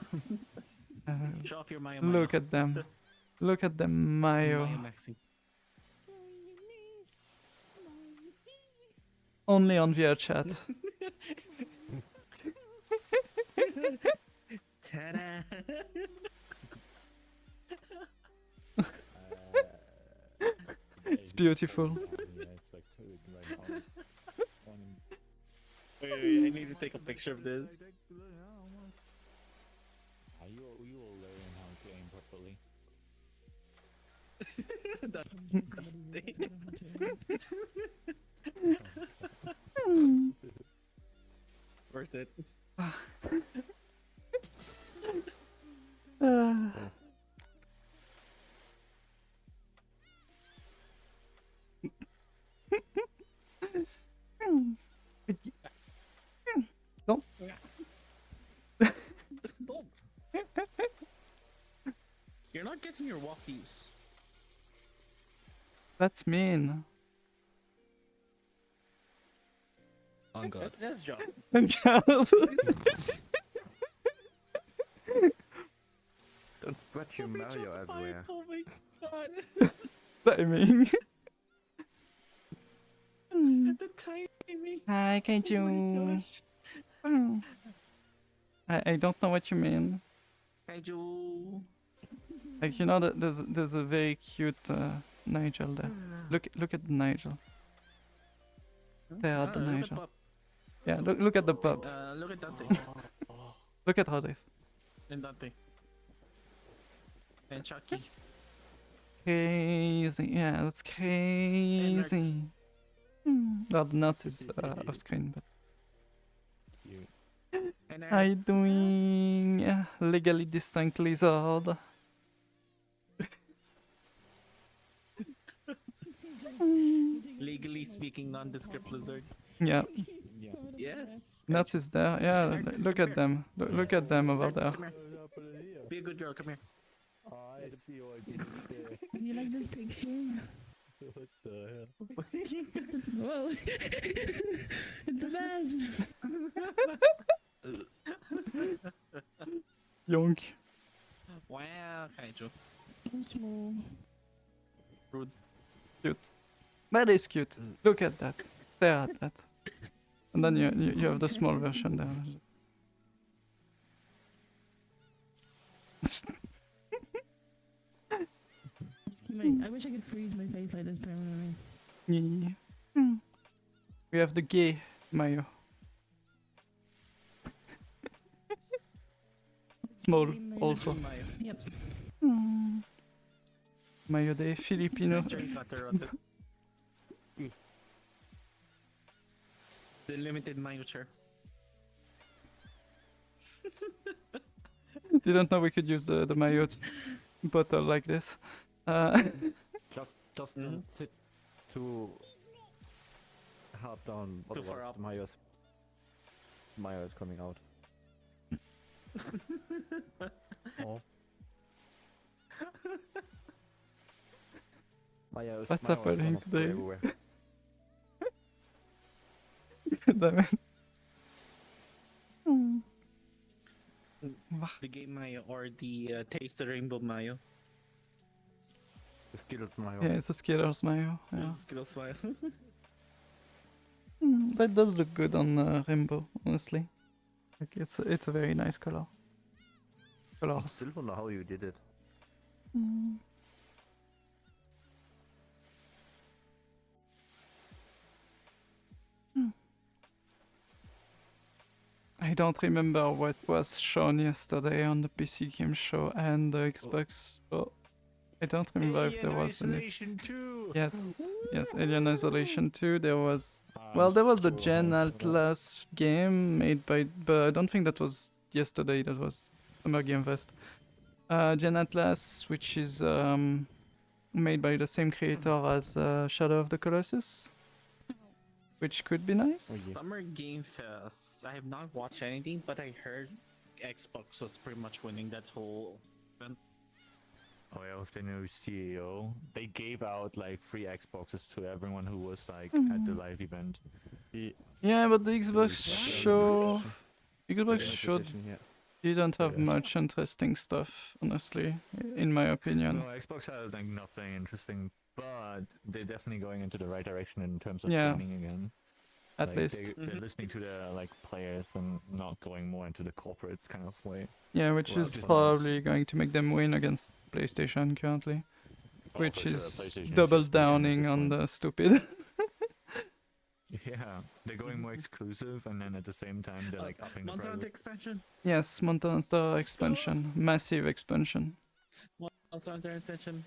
Speaker 1: Uh,
Speaker 2: Show off your Mayo Mayo.
Speaker 1: Look at them. Look at the Mayo.
Speaker 2: Mayo Maxi.
Speaker 1: Only on VR chat.
Speaker 2: Ta-da!
Speaker 1: It's beautiful.
Speaker 6: Yeah, it's like right now.
Speaker 2: Wait, I need to take a picture of this.
Speaker 6: You will learn how to aim properly.
Speaker 2: Worth it.
Speaker 1: Don't.
Speaker 2: Don't. You're not getting your walkies.
Speaker 1: That's mean.
Speaker 5: On God.
Speaker 2: That's his job.
Speaker 5: Don't spread your Mario everywhere.
Speaker 2: Oh my god.
Speaker 1: Timing.
Speaker 2: The timing.
Speaker 1: Hi,
Speaker 2: Oh my
Speaker 1: Kaiju.
Speaker 2: gosh.
Speaker 1: I don't know what you mean.
Speaker 2: Kaiju.
Speaker 1: Like, you know that there's a very cute Nigel there. Look at the Nigel. Stare at the
Speaker 2: Look at
Speaker 1: Nigel.
Speaker 2: Pup.
Speaker 1: Yeah, look at the pup.
Speaker 2: Look at Dante.
Speaker 1: Look at Rodif.
Speaker 2: And Dante. And Chucky.
Speaker 1: Crazy. Yeah, that's crazy. Well, the nuts is off screen, but
Speaker 6: You.
Speaker 2: And
Speaker 1: how you
Speaker 2: Ernst.
Speaker 1: doing? Yeah, legally distinct lizard.
Speaker 2: Legally speaking, nondescript lizard.
Speaker 1: Yeah,
Speaker 6: Yeah.
Speaker 2: Yes.
Speaker 1: nuts is there. Yeah,
Speaker 2: Ernst,
Speaker 1: look
Speaker 2: come
Speaker 1: at them. Look at them over
Speaker 2: Ernst,
Speaker 1: there.
Speaker 2: come here. Be a good girl. Come here.
Speaker 6: I see what you did there.
Speaker 3: You like this picture?
Speaker 6: What the hell?
Speaker 3: Whoa. It's the best.
Speaker 1: Yonk.
Speaker 2: Wow, Kaiju.
Speaker 3: So small.
Speaker 1: Cute. That is cute. Look at that. Stare at that. And then you have the small version there.
Speaker 3: I wish I could freeze my face like this permanently.
Speaker 1: Yeah. We have the gay Mayo. Small also.
Speaker 2: Mayo.
Speaker 3: Yep.
Speaker 1: Mayo de Filipino.
Speaker 2: Nice cherry cutter on the limited Mayo chair.
Speaker 1: Didn't know we could use the Mayo bottle like this.
Speaker 5: Just don't sit too hard down.
Speaker 2: Too far
Speaker 5: otherwise
Speaker 2: up.
Speaker 5: Mayo is coming out.
Speaker 6: Oh.
Speaker 5: Mayo is
Speaker 1: What's
Speaker 5: Mayo is
Speaker 1: happening
Speaker 5: gonna spray
Speaker 1: today?
Speaker 5: everywhere.
Speaker 1: Damn it.
Speaker 2: The game Mayo or the Taste the Rainbow Mayo.
Speaker 5: The Skittles Mayo.
Speaker 1: Yeah, it's a Skittles Mayo. Yeah.
Speaker 2: Skittles Mayo.
Speaker 1: That does look good on Rainbow, honestly. Like it's a very nice color.
Speaker 5: I
Speaker 1: Colors.
Speaker 5: still don't know how you did it.
Speaker 1: I don't remember what was shown yesterday on the PC game show and the Xbox. Oh, I don't remember if there was any.
Speaker 6: Isolation 2.
Speaker 1: Yes, Alien Isolation 2. There was. Well, there was the Gen Atlas game made by, but I don't think that was yesterday. That was Summer Game Fest. Gen Atlas, which is made by the same creator as Shadow of the Colossus, which could be nice.
Speaker 5: yeah.
Speaker 2: Summer Game Fest. I have not watched anything, but I heard Xbox was pretty much winning that whole event.
Speaker 6: Oh yeah, with the new CEO, they gave out like free Xboxes to everyone who was like at the live event.
Speaker 1: Yeah, but the Xbox
Speaker 5: Yeah.
Speaker 1: show, Xbox
Speaker 5: Limited
Speaker 1: show
Speaker 5: edition, yeah.
Speaker 1: didn't have
Speaker 6: Yeah.
Speaker 1: much interesting stuff, honestly, in my opinion.
Speaker 6: No, Xbox had like nothing interesting, but they're definitely going into the right direction in terms of
Speaker 1: Yeah.
Speaker 6: gaming again.
Speaker 1: At
Speaker 6: Like,
Speaker 1: least.
Speaker 6: they're listening to their like players and not going more into the corporate kind of way.
Speaker 1: Yeah, which
Speaker 6: Well,
Speaker 1: is
Speaker 6: just nice.
Speaker 1: probably going to make them win against PlayStation currently. which
Speaker 6: for sure,
Speaker 1: is
Speaker 6: PlayStation
Speaker 1: double
Speaker 6: just began at
Speaker 1: downing
Speaker 6: this
Speaker 1: on
Speaker 6: point.
Speaker 1: the stupid.
Speaker 6: Yeah, they're going more exclusive, and then at the same time they're like upping the
Speaker 2: Monster Hunter
Speaker 6: prices.
Speaker 2: expansion.
Speaker 1: Yes, Monster Hunter expansion, massive expansion.
Speaker 2: Monster Hunter expansion.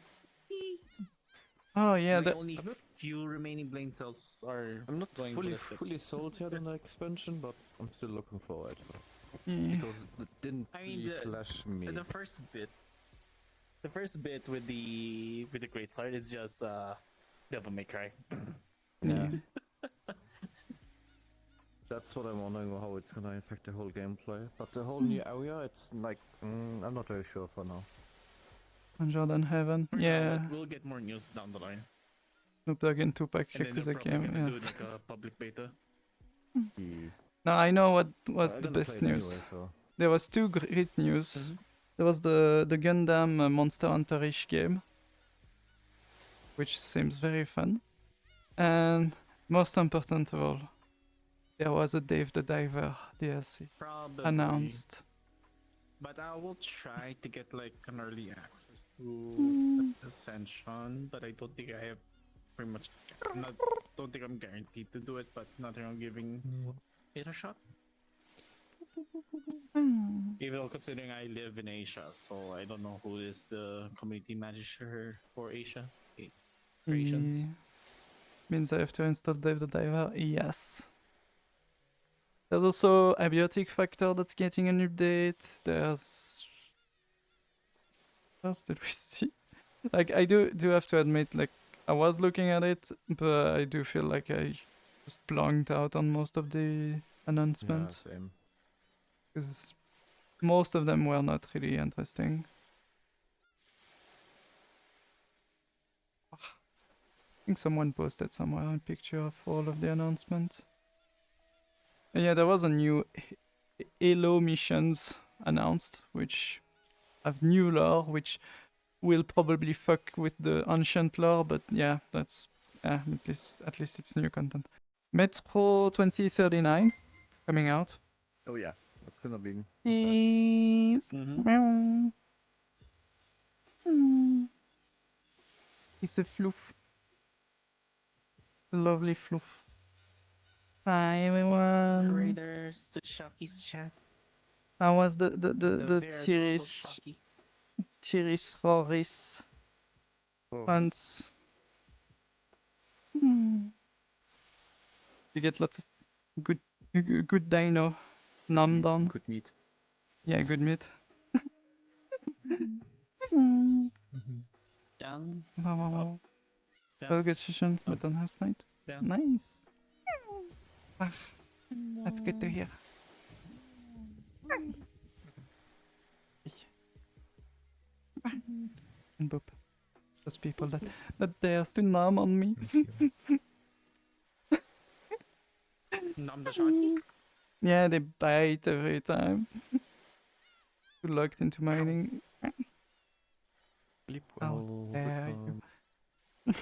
Speaker 1: Oh yeah,
Speaker 2: My
Speaker 1: that
Speaker 2: only few remaining brain cells are
Speaker 5: I'm not
Speaker 2: going
Speaker 5: fully
Speaker 2: ballistic.
Speaker 5: sold yet on the expansion, but I'm still looking for it.
Speaker 1: yeah.
Speaker 5: Because it didn't
Speaker 2: I mean,
Speaker 5: really flash me.
Speaker 2: The first bit with the great start is just Devil May Cry.
Speaker 1: Yeah.
Speaker 5: That's what I'm wondering how it's gonna affect the whole gameplay. But the whole new area, it's like I'm not very sure for now.
Speaker 1: Jordan Heaven.
Speaker 2: For now,
Speaker 1: Yeah.
Speaker 2: but we'll get more news down the line.
Speaker 1: Snoop Dogg and Tupac
Speaker 2: And then they're
Speaker 1: Yakuza
Speaker 2: probably
Speaker 1: game.
Speaker 2: gonna do
Speaker 1: Yes.
Speaker 2: like a public beta.
Speaker 5: The-
Speaker 1: Now I know what was
Speaker 5: I'm
Speaker 1: the
Speaker 5: gonna
Speaker 1: best
Speaker 5: play it
Speaker 1: news.
Speaker 5: anyway, so.
Speaker 1: There was two great news. There was the Gundam Monster Hunter-ish game, which seems very fun, and most important of all, there was a Dave the Diver DLC
Speaker 2: Probably
Speaker 1: announced.
Speaker 2: But I will try to get like an early access to Ascension, but I don't think I have pretty much. Don't think I'm guaranteed to do it, but nothing I'm giving it a shot. Even considering I live in Asia, so I don't know who is the community manager for Asia. For Asians.
Speaker 1: Yeah. Means I have to install Dave the Diver? Yes. There's also Abiotic Factor that's getting an update. There's... What else did we see? Like, I do have to admit, like, I was looking at it, but I do feel like I just blanked out on most of the
Speaker 5: Yeah,
Speaker 1: announcements.
Speaker 5: same.
Speaker 1: Because most of them were not really interesting. I think someone posted somewhere a picture of all of the announcements. And yeah, there was a new Halo missions announced, which have new lore, which will probably fuck with the ancient lore, but yeah, that's at least it's new content. Metro 2039 coming out.
Speaker 5: Oh yeah, that's gonna be.
Speaker 1: Yes.
Speaker 2: Mhm.
Speaker 1: It's a floof. Lovely floof. Hi everyone.
Speaker 2: Raiders, the Shocky's chat.
Speaker 1: How was the
Speaker 2: veritable
Speaker 1: series
Speaker 2: Shocky.
Speaker 1: Roris
Speaker 5: Oh,
Speaker 1: once? You get lots of good dino. Namdon.
Speaker 5: Good meat.
Speaker 1: Yeah, good meat.
Speaker 2: Down,
Speaker 1: Wow.
Speaker 2: down,
Speaker 1: Very good session
Speaker 2: Oh.
Speaker 1: with on last night.
Speaker 2: down.
Speaker 1: Nice. That's good to hear. And boop. Those people that dares to nom on me.
Speaker 2: Nom the Shocky.
Speaker 1: Yeah, they bite every time. Too locked into mining.
Speaker 5: Sleep
Speaker 1: How
Speaker 5: well,
Speaker 1: dare
Speaker 5: good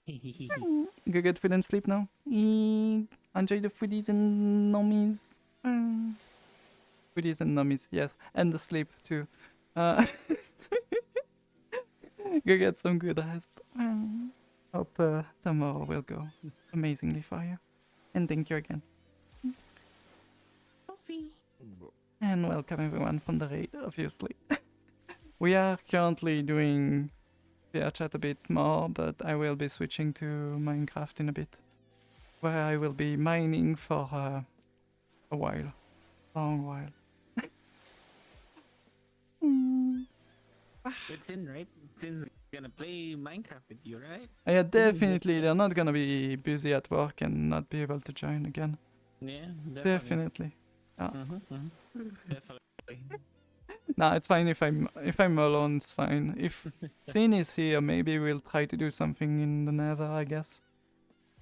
Speaker 1: you. Go get food and sleep now. Enjoy the foodies and nummies. Foodies and nummies, yes. And the sleep too. Go get some good rest. Hope tomorrow will go amazingly for you. And thank you again. And welcome everyone from the raid, obviously. We are currently doing VR chat a bit more, but I will be switching to Minecraft in a bit, where I will be mining for a while, long while.
Speaker 2: It's in, right? It's in gonna play Minecraft with you, right?
Speaker 1: Yeah, definitely. They're not gonna be busy at work and not be able to join again.
Speaker 2: Yeah,
Speaker 1: Definitely.
Speaker 2: Definitely.
Speaker 1: Nah, it's fine if I'm alone. It's fine. If Sin is here, maybe we'll try to do something in the Nether. I guess.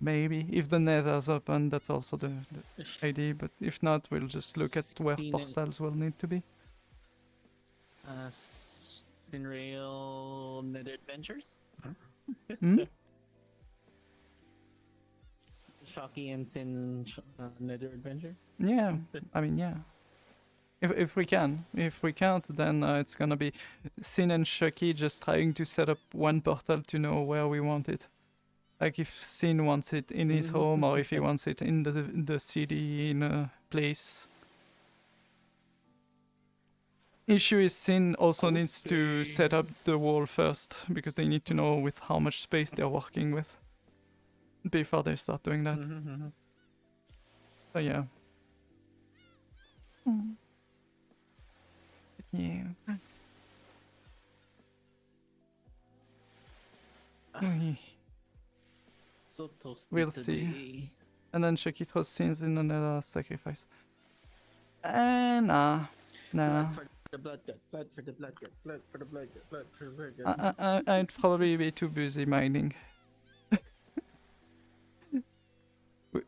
Speaker 1: Maybe if the Nether's open, that's also the idea. But if not, we'll just look at where
Speaker 2: Sin-
Speaker 1: portals will need to be.
Speaker 2: Sinrail Nether Adventures?
Speaker 1: Hmm?
Speaker 2: Shocky and Sin Nether Adventure?
Speaker 1: Yeah. I mean, yeah. If we can. If we can't, then it's gonna be Sin and Chucky just trying to set up one portal to know where we want it. Like if Sin wants it in his home or if he wants it in the city, in a place. Issue is Sin also needs to set up the wall first because they need to know with how much space they're working with before they start doing that. So yeah. But yeah. We-
Speaker 2: So toasty
Speaker 1: We'll
Speaker 2: today.
Speaker 1: see. And then Chucky throws Sins in another sacrifice. Nah.
Speaker 2: Blood for the blood gut, blood for the blood gut, blood for the blood gut, blood for the blood gut.
Speaker 1: I'd probably be too busy mining.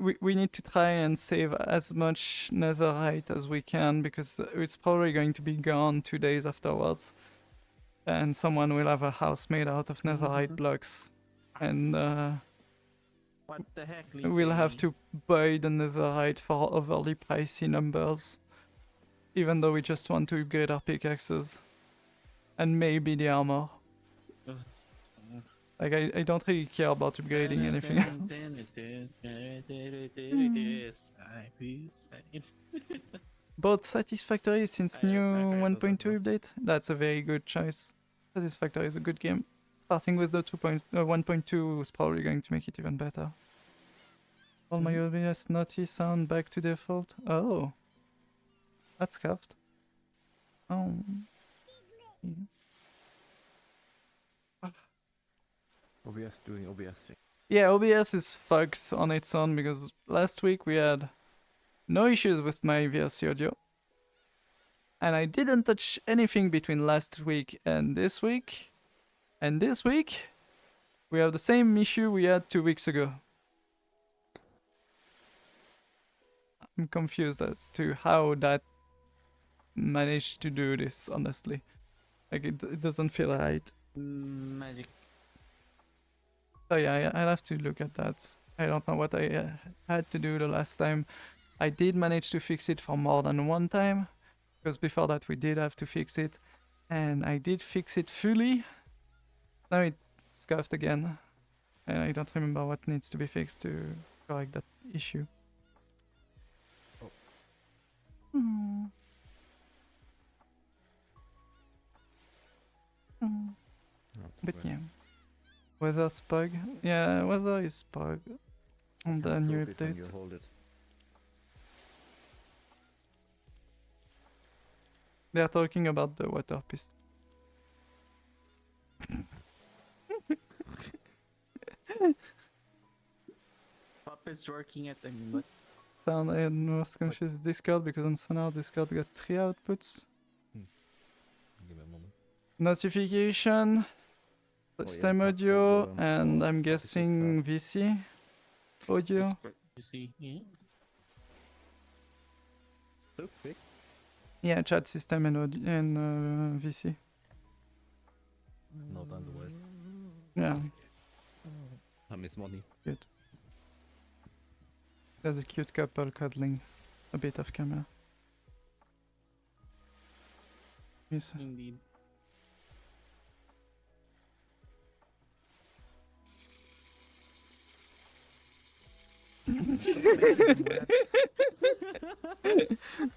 Speaker 1: we need to try and save as much netherite as we can because it's probably going to be gone 2 days afterwards. And someone will have a house made out of netherite blocks. And
Speaker 2: What the heck,
Speaker 1: we'll have
Speaker 2: Lindsay?
Speaker 1: to buy the netherite for overly pricey numbers. Even though we just want to upgrade our pickaxes. And maybe the armor. Like, I don't really care about upgrading anything else. Both Satisfactory since
Speaker 2: I
Speaker 1: new
Speaker 2: forgot those
Speaker 1: 1.2
Speaker 2: uploads.
Speaker 1: update. That's a very good choice. Satisfactory is a good game. Starting with the 1.2 is probably going to make it even better. All my OBS naughty sound back to default. Oh. That's scuffed. Oh. Yeah.
Speaker 5: OBS doing OBS thing.
Speaker 1: Yeah, OBS is fucked on its own because last week we had no issues with my VRC audio. And I didn't touch anything between last week and this week. And this week, we have the same issue we had 2 weeks ago. I'm confused as to how that managed to do this, honestly. Like, it doesn't feel right.
Speaker 2: Magic.
Speaker 1: Oh yeah, I'll have to look at that. I don't know what I had to do the last time. I did manage to fix it for more than one time. Because before that we did have to fix it. And I did fix it fully. Now it's scuffed again. And I don't remember what needs to be fixed to correct that issue.
Speaker 5: Oh.
Speaker 1: But yeah. Weather's bug. Yeah, weather is bug. On the new update.
Speaker 5: You hold it.
Speaker 1: They are talking about the water pistol.
Speaker 2: Puppet's working at the what?
Speaker 1: Sound and most conscious Discord because on Sonar Discord got 3 outputs.
Speaker 7: Give me a moment.
Speaker 1: Notification, first time
Speaker 5: that's
Speaker 1: audio,
Speaker 5: the,
Speaker 1: and I'm
Speaker 5: this is
Speaker 1: guessing
Speaker 5: fast.
Speaker 1: VC audio.
Speaker 2: You see? Yeah.
Speaker 5: So quick.
Speaker 1: Yeah, chat system and audio and VC.
Speaker 7: No time to waste.
Speaker 1: Yeah,
Speaker 7: I miss money.
Speaker 1: there's a cute couple cuddling a bit off camera. Yes.
Speaker 2: Indeed.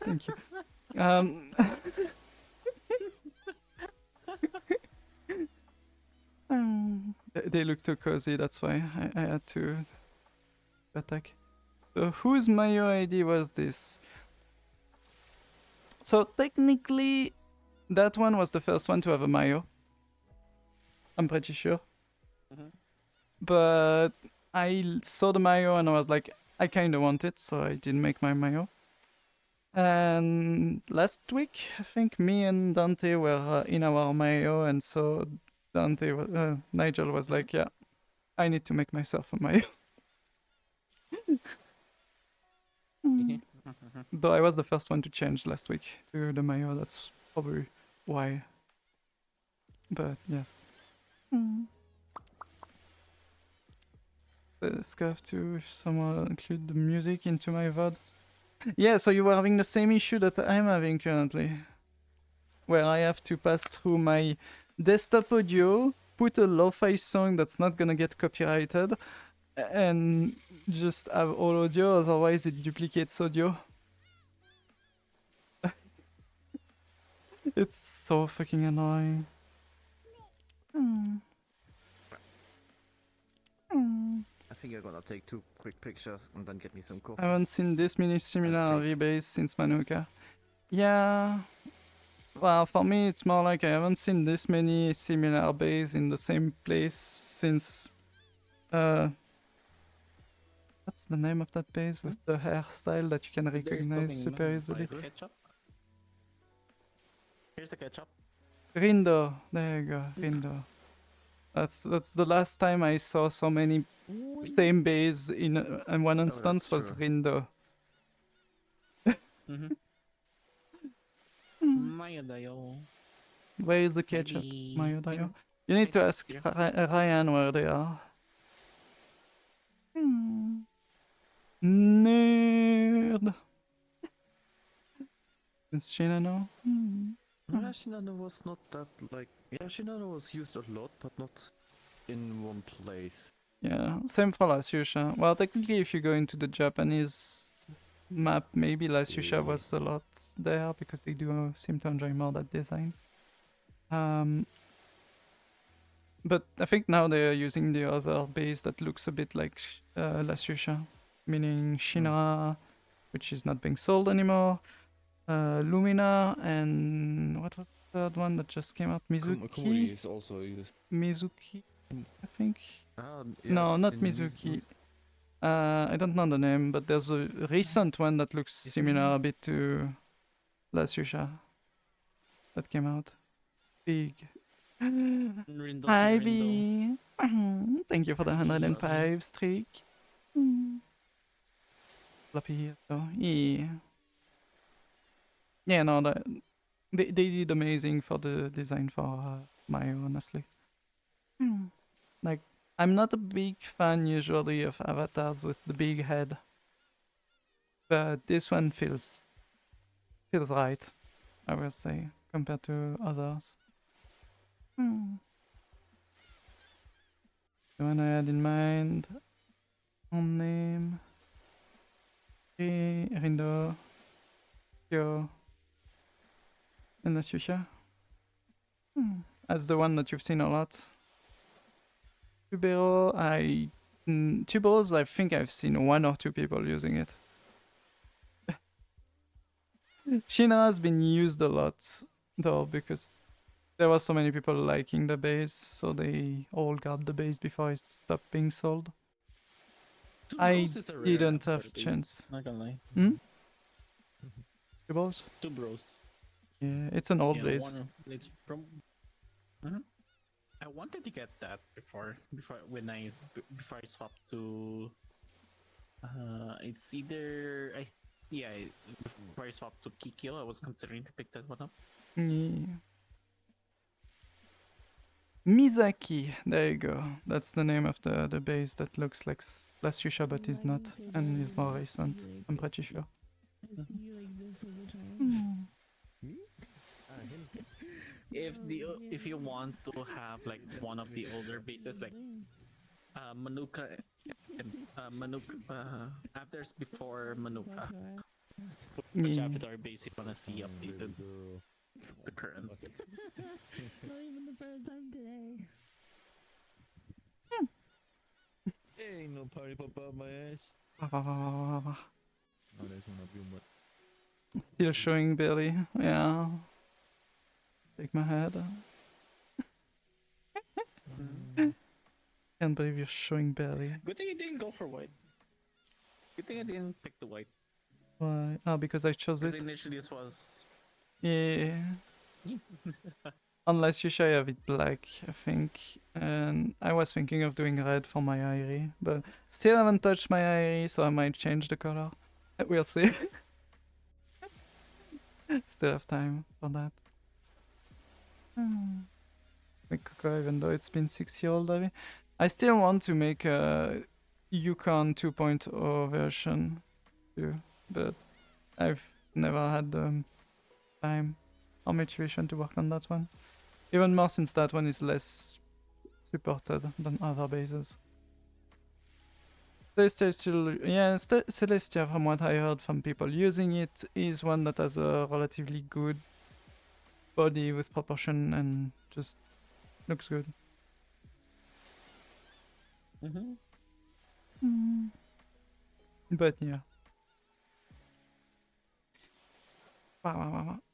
Speaker 1: Thank you. Um, they look too cozy, that's why I had to attack. So whose Mayo ID was this? So technically, that one was the first one to have a Mayo. I'm pretty sure.
Speaker 2: Mhm.
Speaker 1: But I saw the Mayo and I was like, I kinda want it, so I didn't make my Mayo. And last week, I think me and Dante were in our Mayo, and so Nigel was like, yeah, I need to make myself a Mayo. Though I was the first one to change last week to the Mayo, that's probably why. But yes. The scarf too, if someone include the music into my VOD. Yeah, so you were having the same issue that I'm having currently, where I have to pass through my desktop audio, put a lo-fi song that's not gonna get copyrighted, and just have all audio, otherwise it duplicates audio. It's so fucking annoying.
Speaker 5: I think I'm gonna take 2 quick pictures and then get me some coffee.
Speaker 1: I haven't seen this many similar
Speaker 5: take.
Speaker 1: rebays since Manuka. Yeah. Well, for me, it's more like I haven't seen this many similar bays in the same place since. What's the name of that base with the hairstyle that you can recognize super easily?
Speaker 2: Ketchup. Here's the ketchup.
Speaker 1: Rindo. There you go, Rindo. That's the last time I saw so many same bays in one instance
Speaker 5: that's
Speaker 1: was
Speaker 5: true.
Speaker 1: Rindo.
Speaker 2: Mm-hmm. Mayadayo.
Speaker 1: Where is the ketchup,
Speaker 2: Maybe-
Speaker 1: Mayodayo? You need to ask
Speaker 2: here.
Speaker 1: Ryan where they are. Nerd. Does Sheena know?
Speaker 5: Yeah, Shinano was not that like. Yeah, Shinano was used a lot, but not in one place.
Speaker 1: Yeah, same for Lasyusha. Well, technically, if you go into the Japanese map, maybe Lasyusha was a lot there because they do seem to enjoy more that design. But I think now they are using the other base that looks a bit like Lasyusha, meaning Shinra, which is not being sold anymore. Lumina and what was the third one that just came out?
Speaker 7: Komori
Speaker 1: Mizuki?
Speaker 7: is also used.
Speaker 1: Mizuki, I think.
Speaker 5: Ah,
Speaker 1: No,
Speaker 5: it's
Speaker 1: not
Speaker 5: in
Speaker 1: Mizuki. I don't know the name, but there's a recent one that looks similar a bit to Lasyusha that came out. Big.
Speaker 2: Rindo's
Speaker 1: Hi,
Speaker 2: Rindo.
Speaker 1: B. Thank you for the 105 streak. Floppy here, though. Yeah. Yeah, no, they did amazing for the design for Mayo, honestly. Like, I'm not a big fan usually of avatars with the big head, but this one feels right, I will say, compared to others. The one I had in mind, on name, Rindo, Yo, and Lasyusha. That's the one that you've seen a lot. Tubero, Tuberos, I think I've seen 1 or 2 people using it. Shina has been used a lot, though, because there were so many people liking the base, so they all grabbed the base before it stopped being sold.
Speaker 2: Two
Speaker 1: I
Speaker 2: Bros is a rare
Speaker 1: didn't
Speaker 2: avatar
Speaker 1: have
Speaker 2: base,
Speaker 1: chance.
Speaker 2: Not gonna lie.
Speaker 1: Tuberos?
Speaker 2: 2 Bros.
Speaker 1: Yeah, it's an old
Speaker 2: Yeah,
Speaker 1: base.
Speaker 2: it's from. I wanted to get that before I swapped to. It's either before I swapped to Kikyo, I was considering to pick that one up.
Speaker 1: Yeah. Mizaki, there you go. That's the name of the base that looks like Lasyusha but is not, and is more recent, I'm pretty sure.
Speaker 3: I see you like this all the time.
Speaker 2: If you want to have like one of the older bases like Manuka Avatars before Manuka, which
Speaker 1: Yeah.
Speaker 2: avatar base you wanna see updated the current.
Speaker 3: Not even the first time today.
Speaker 6: Ain't no party pop up my ass.
Speaker 7: Oh, there's one of you, but
Speaker 1: Still showing barely, yeah. Shake my head. Can't believe you're showing barely.
Speaker 2: Good thing you didn't go for white. Good thing I didn't pick the white.
Speaker 1: Why? Oh, because I chose
Speaker 2: Because
Speaker 1: it?
Speaker 2: initially this was
Speaker 1: Yeah. Unless you should have it black, I think. And I was thinking of doing red for my Airi, but still haven't touched my Airi, so I might change the color. We'll see. Still have time for that. Like Coco, even though it's been 6 years already. I still want to make a Yukon 2.0 version too, but I've never had the time or motivation to work on that one. Even more since that one is less supported than other bases. Celestia is still, yeah, Celestia, from what I heard from people using it, is one that has a relatively good body with proportion and just looks good. But yeah.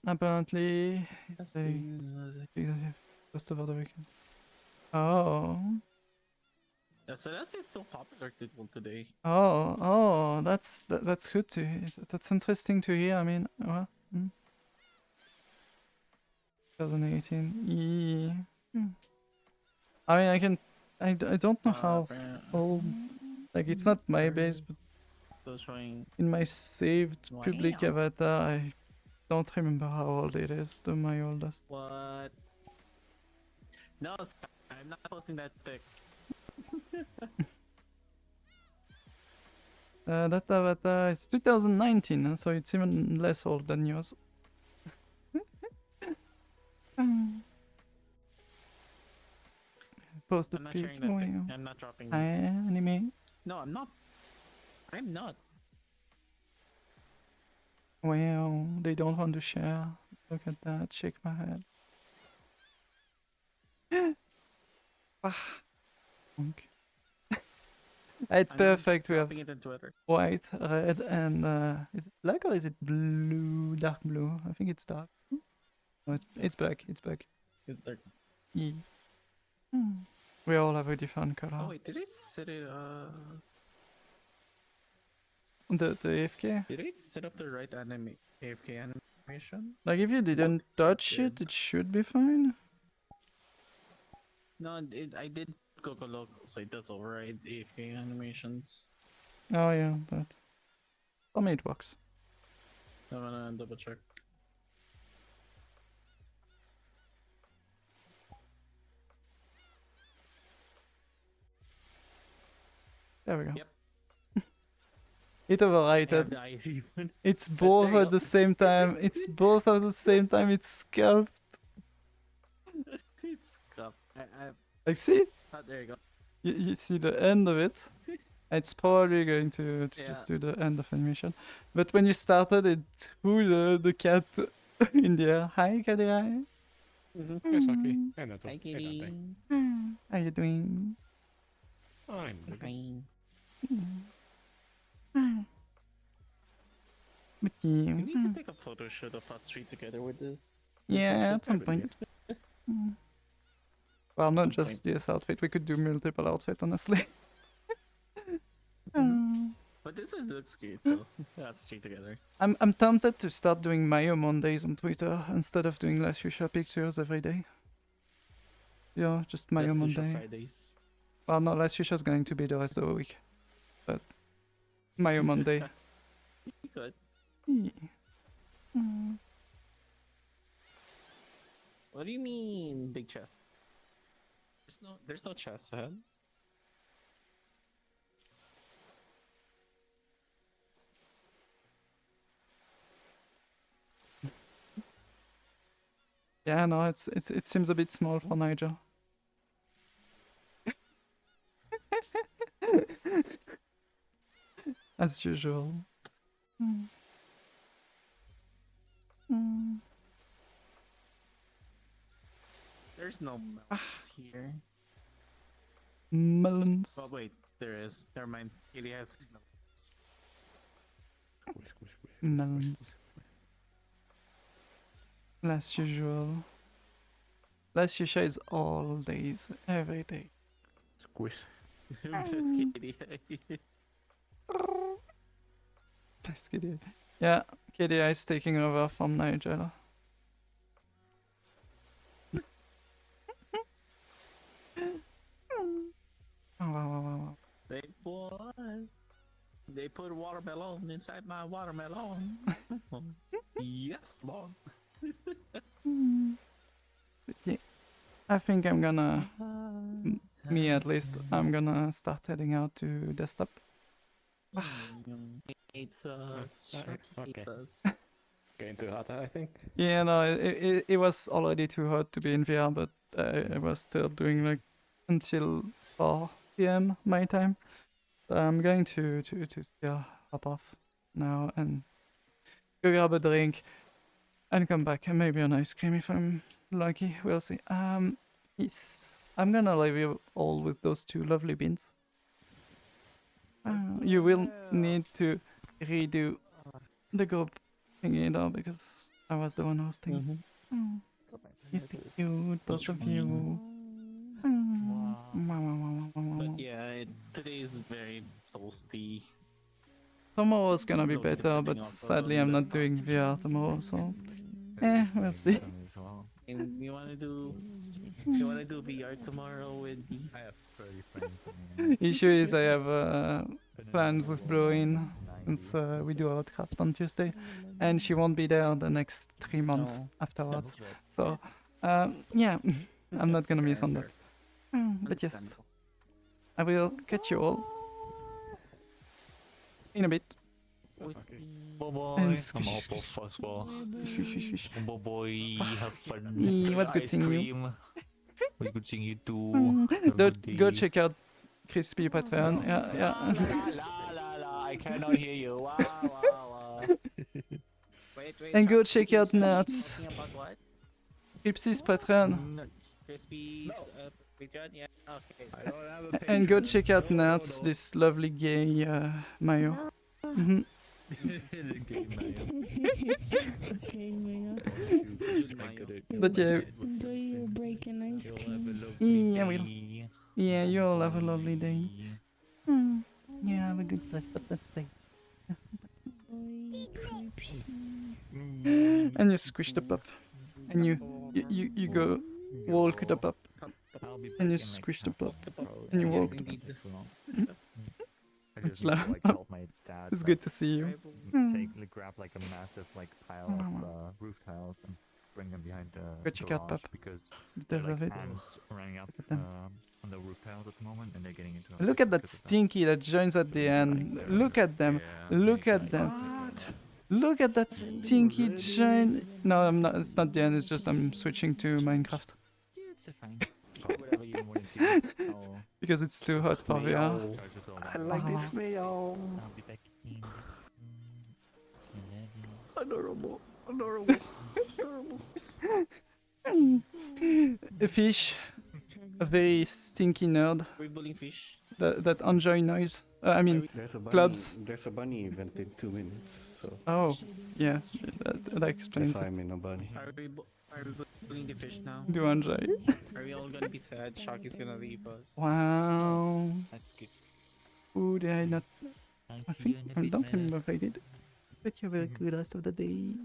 Speaker 1: Apparently, just over the weekend. Oh.
Speaker 2: Yeah, so that's still popular title today.
Speaker 1: Oh, that's good to hear. That's interesting to hear. I mean, 2018. Yeah. I mean, I don't know how old. Like, it's not my base, but
Speaker 2: Still showing.
Speaker 1: in my saved public
Speaker 3: Wow.
Speaker 1: avatar, I don't remember how old it is. My oldest.
Speaker 2: What? No, I'm not posting that pic.
Speaker 1: That avatar is 2019, so it's even less old than yours. Post a
Speaker 2: I'm not
Speaker 1: pic.
Speaker 2: sharing that pic.
Speaker 1: Wow.
Speaker 2: I'm not dropping
Speaker 1: Hi,
Speaker 2: it.
Speaker 1: anime.
Speaker 2: No, I'm not. I'm not.
Speaker 1: Wow, they don't want to share. Look at that. Shake my head. Okay. It's
Speaker 2: I'm not
Speaker 1: perfect. We have
Speaker 2: dropping it on Twitter.
Speaker 1: white, red, and is it black or is it blue? Dark blue. I think it's dark. No, it's black. It's black.
Speaker 2: It's there.
Speaker 1: Yeah. We all have a different color.
Speaker 2: Oh wait, did it set it?
Speaker 1: The AFK.
Speaker 2: Did it set up the right anime AFK animation?
Speaker 1: Like if you didn't touch it, it should be fine.
Speaker 2: No, I did Coco Loco, so it does override AFK animations.
Speaker 1: Oh yeah, that. For me it works.
Speaker 2: I'm gonna double check.
Speaker 1: There we go.
Speaker 2: Yep.
Speaker 1: It
Speaker 2: I have
Speaker 1: overrated.
Speaker 2: the ID one.
Speaker 1: It's both
Speaker 2: There you
Speaker 1: at
Speaker 2: go.
Speaker 1: the same time. It's both at the same time. It's scalped.
Speaker 2: It's cup.
Speaker 1: Like see,
Speaker 2: There you go.
Speaker 1: you see the end of it. It's probably going to just do the end of animation. But when you started, it threw the cat in the air. Hi, Caddy. Hi.
Speaker 7: Hei Saki. Hei Neto.
Speaker 2: Hi,
Speaker 7: Hei
Speaker 2: kitty.
Speaker 7: Tate.
Speaker 1: How you doing?
Speaker 7: I'm good.
Speaker 2: Fine.
Speaker 1: But
Speaker 2: We
Speaker 1: you,
Speaker 2: need to take a photo shoot of us three together with this.
Speaker 1: yeah, at some
Speaker 7: Probably.
Speaker 1: point. Well, not
Speaker 2: Some
Speaker 1: just this outfit. We could do multiple outfits, honestly.
Speaker 2: But this one looks good though. Us three together.
Speaker 1: I'm tempted to start doing Mayo Mondays on Twitter instead of doing Last Fuchsia pictures every day. Yeah, just Mayo
Speaker 2: Let's do show
Speaker 1: Monday.
Speaker 2: Fridays.
Speaker 1: Well, no, Last Fuchsia is going to be the rest of the week. But Mayo Monday.
Speaker 2: You could.
Speaker 1: Yeah. Mm.
Speaker 2: What do you mean, big chest? There's no chest ahead.
Speaker 1: Yeah, no, it seems a bit small for Nigel. As usual. Mm. Mm.
Speaker 2: There's no melons here.
Speaker 1: Melons.
Speaker 2: Oh wait, there is. Never mind. It has melons.
Speaker 7: Squish, squish, squish.
Speaker 1: Melons. As usual. Last Fuchsia is all days, every day.
Speaker 7: Squish.
Speaker 2: That's kitty.
Speaker 1: Just kidding. Yeah, KDI is taking over from Nigel. Wow.
Speaker 2: They put watermelon inside my watermelon. Yes, Lord.
Speaker 1: Yeah, I think I'm gonna, me at least, I'm gonna start heading out to desktop.
Speaker 2: hates us. Sharky hates
Speaker 7: okay.
Speaker 2: us.
Speaker 7: Getting too hot, I think.
Speaker 1: Yeah, no, it was already too hot to be in VR, but I was still doing like until 4 p.m. my time. So I'm going to still hop off now and go grab a drink and come back and maybe an ice cream if I'm lucky. We'll see. Yes, I'm gonna leave you all with those 2 lovely beans. You will need to redo the group thingy though because I was the one hosting.
Speaker 2: Mm-hmm.
Speaker 1: You're still cute, both of you.
Speaker 2: But yeah, today is very toasty.
Speaker 1: Tomorrow's gonna be
Speaker 2: Look,
Speaker 1: better,
Speaker 2: considering
Speaker 1: but
Speaker 2: also
Speaker 1: sadly
Speaker 2: the
Speaker 1: I'm not
Speaker 2: desktop.
Speaker 1: doing VR tomorrow, so we'll see.
Speaker 5: As well.
Speaker 2: And you wanna do VR tomorrow with me?
Speaker 5: I have 30 friends.
Speaker 1: Issue is I have plans with Blowin since we do Outcraft on Tuesday, and she won't be there the next 3 months
Speaker 2: No.
Speaker 1: afterwards. So yeah, I'm not gonna miss on that. But yes, I will catch you all in a bit.
Speaker 7: That's okay.
Speaker 6: Bye bye.
Speaker 1: And
Speaker 6: I'm
Speaker 1: squish,
Speaker 6: up off as well.
Speaker 1: Shush.
Speaker 6: Bye bye. Have fun.
Speaker 1: It was good
Speaker 6: Ice
Speaker 1: seeing you.
Speaker 6: cream. It was good seeing you too. Have a
Speaker 1: Go
Speaker 6: good day.
Speaker 1: check out Crispy Patreon. Yeah,
Speaker 6: La
Speaker 1: yeah.
Speaker 6: la la la. I cannot hear you. Wow wow wow.
Speaker 2: Wait,
Speaker 1: And go
Speaker 2: Sharky,
Speaker 1: check out
Speaker 2: Sharky,
Speaker 1: Nerds.
Speaker 2: talking about what?
Speaker 1: Cripsy's Patreon.
Speaker 2: Crispy's Patreon? Yeah, okay.
Speaker 7: I don't have a
Speaker 1: And go
Speaker 7: patient.
Speaker 1: check out
Speaker 7: No, no,
Speaker 1: Nerds,
Speaker 7: no.
Speaker 1: this lovely gay Mayo. Mhm.
Speaker 3: Okay, Maya.
Speaker 1: But yeah,
Speaker 3: Enjoy your break and ice cream.
Speaker 1: yeah, I will. Yeah, you all have a lovely day. Yeah, have a good rest of the day.
Speaker 3: Bye, Cripsy.
Speaker 1: And you squish the pup. And you go walk the pup. And you squish the pup. And you walk the pup.
Speaker 2: Indeed.
Speaker 1: It's loud. It's good to see you.
Speaker 5: Grab like a massive like pile of roof tiles and bring them behind the
Speaker 1: Go check out
Speaker 5: garage
Speaker 1: Pep.
Speaker 5: because
Speaker 1: You
Speaker 5: there are,
Speaker 1: deserve
Speaker 5: like
Speaker 1: it.
Speaker 5: ants running up
Speaker 1: Look at them.
Speaker 5: on the roof tiles at the moment and they're getting into
Speaker 1: Look at that
Speaker 5: because of
Speaker 1: stinky that joins at the end. Look at them.
Speaker 5: Yeah,
Speaker 1: Look at
Speaker 5: like-
Speaker 1: them. Look at that stinky giant. No, I'm not. It's not the end. It's just I'm switching to Minecraft
Speaker 6: It's fine. Whatever you want to do.
Speaker 1: because it's too hot for VR.
Speaker 7: I like this meow.
Speaker 6: I'll be back in.
Speaker 7: Adorable. Adorable. Adorable.
Speaker 1: A fish, a very stinky nerd
Speaker 2: We're bullying fish.
Speaker 1: that enjoy noise. I mean,
Speaker 7: There's a bunny.
Speaker 1: Clubs.
Speaker 7: There's a bunny event in 2 minutes, so
Speaker 1: oh, yeah, that explains
Speaker 7: that's why I'm
Speaker 1: it.
Speaker 7: in a bunny.
Speaker 2: Are we bullying the fish now?
Speaker 1: Do enjoy.
Speaker 2: Are we all gonna be sad? Sharky's gonna leave us.
Speaker 1: Wow.
Speaker 6: That's good.
Speaker 1: Ooh, did I not?
Speaker 6: I'll
Speaker 1: I
Speaker 6: see
Speaker 1: think
Speaker 6: you in a
Speaker 1: I
Speaker 6: bit,
Speaker 1: don't
Speaker 6: man.
Speaker 1: remember if I did. But you have a good rest of the day.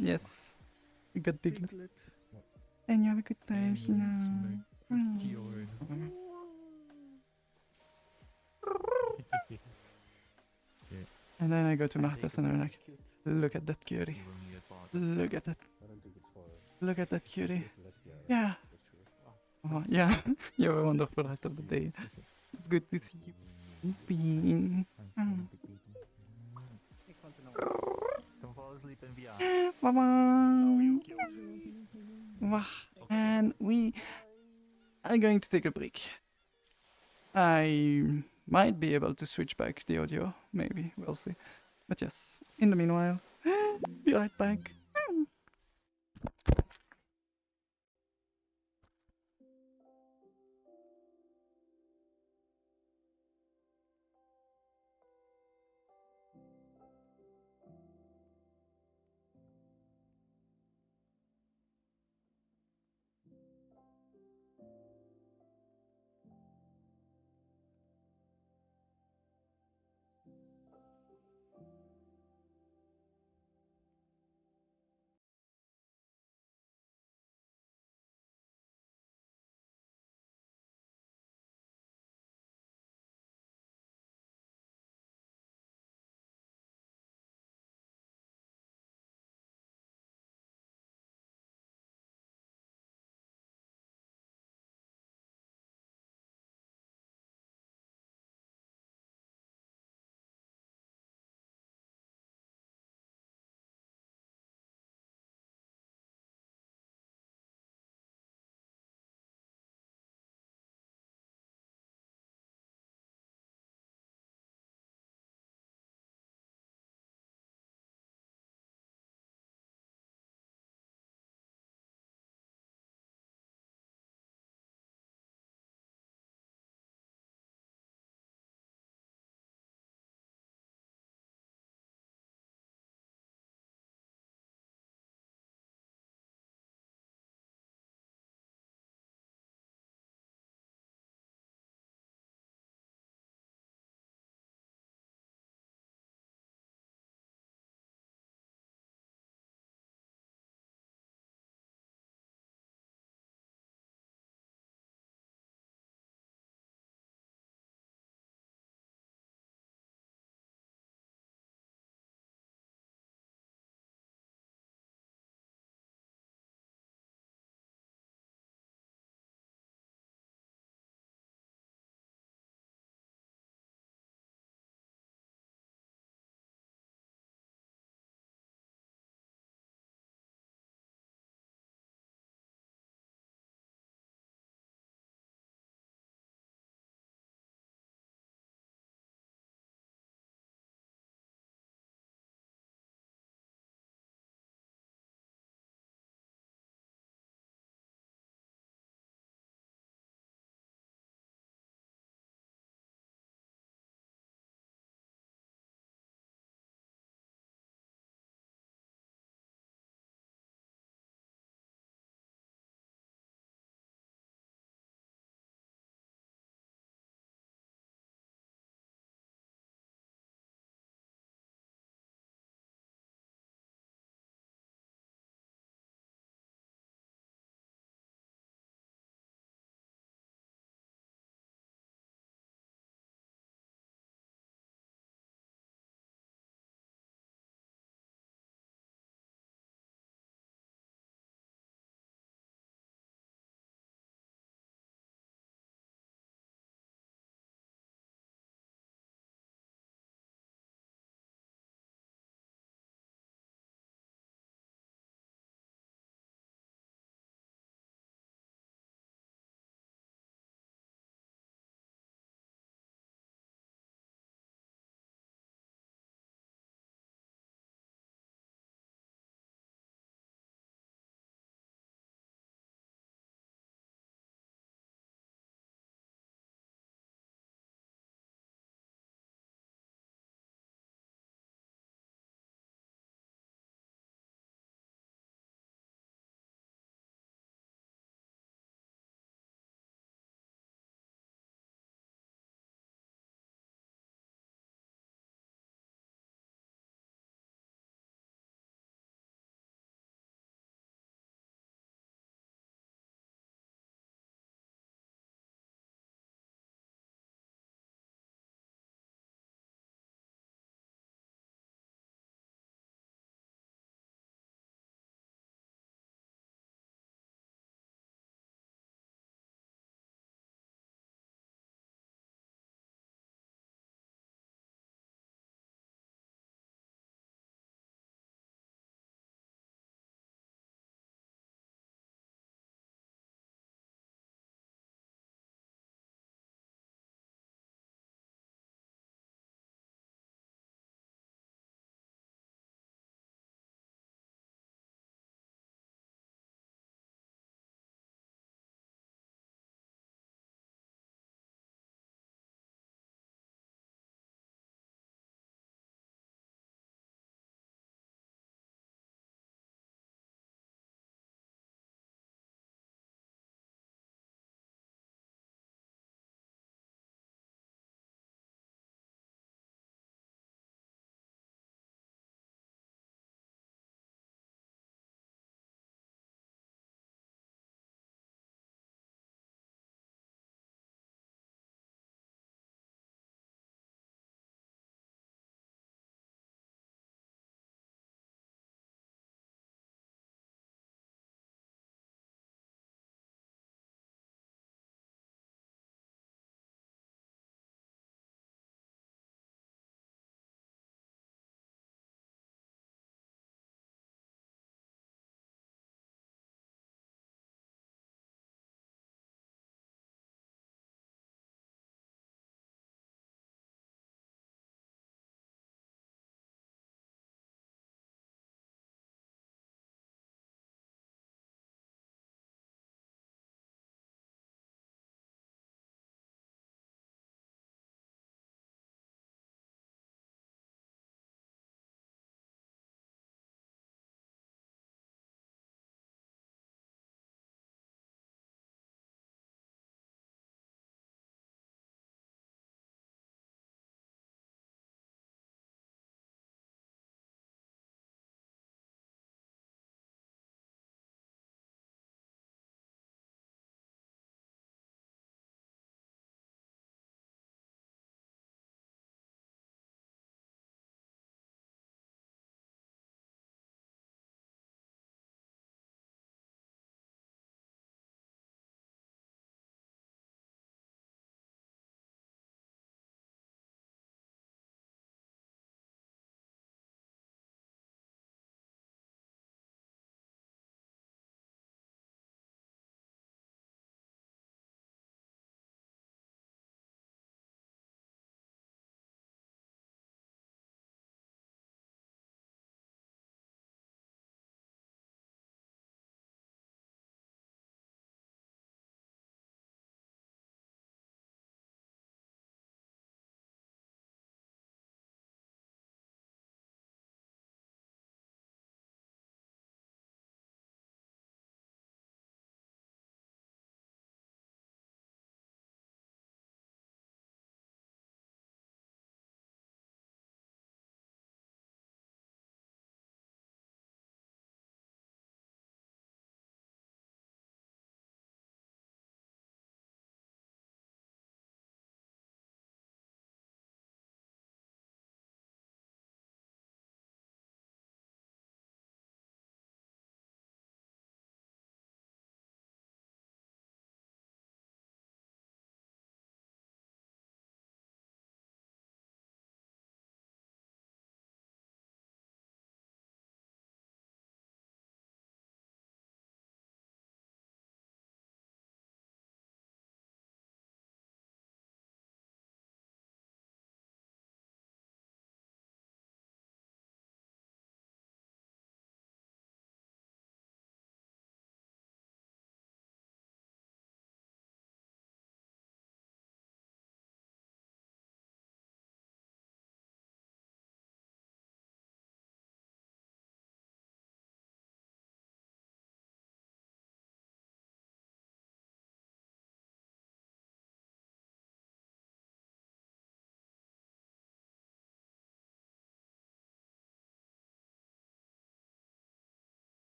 Speaker 1: Yes, you got Diglett. And you have a good time, Shina. And then I go to Martas and I'm like, look at that cutie. Look at that. Look at that cutie. Yeah. Oh, yeah. You have a wonderful rest of the day. It's good to see you. Being.
Speaker 5: Don't fall asleep in VR.
Speaker 1: Bye-bye. And we are going to take a break. I might be able to switch back the audio, maybe, we'll see. But yes, in the meanwhile, be right back.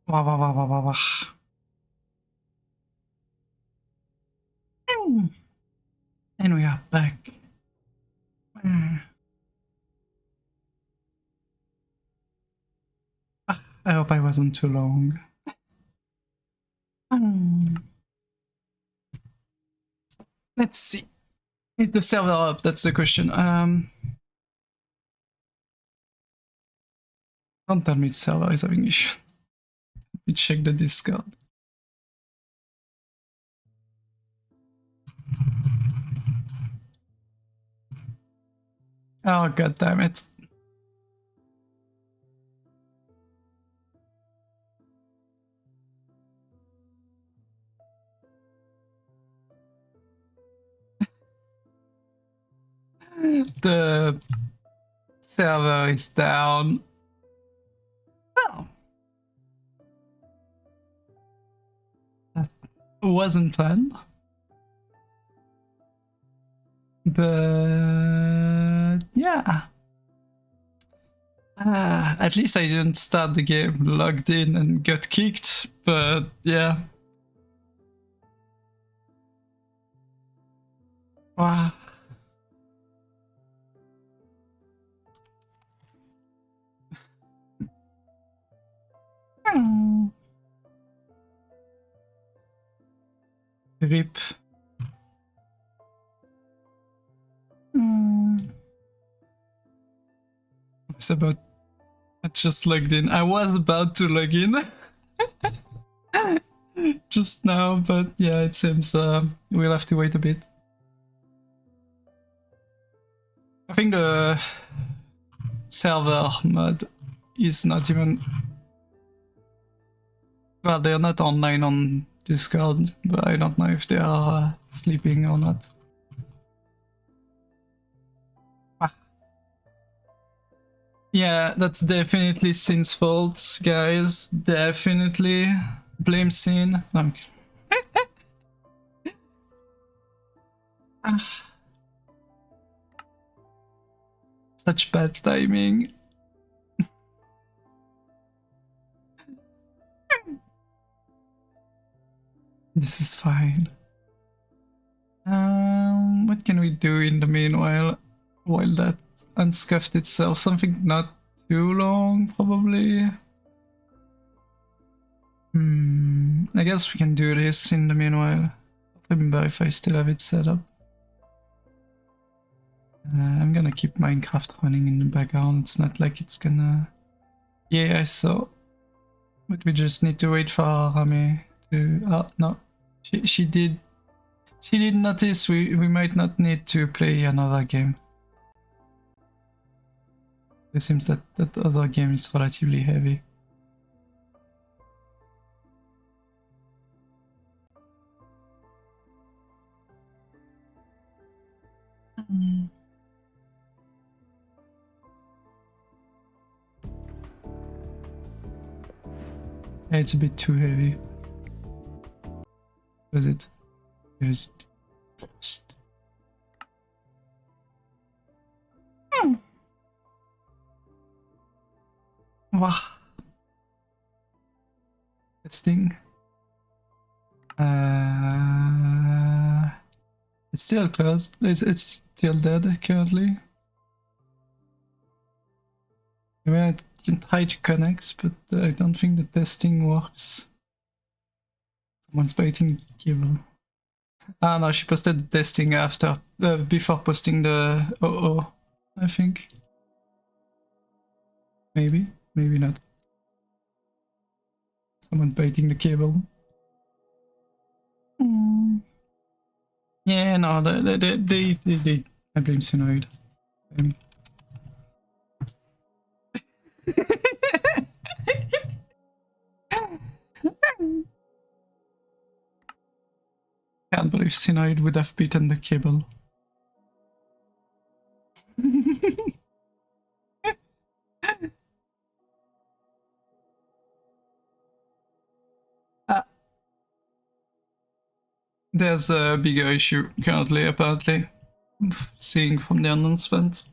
Speaker 1: Wah, wah, wah, wah, wah, wah. And we are back. I hope I wasn't too long. Let's see. Is the server up? That's the question. Don't tell me the server is having issues. Let me check the Discord. Oh, god damn it. The server is down. Oh. That wasn't planned. But yeah. At least I didn't start the game logged in and got kicked, but yeah. Wow. RIP. It's about... I just logged in. I was about to log in. Just now, but yeah, it seems we'll have to wait a bit. I think the server mod is not even... Well, they're not online on Discord, but I don't know if they are sleeping or not. Yeah, that's definitely Sin's fault, guys. Definitely. Blame Sin. No, I'm kidding. Such bad timing. This is fine. What can we do in the meanwhile? While that unscuffed itself, something not too long, probably. I guess we can do this in the meanwhile. Remember if I still have it set up. I'm gonna keep Minecraft running in the background. It's not like it's gonna... Yeah, I saw. But we just need to wait for Rami to... Oh, no. She did notice we might not need to play another game. It seems that that other game is relatively heavy. Yeah, it's a bit too heavy. Was it? Yes. Wow. Testing. It's still closed. It's still dead currently. I mean, I can try to connect, but I don't think the testing works. Someone's biting cable. Ah no, she posted the testing after, before posting the OO, I think. Maybe, maybe not. Someone's biting the cable. Yeah, no, they I blame Synoid. Can't believe Synoid would have beaten the cable. There's a bigger issue currently, apparently. Seeing from the announcement.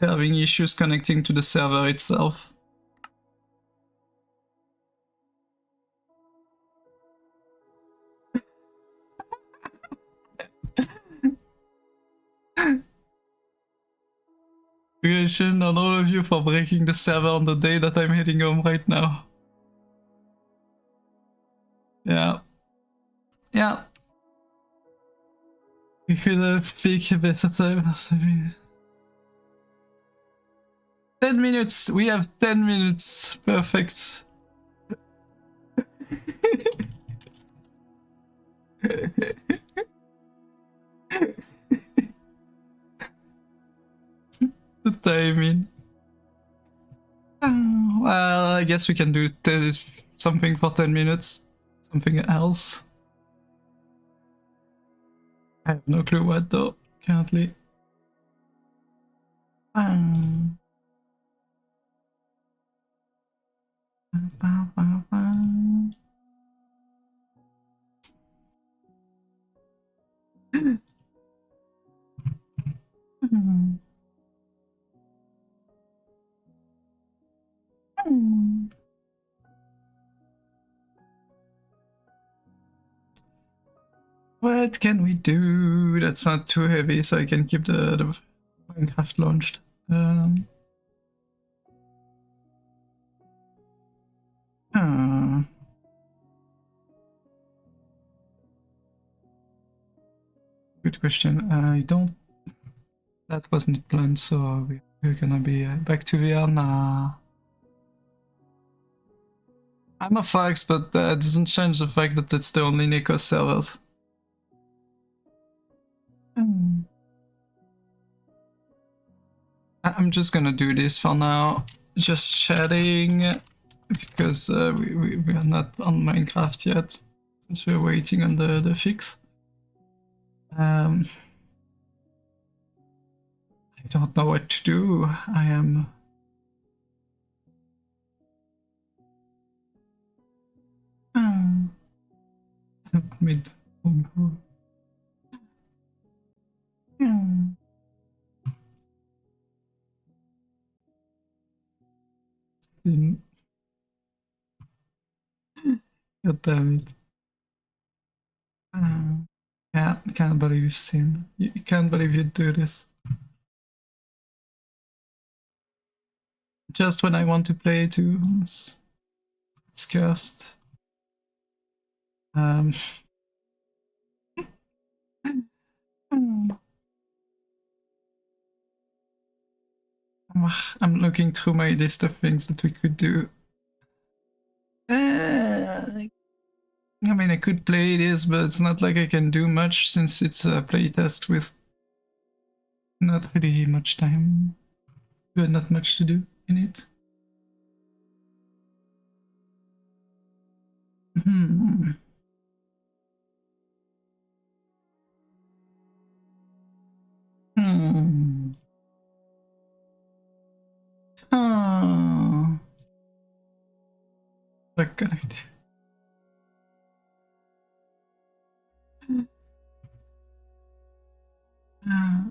Speaker 1: having issues connecting to the server itself. Congratulations on all of you for breaking the server on the day that I'm heading home right now. Yeah. Yeah. We could have picked a better time. 10 minutes! We have 10 minutes! Perfect. The timing. Well, I guess we can do something for 10 minutes. Something else. I have no clue what though, currently. What can we do that's not too heavy so I can keep the Minecraft launched? Good question. I don't... That wasn't planned, so we're gonna be back to VR now. I'm a fax, but that doesn't change the fact that it's the only Nikos servers. I'm just gonna do this for now, just chatting, because we are not on Minecraft yet, since we're waiting on the fix. I don't know what to do. I am... Mid... God damn it. Yeah, can't believe you've seen. You can't believe you'd do this. Just when I want to play too. It's cursed. I'm looking through my list of things that we could do. I mean, I could play this, but it's not like I can do much since it's a playtest with not really much time. But not much to do in it. What can I do?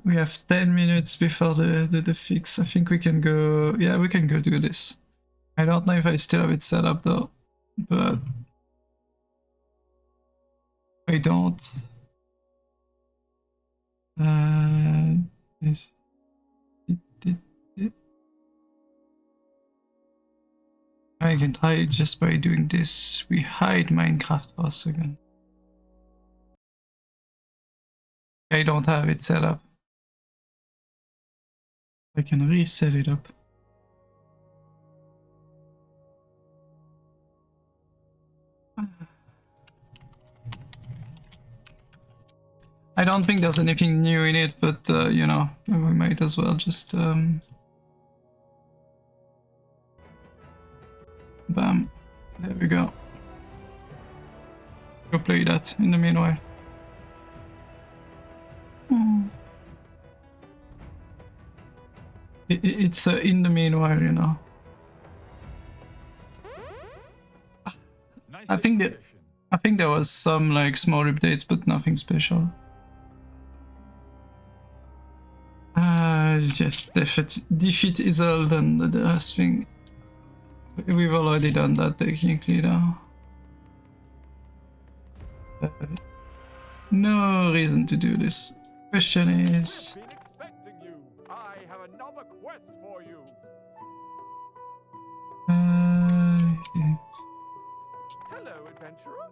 Speaker 1: We have 10 minutes before the fix. I think we can go... Yeah, we can go do this. I don't know if I still have it set up though, but... I don't... I can try it just by doing this. We hide Minecraft for a second. I don't have it set up. I can reset it up. I don't think there's anything new in it, but you know, we might as well just bam, there we go. Go play that in the meanwhile. It's in the meanwhile, you know. I think there was some like small updates, but nothing special. yes, defeat Isolde and the last thing. We've already done that technically though. No reason to do this. Question is...
Speaker 8: Been expecting you. I have another quest for you. Hello, adventurer.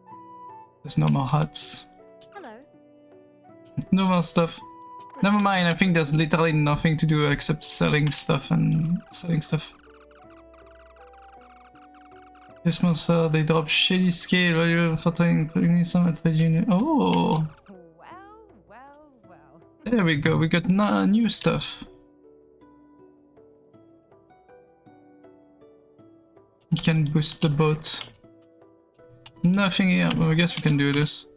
Speaker 1: There's no more huts.
Speaker 9: Hello.
Speaker 1: No more stuff. Never mind, I think there's literally nothing to do except selling stuff and selling stuff. This monster, they drop shitty scale value for taking some at the unit. Oh!
Speaker 9: Well.
Speaker 1: There we go, we got new stuff. You can boost the boat. Nothing here, but I guess we can do this.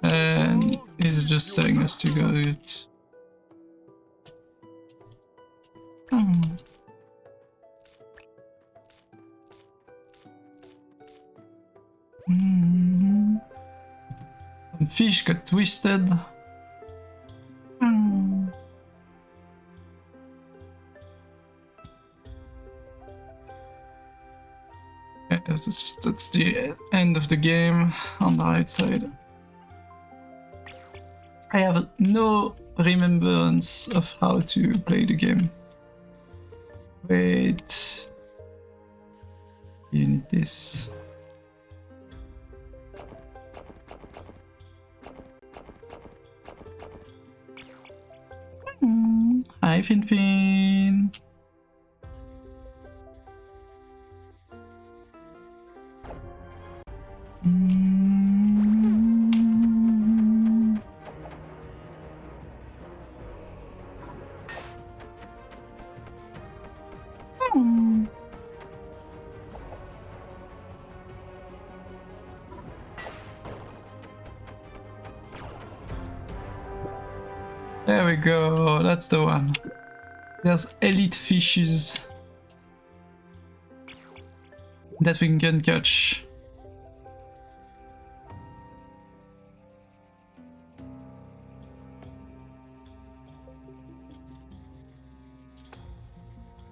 Speaker 1: And he's just telling us to go it. Some fish got twisted. Yeah, that's the end of the game on the right side. I have no remembrance of how to play the game. Wait. You need this. Hi, Finfin. There we go, that's the one. There's elite fishes that we can catch.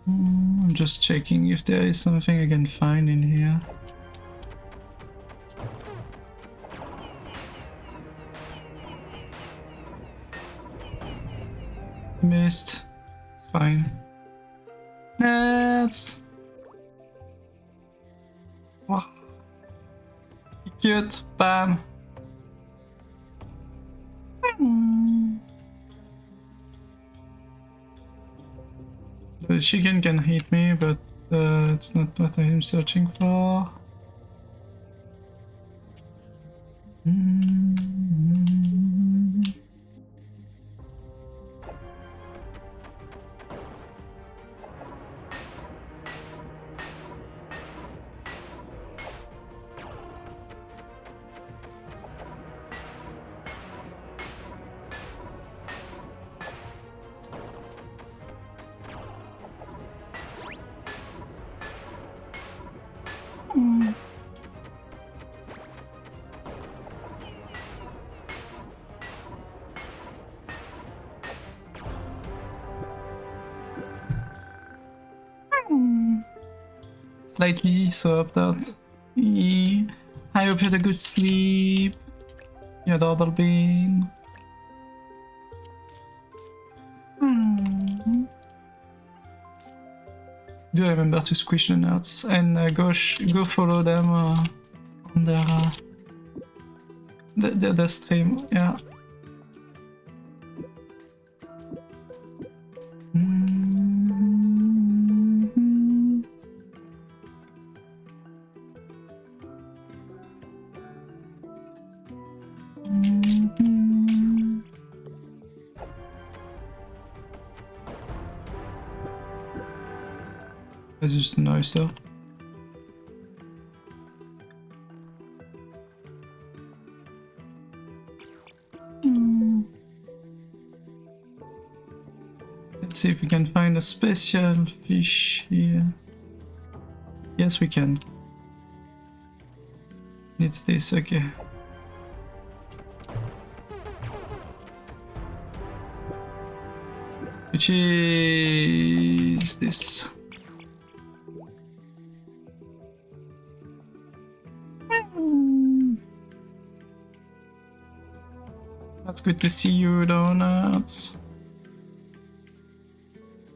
Speaker 1: I'm just checking if there is something I can find in here. Missed. It's fine. Nets. Wow. Cute. Bam. The chicken can hit me, but it's not what I'm searching for. Slightly soaked out. I hope you had a good sleep. You adorable bean. Do remember to squish the nuts and go follow them on their stream. Yeah. It's just a noise though. Let's see if we can find a special fish here. Yes, we can. It's this, okay. which is this. That's good to see you, Donuts.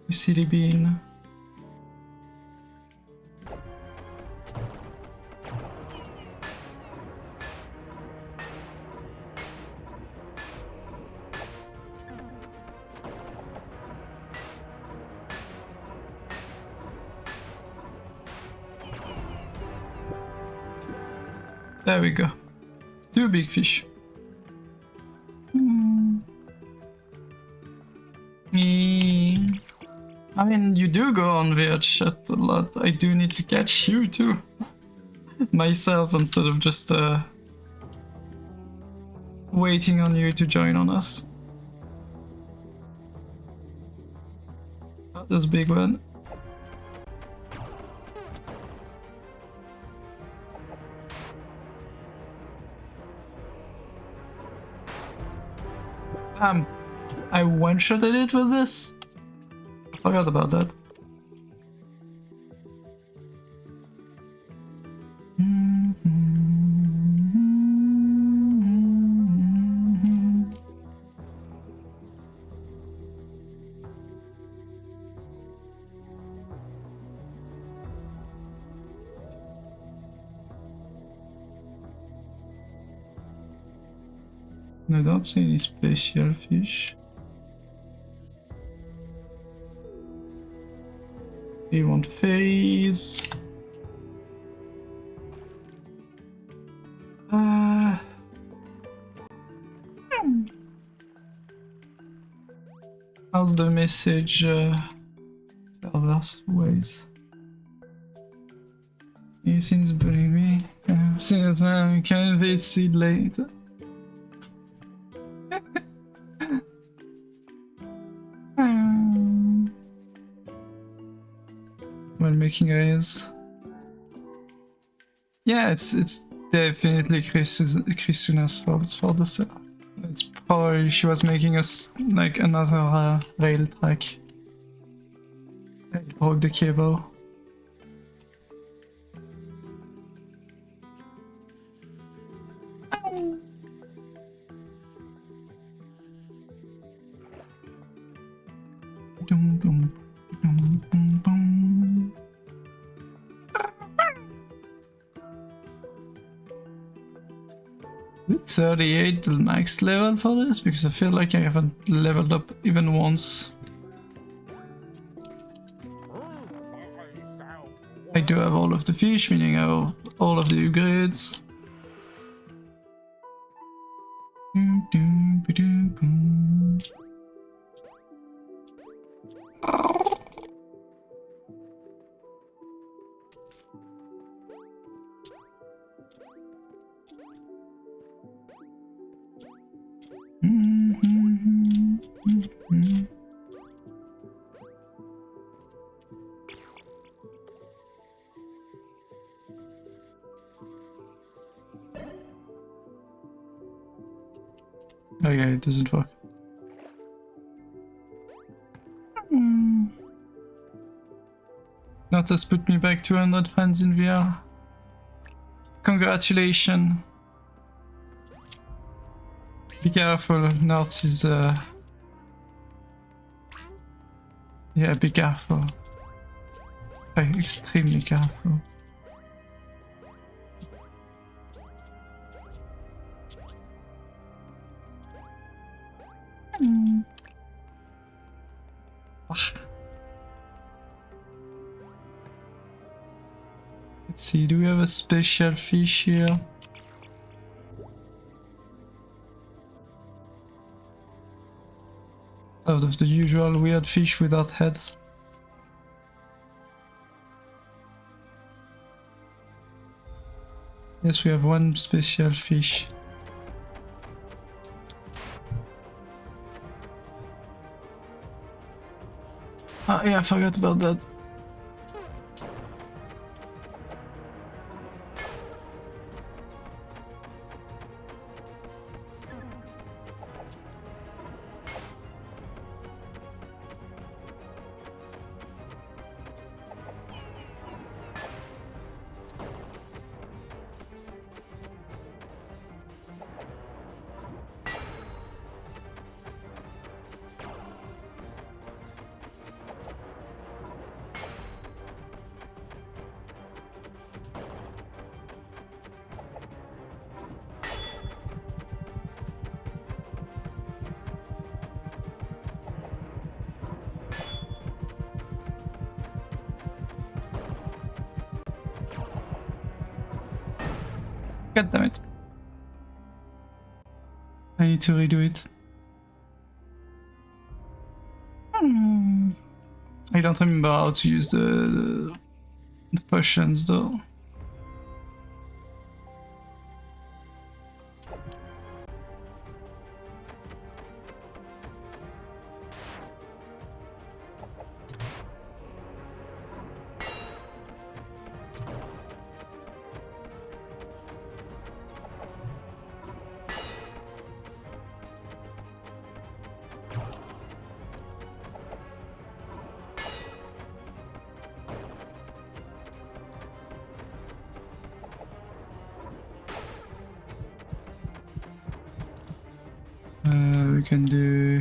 Speaker 1: You silly bean. There we go. It's 2 big fish. I mean, you do go on weird shit a lot. I do need to catch you too. Myself, instead of just waiting on you to join on us. Oh, that's a big one. I one-shotted it with this? I forgot about that. I don't see any special fish. We want phase. How's the message servers ways? Since believe me, since man can visit later. When making rays. Yeah, it's definitely Christina's fault for the server. It's probably she was making us like another rail track. It broke the cable. Dum, dum, dum, dum, dum. Is 38 the max level for this? Because I feel like I haven't leveled up even once. I do have all of the fish, meaning I have all of the upgrades. Okay, it doesn't work. That has put me back 200 fans in VR. Congratulations. Be careful, Narts is yeah, be careful. Like, extremely careful. Let's see, do we have a special fish here? Out of the usual weird fish without heads. Yes, we have one special fish. Ah, yeah, I forgot about that. God damn it. I need to redo it. I don't remember how to use the potions though. We can do...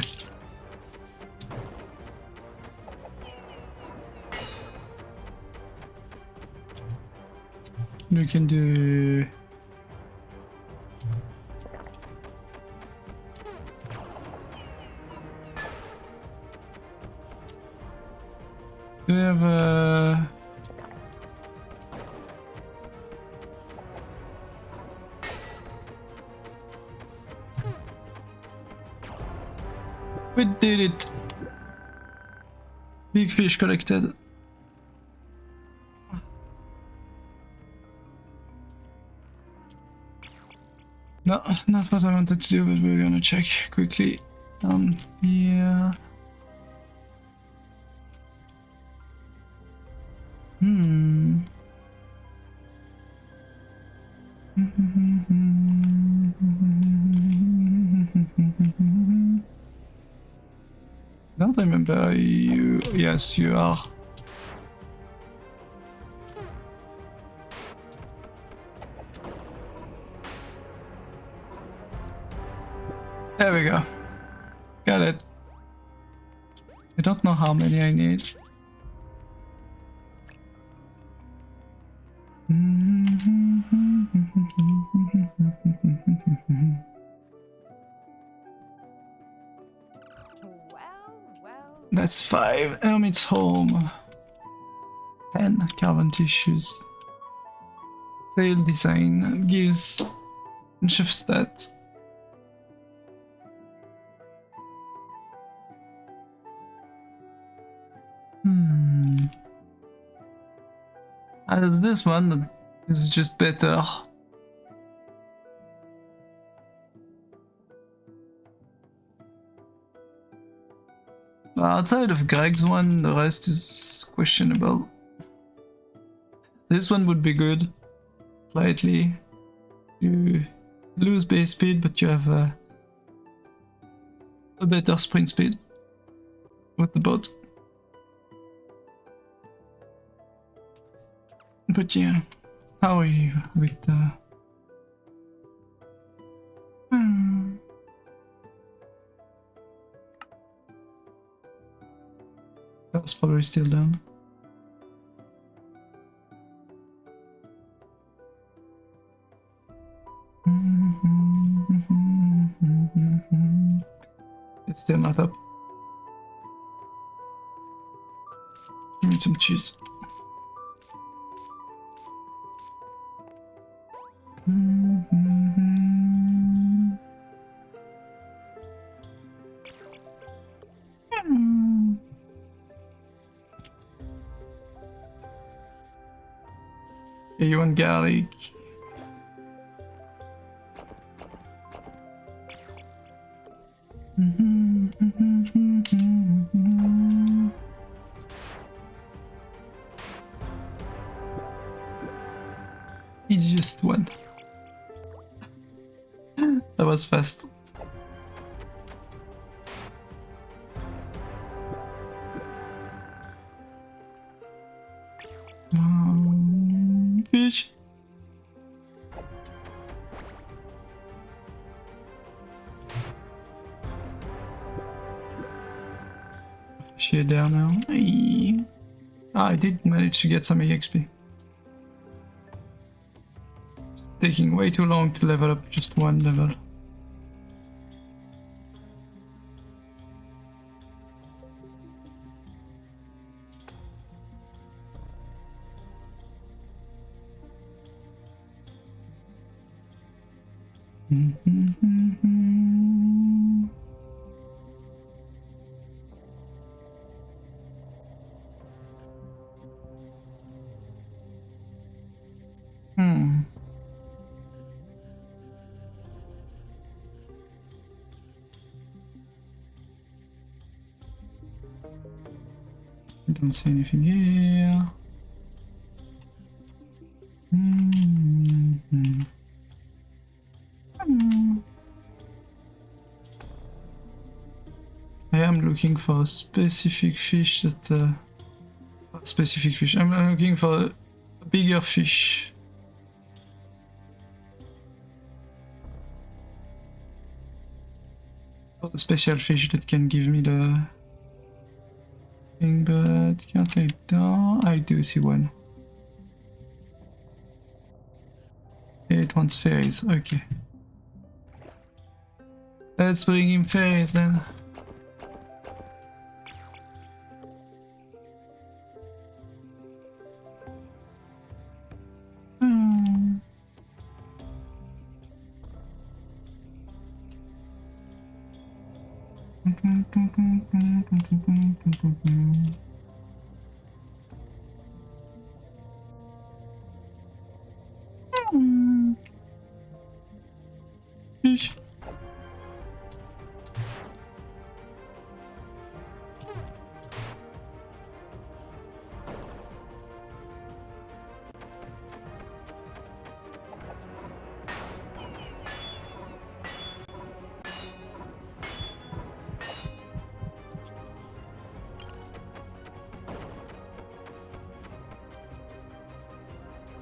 Speaker 1: We can do... Do we have a... We did it! Big fish collected. No, not what I wanted to do, but we're gonna check quickly down here. Don't remember you. Yes, you are. There we go. Got it. I don't know how many I need. That's 5. Hermit's Home. 10 carbon tissues. Sail design gives a bunch of stats. As this one, this is just better. Outside of Greg's one, the rest is questionable. This one would be good. Slightly. You lose base speed, but you have a better sprint speed with the boat. But yeah, how are you with the... That's probably still down. It's still not up. Give me some cheese. You want garlic? Easiest one. That was fast. Fish. She's down now. Aye. I did manage to get some EXP. Taking way too long to level up just one level. Hmm. I don't see anything here. Hmm. I am looking for a specific fish that. Specific fish. I'm looking for a bigger fish. For the special fish that can give me the thing, but can't lay it down. I do see one. It wants fairies. Okay. Let's bring him fairies then. Fish.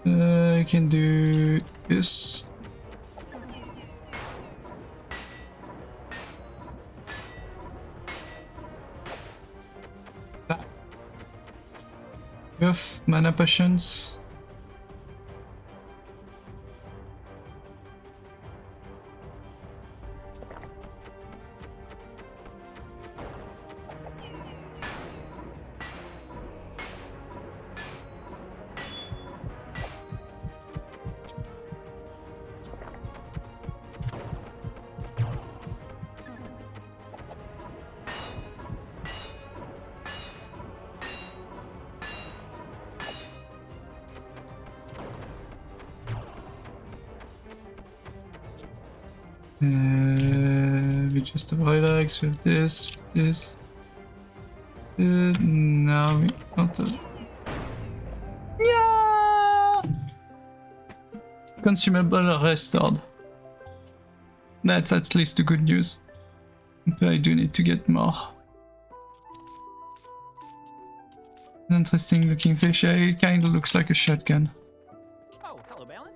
Speaker 1: I can do this. That. You have mana potions. We just avoid X with this, this. Now we not. Yeah! Consumable restored. That's at least the good news. But I do need to get more. Interesting looking fish. It kind of looks like a shotgun.
Speaker 8: Oh, hello, Balin.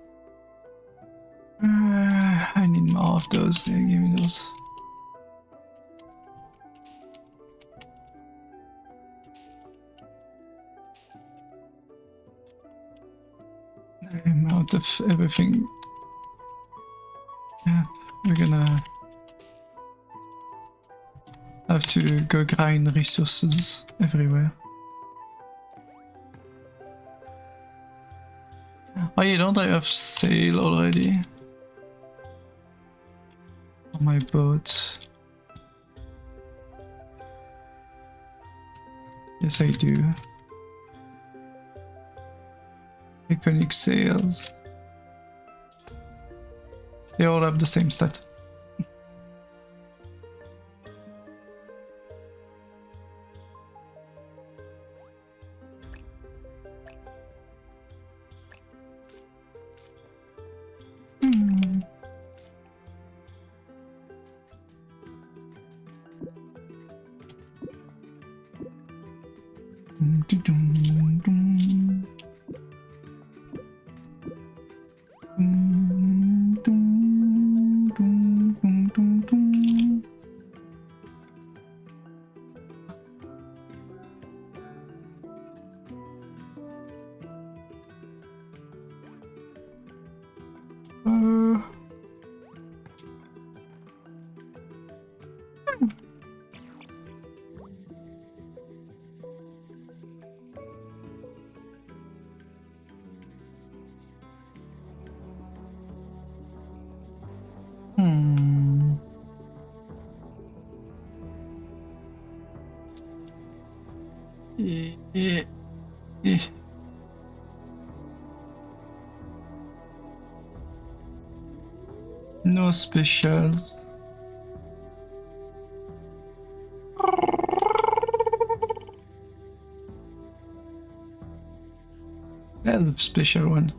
Speaker 1: I need more of those. Yeah, give me those. I'm out of everything. Yeah, we're gonna have to go grind resources everywhere. Oh, you don't have sail already? On my boat. Yes, I do. Iconic sails. They all have the same stat. Hmm. Eh. No specials. Elf special one.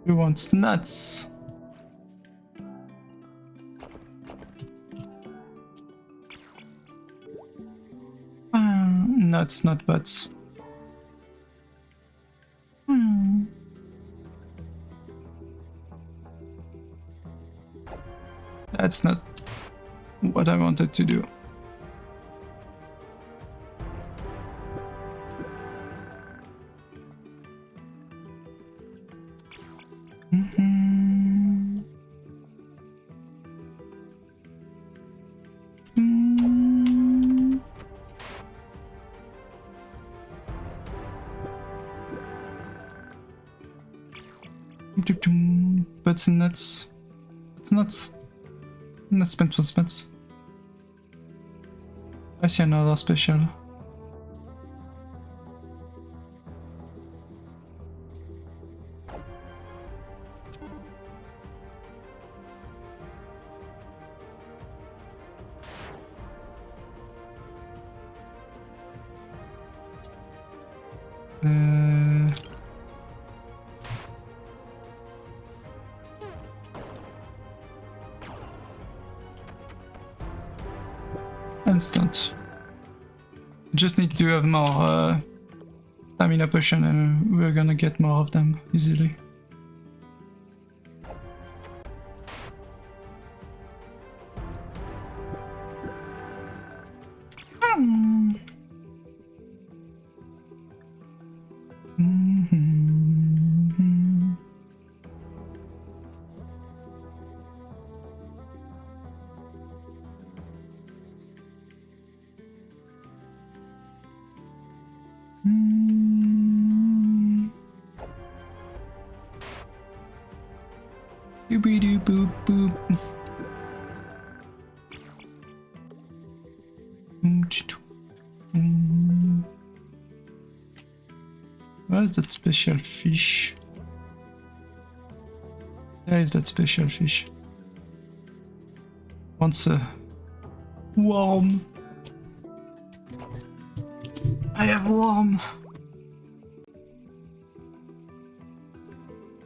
Speaker 1: Who wants nuts? Nuts, not butts. That's not what I wanted to do. Butts and nuts. It's nuts. Nuts spent for nuts. I see another special. Instant. Just need to have more stamina potion and we're gonna get more of them easily. Doobie-doo boop boop. Where is that special fish? There is that special fish. Wants a worm. I have a worm.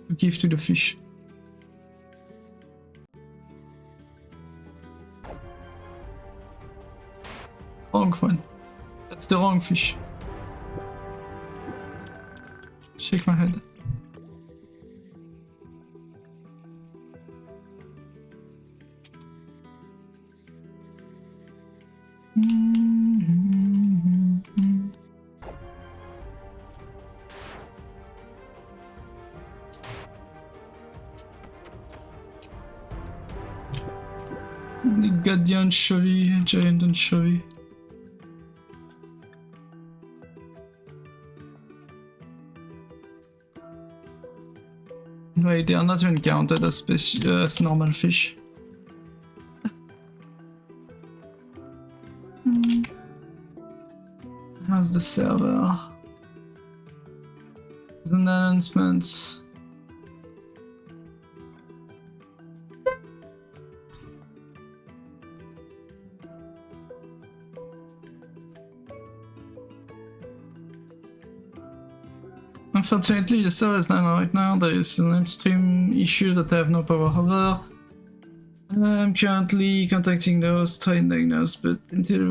Speaker 1: To give to the fish. Wrong one. That's the wrong fish. Shake my head. The goddamn anchovy, giant anchovy. Wait, they are not even counted as normal fish. How's the server? The announcements. Unfortunately, the server is down right now. There is an upstream issue that I have no power over. I'm currently contacting the host, trying to diagnose, but until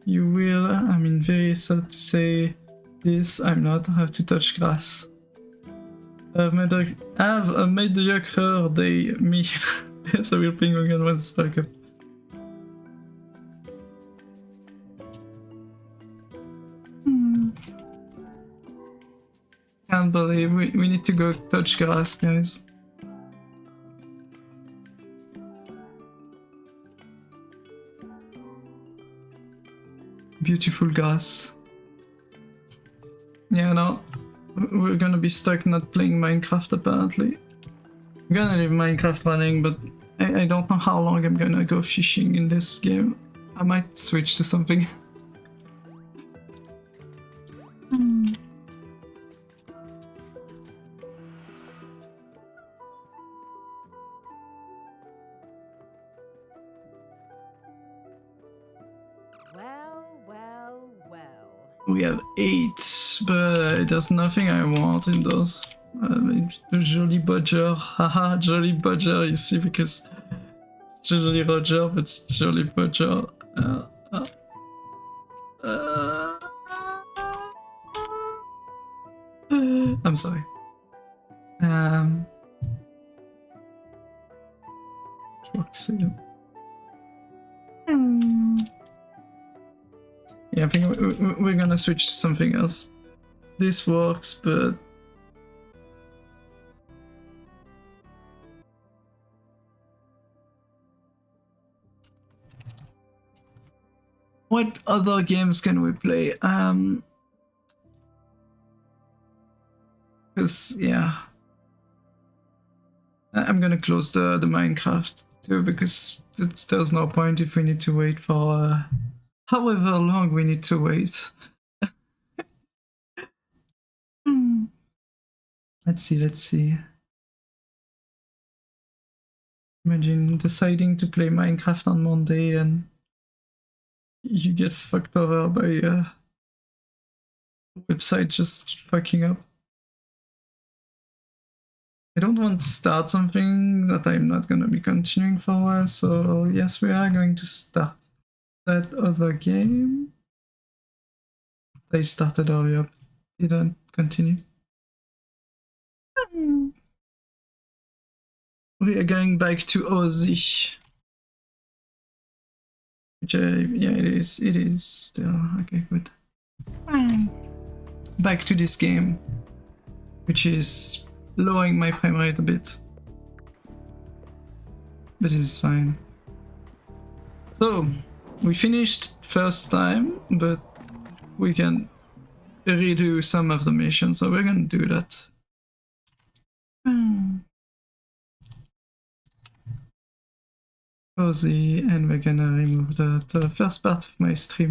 Speaker 1: you will, I mean, very sad to say this, I'm not. I have to touch grass. Have a mediocre day, me. Yes, I will ping again once back up. Can't believe we need to go touch grass, guys. Beautiful grass. Yeah, no, we're gonna be stuck not playing Minecraft apparently. I'm gonna leave Minecraft running, but I don't know how long I'm gonna go fishing in this game. I might switch to something.
Speaker 9: Well.
Speaker 1: We have 8, but it does nothing I want in those. Jolly Bodger, haha, Jolly Bodger, you see, because it's Jolly Roger, but it's Jolly Bodger. I'm sorry. Yeah, I think we're gonna switch to something else. This works, but what other games can we play? Because yeah, I'm gonna close the Minecraft too, because there's no point if we need to wait for however long we need to wait. Let's see. Imagine deciding to play Minecraft on Monday and you get fucked over by a website just fucking up. I don't want to start something that I'm not gonna be continuing for a while, so yes, we are going to start that other game. I started earlier, didn't continue. We are going back to Ozzy. Which yeah, it is still, okay, good. Back to this game, which is lowering my frame rate a bit. But it's fine. So, we finished first time, but we can redo some of the missions, so we're gonna do that. Cozy, and we're gonna remove the first part of my stream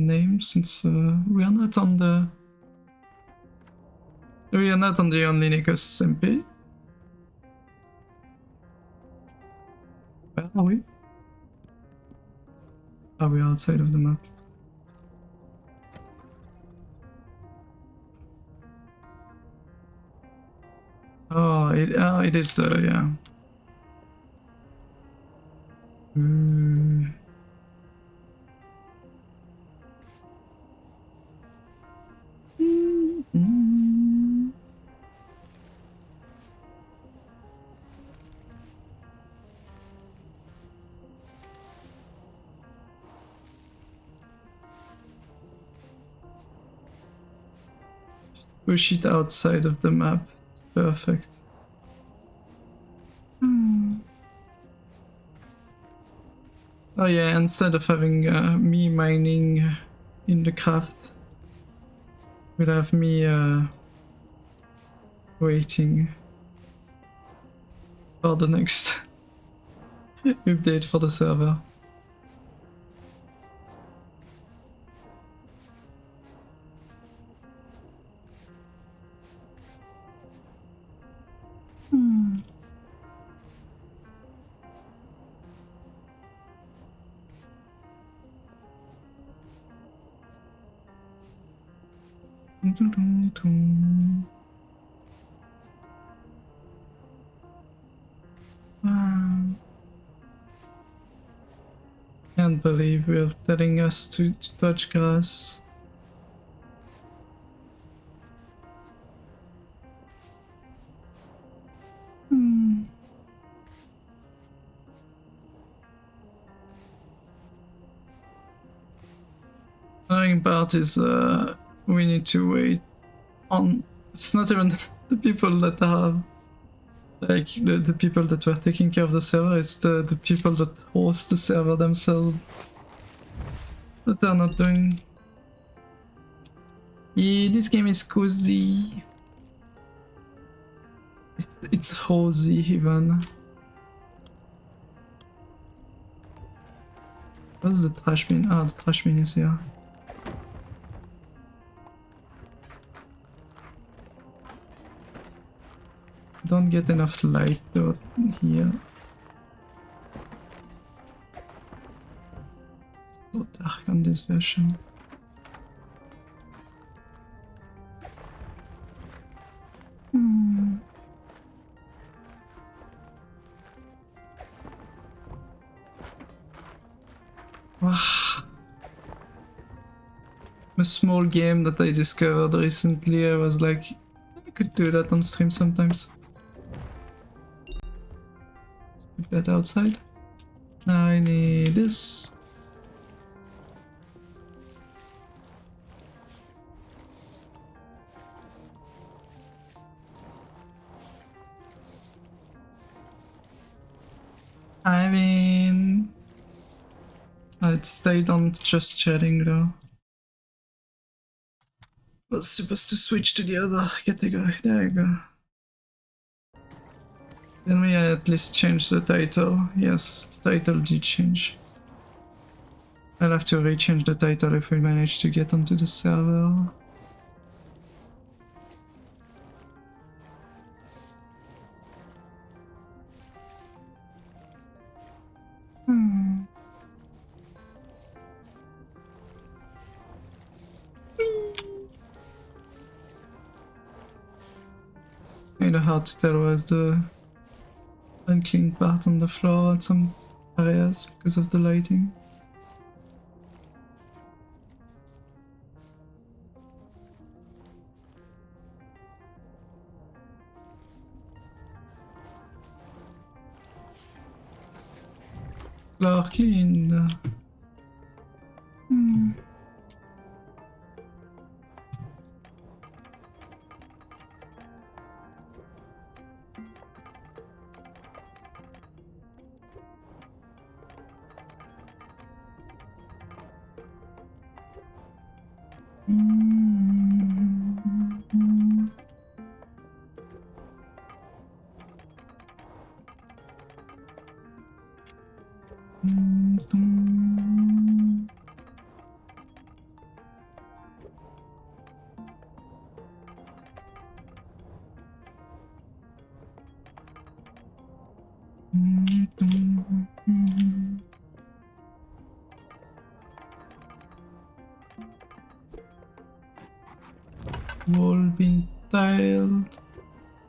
Speaker 1: name, since we are not on the Only Nikos MP. Where are we? Are we outside of the map? Oh, it is the, yeah. Push it outside of the map. It's perfect. Oh yeah, instead of having me mining in the craft, we'll have me waiting for the next update for the server. Can't believe we're telling us to touch grass. Annoying part is we need to wait on. It's not even the people that are like the people that were taking care of the server, it's the people that host the server themselves that are not doing. Yeah, this game is cozy. It's Hosey even. Where's the trash bin? Ah, the trash bin is here. Don't get enough light though here. So dark on this version. A small game that I discovered recently, I was like, I could do that on stream sometimes. Let's put that outside. Now I need this. I mean, it stayed on just chatting though. Was supposed to switch to the other category. There you go. Then we at least change the title. Yes, the title did change. I'll have to rechange the title if we manage to get onto the server. Kinda hard to tell where's the unclean part on the floor at some areas because of the lighting. Floor clean. Wall being tiled.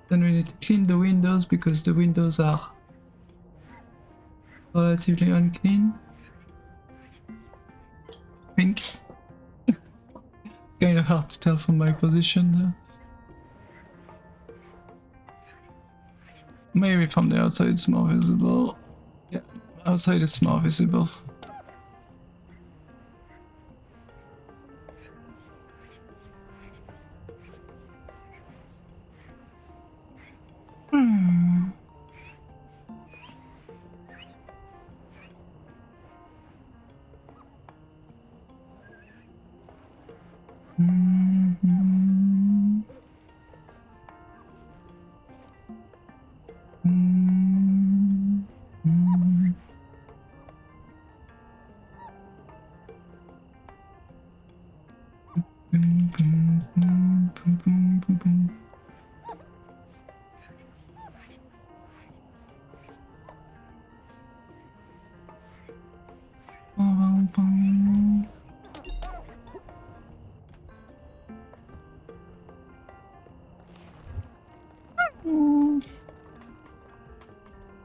Speaker 1: Then we need to clean the windows because the windows are relatively unclean. I think. It's kind of hard to tell from my position there. Maybe from the outside it's more visible. Yeah, outside it's more visible.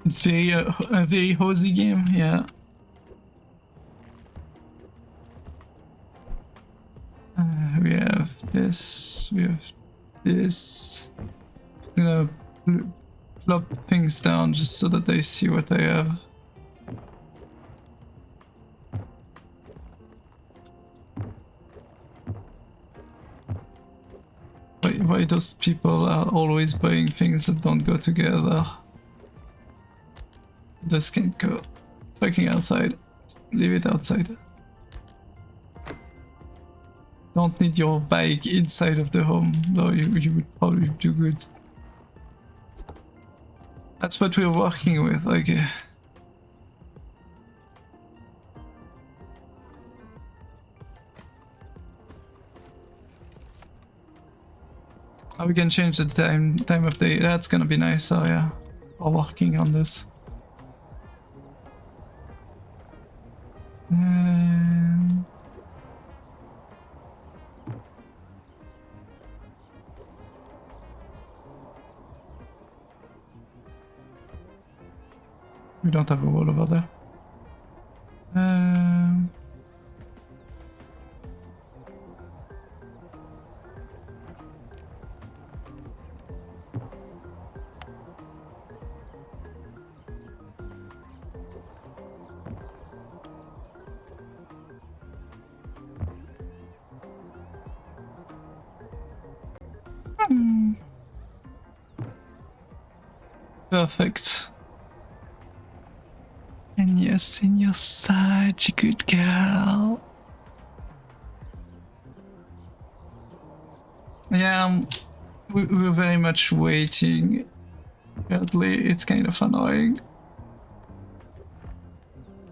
Speaker 1: It's very a very Hosey game, yeah. We have this. We have this. I'm gonna plop things down just so that I see what I have. Why those people are always buying things that don't go together? This can't go fucking outside. Just leave it outside. Don't need your bike inside of the home, though you would probably do good. That's what we're working with, okay. Oh, we can change the time of day. That's gonna be nice. Oh yeah, we're working on this. We don't have a wall over there. Perfect. And yes, and you're such a good girl. Yeah, we're very much waiting. Sadly, it's kind of annoying.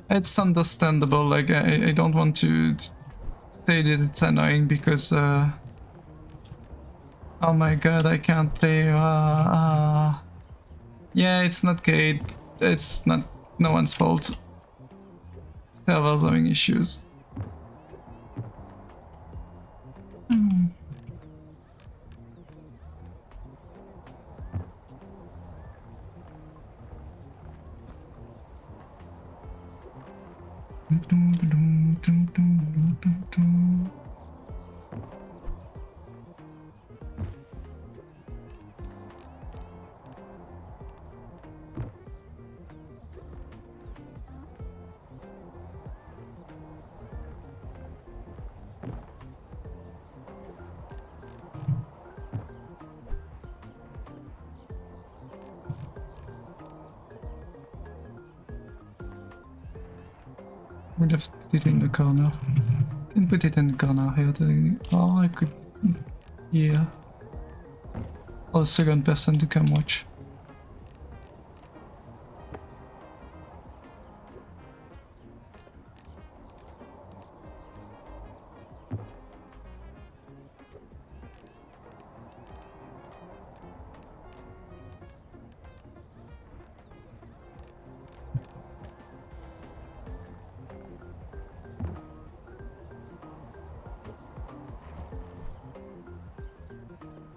Speaker 1: It's understandable, like I don't want to say that it's annoying because oh my god, I can't play. Yeah, it's not great. It's not no one's fault. Server's having issues. Would have put it in the corner. Can put it in the corner here. Oh, I could. Yeah. Or the second person to come watch.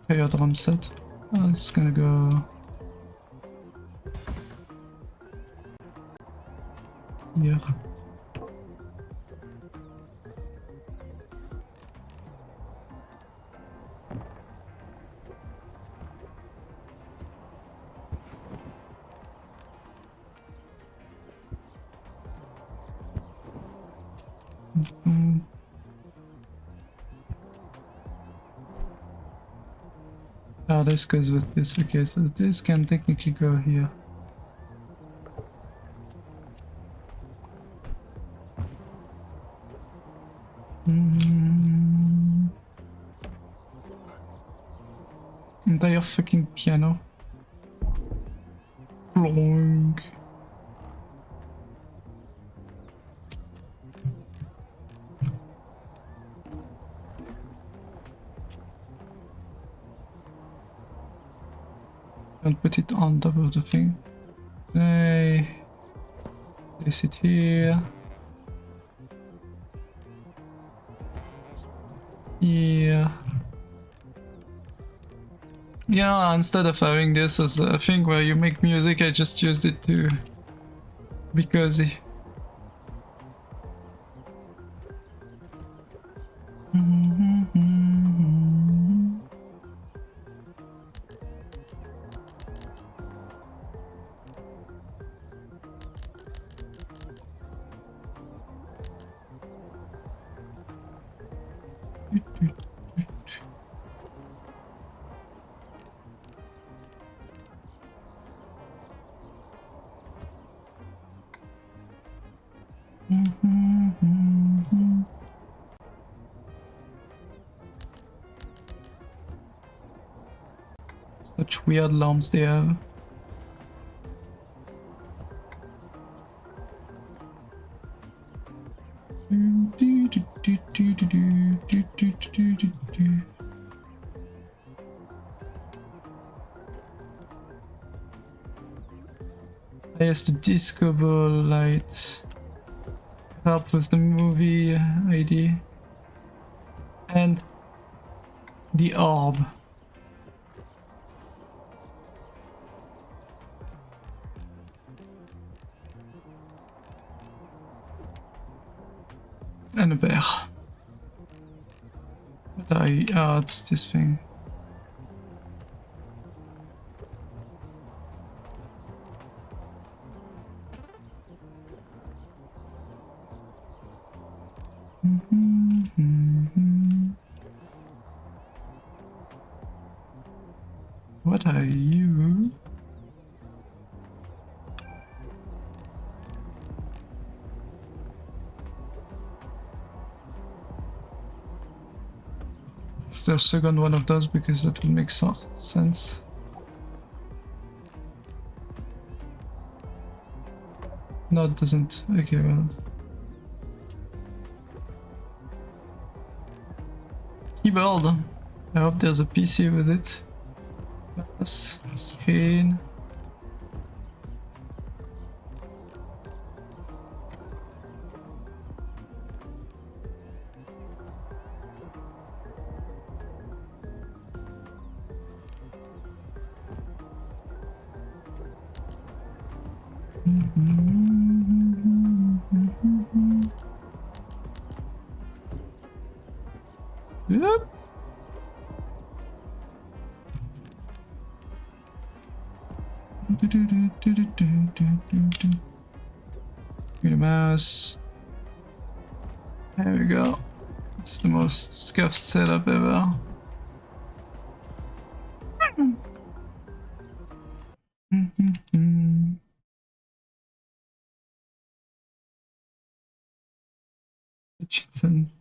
Speaker 1: Okay, your drum set. Oh, it's gonna go here. Oh, this goes with this. Okay, so this can technically go here. Entire fucking piano. Long. Don't put it on top of the thing. Hey, place it here. Yeah. Yeah, instead of having this as a thing where you make music, I just used it to be cozy. Such weird lamps they have. Yes, the disco ball light. Help with the movie ID. And the orb. And a bear. But it's this thing. What are you? It's the second one of those because that would make sense. No, it doesn't. Okay, well. Keyboard. I hope there's a PC with it. Mouse, screen. Yep. Get a mouse. There we go. It's the most scuffed setup ever. Hutchinson.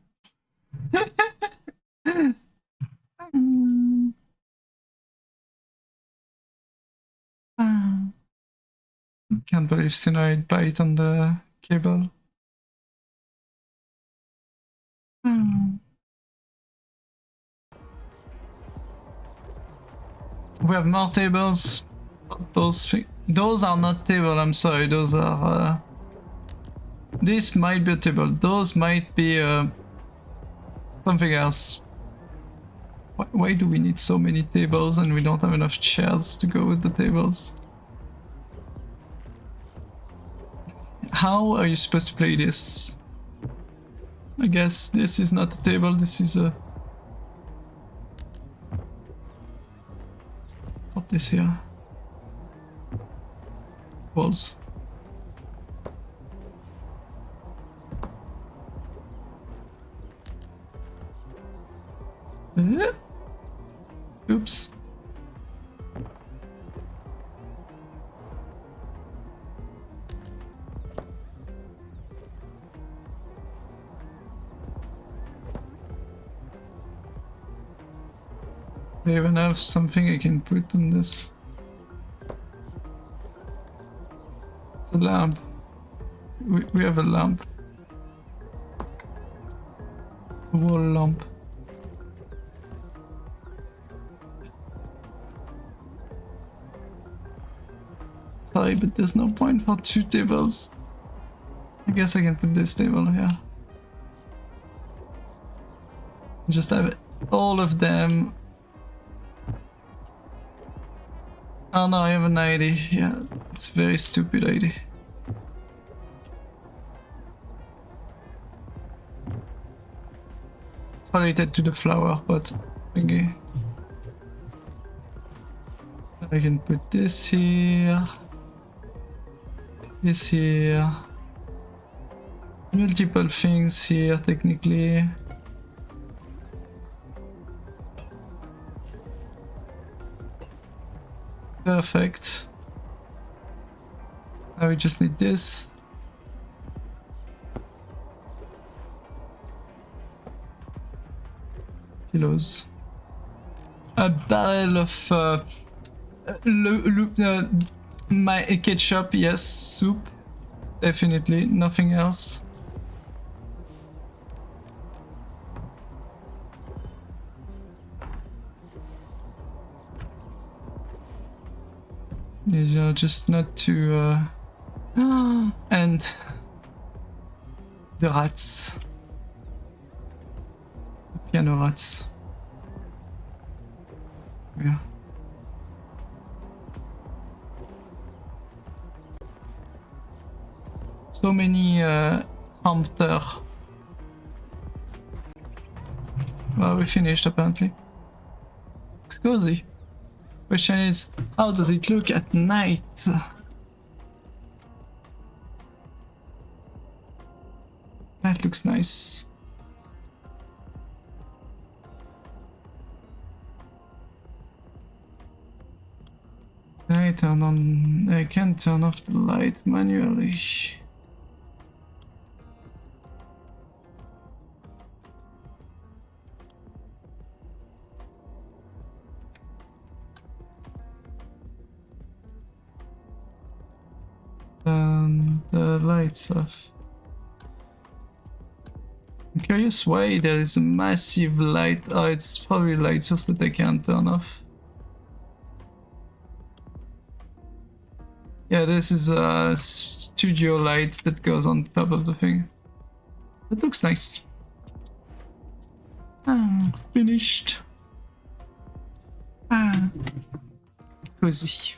Speaker 1: Can't believe Synoid bite on the cable. We have more tables. Those are not table, I'm sorry, those are this might be a table, those might be something else. Why do we need so many tables and we don't have enough chairs to go with the tables? How are you supposed to play this? I guess this is not a table, this is a... Put this here. Walls. Oops. Do I even have something I can put on this? It's a lamp. We have a lamp. A wall lamp. Sorry, but there's no point for two tables. I guess I can put this table here. Just have all of them. Oh no, I have an idea. Yeah, it's a very stupid idea. It's related to the flower, but okay. I can put this here. This here. Multiple things here, technically. Perfect. Now we just need this. Kilos. A barrel of my ketchup, yes. Soup, definitely. Nothing else. You know, just not to and the rats. The piano rats. Yeah. So many hamster. Well, we finished apparently. Looks cozy. Question is, how does it look at night? That looks nice. I turn on. I can turn off the light manually. Turn the lights off. I'm curious why there is a massive light. Oh, it's probably light source that I can't turn off. Yeah, this is a studio light that goes on top of the thing. That looks nice. Finished. Cozy.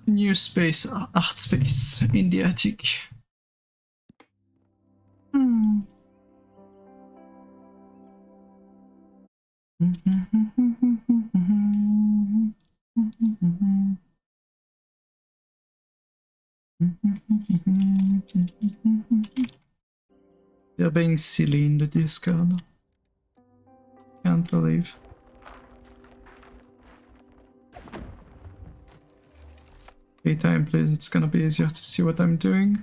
Speaker 1: New space, art space in the attic. They're being silly in the Discord. Can't believe. Daytime, please. It's gonna be easier to see what I'm doing.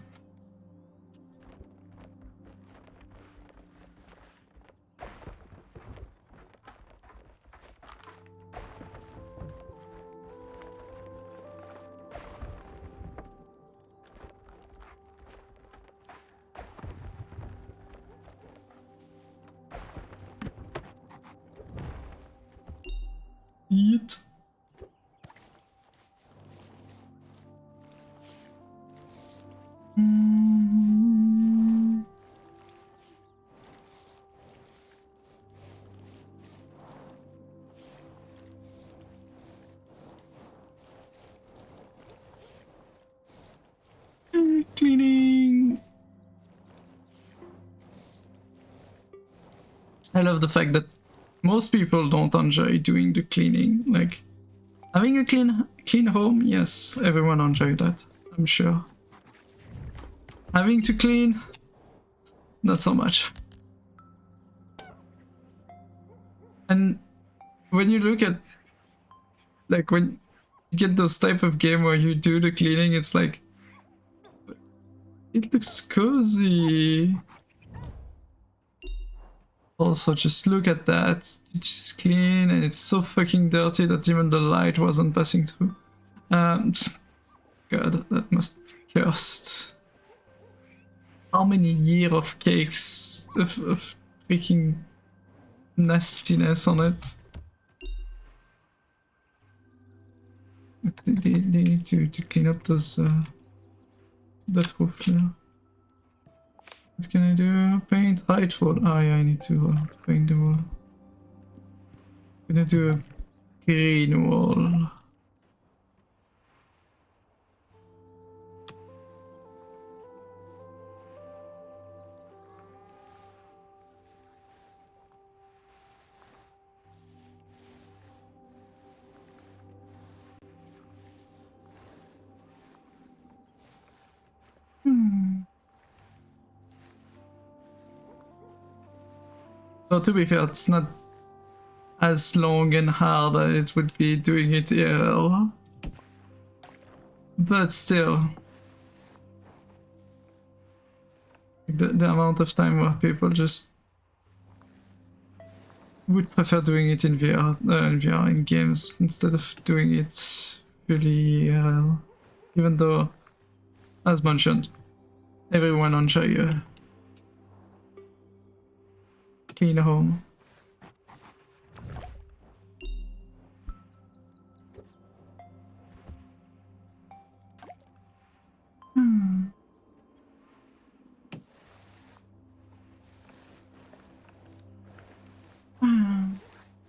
Speaker 1: Yeet. Cleaning. I love the fact that most people don't enjoy doing the cleaning. Like having a clean home, yes, everyone enjoy that, I'm sure. Having to clean, not so much. And when you look at, like, when you get those type of game where you do the cleaning, it's like, it looks cozy. Also, just look at that. It's just clean and it's so fucking dirty that even the light wasn't passing through. God, that must be cursed. How many years of cakes of freaking nastiness on it? They need to clean up those that roof there. What can I do? Paint height wall. Ah, yeah, I need to paint the wall. I'm gonna do a green wall. So to be fair, it's not as long and hard as it would be doing it here. But still. The amount of time where people just would prefer doing it in VR, in games instead of doing it fully even though, as mentioned, everyone enjoy a clean home.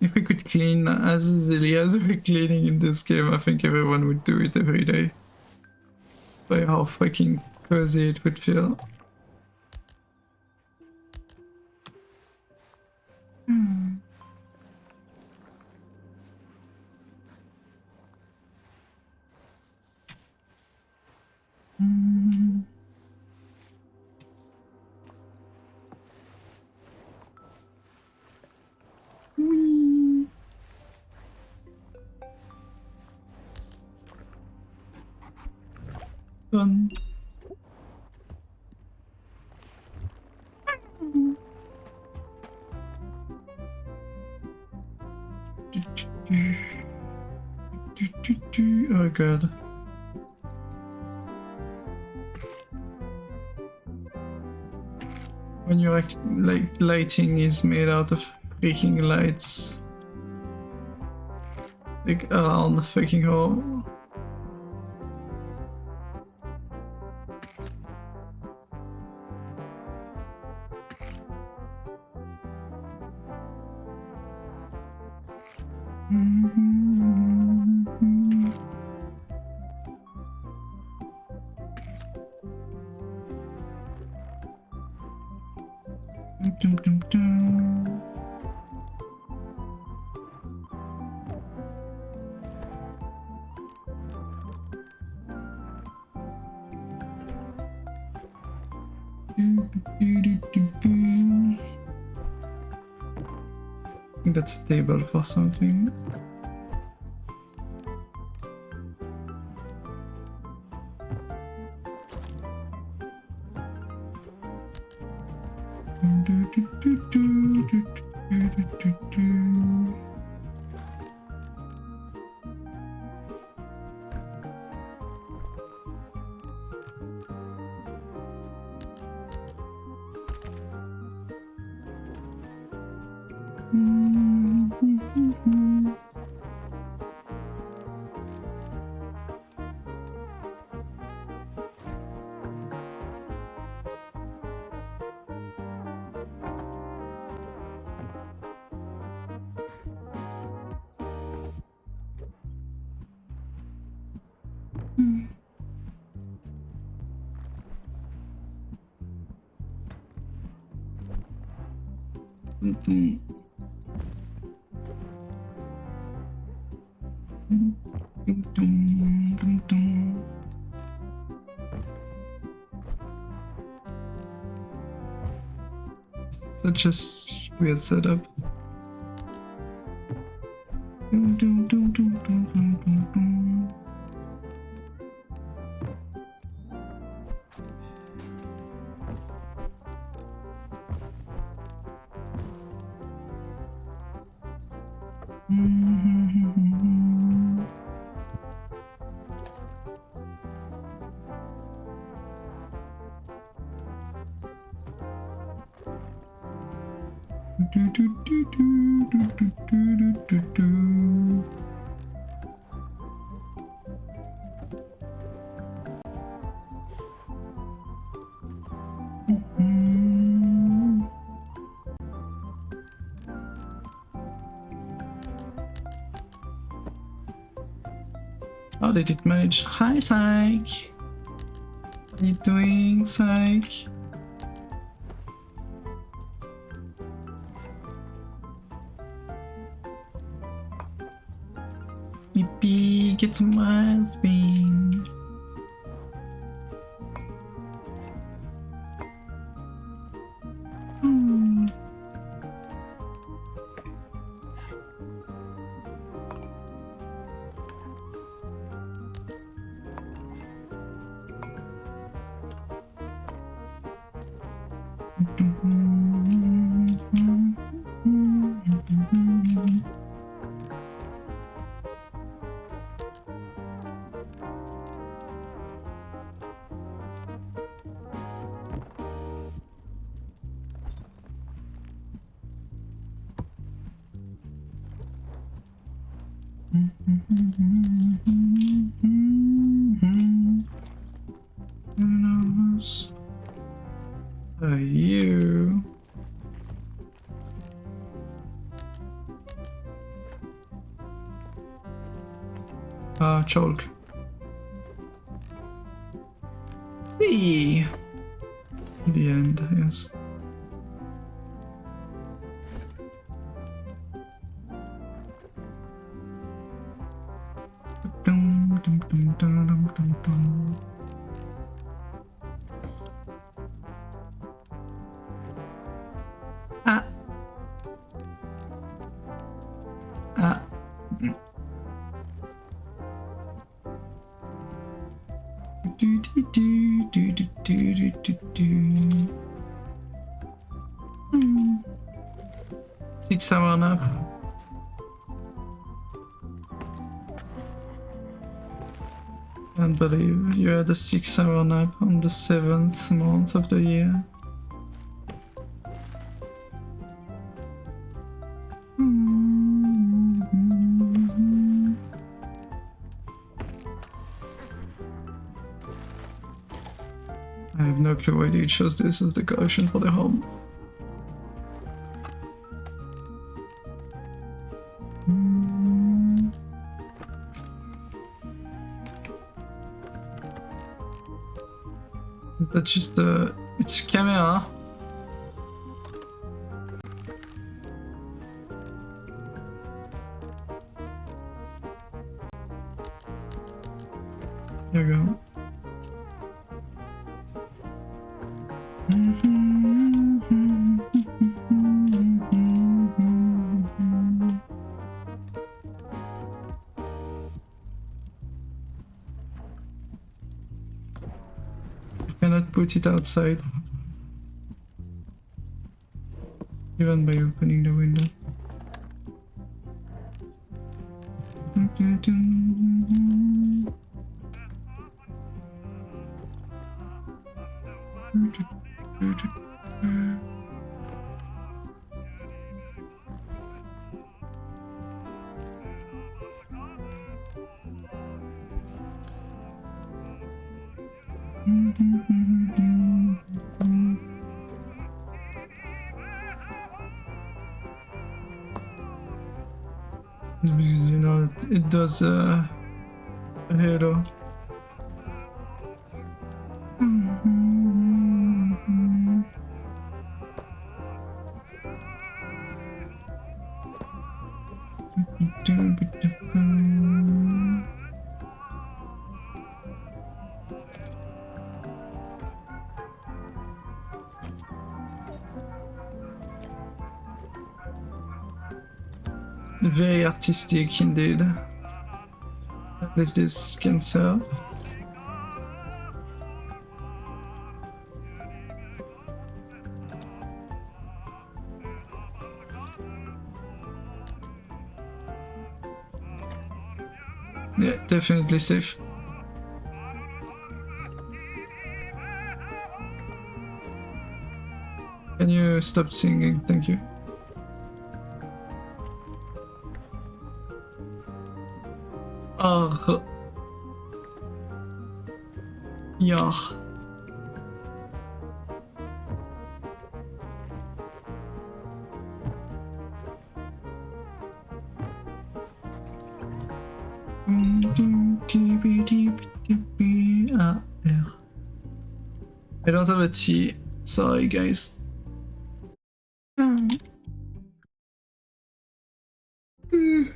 Speaker 1: If we could clean as easily as we're cleaning in this game, I think everyone would do it every day. By how fucking cozy it would feel. Done. Oh god. When your like lighting is made out of freaking lights, like around the fucking hole. Dum, dum, dum. I think that's a table for something. Such a weird setup. How did it manage? Hi, Psych. How you doing, Psych? Yippee, get some ice cream. Who knows? Are you? Chalk. See. The end, yes. Dum, dum, dum, dum, dum, dum, dum. Ah. Ah. Do, do, do, do, do, do, do, do. 6 hour nap. Can't believe you had a 6 hour nap on the 7th month of the year. I have no clue why you chose this as the collection for the home. Is that just it's camera? There we go. Cannot put it outside, even by opening the window. You know, it does a halo. Very artistic indeed. At least this can serve. Yeah, definitely safe. Can you stop singing? Thank you. Ach. Ja. I don't have a T. Sorry, guys.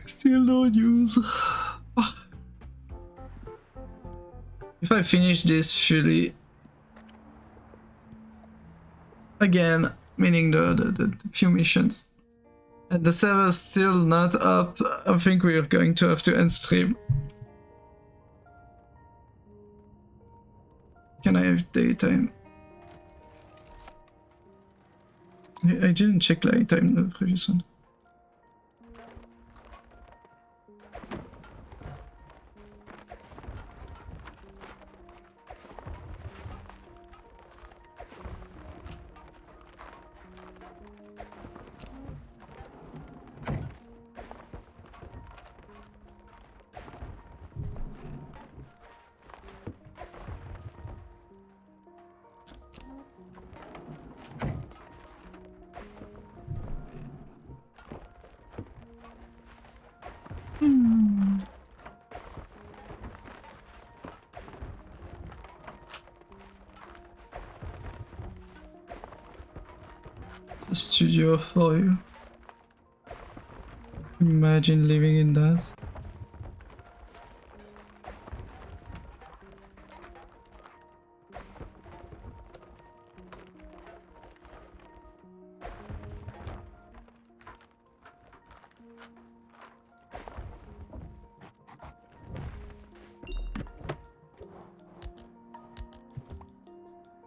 Speaker 1: Still no news. If I finish this fully again, meaning the few missions, and the server's still not up, I think we are going to have to end stream. Can I have daytime? I didn't check daytime the previous one. a studio for you. Imagine living in that.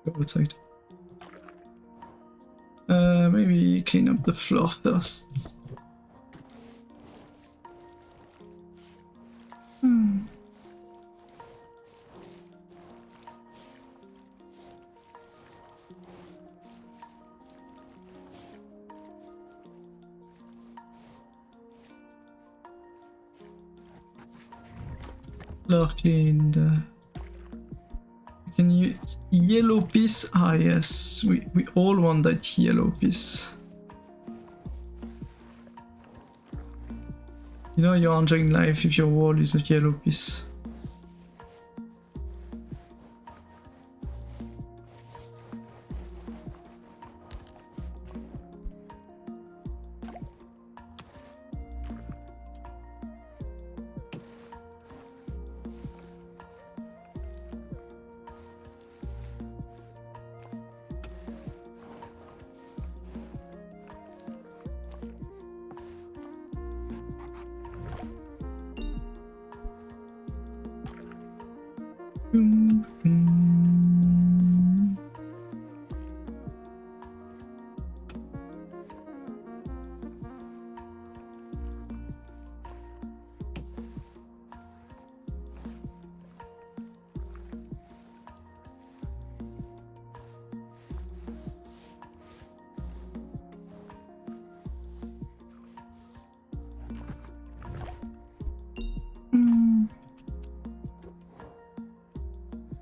Speaker 1: Go outside. Maybe clean up the floor first. Floor cleaned. Can you yellow piece? Ah yes, we all want that yellow piece. You know you're enjoying life if your wall is a yellow piece.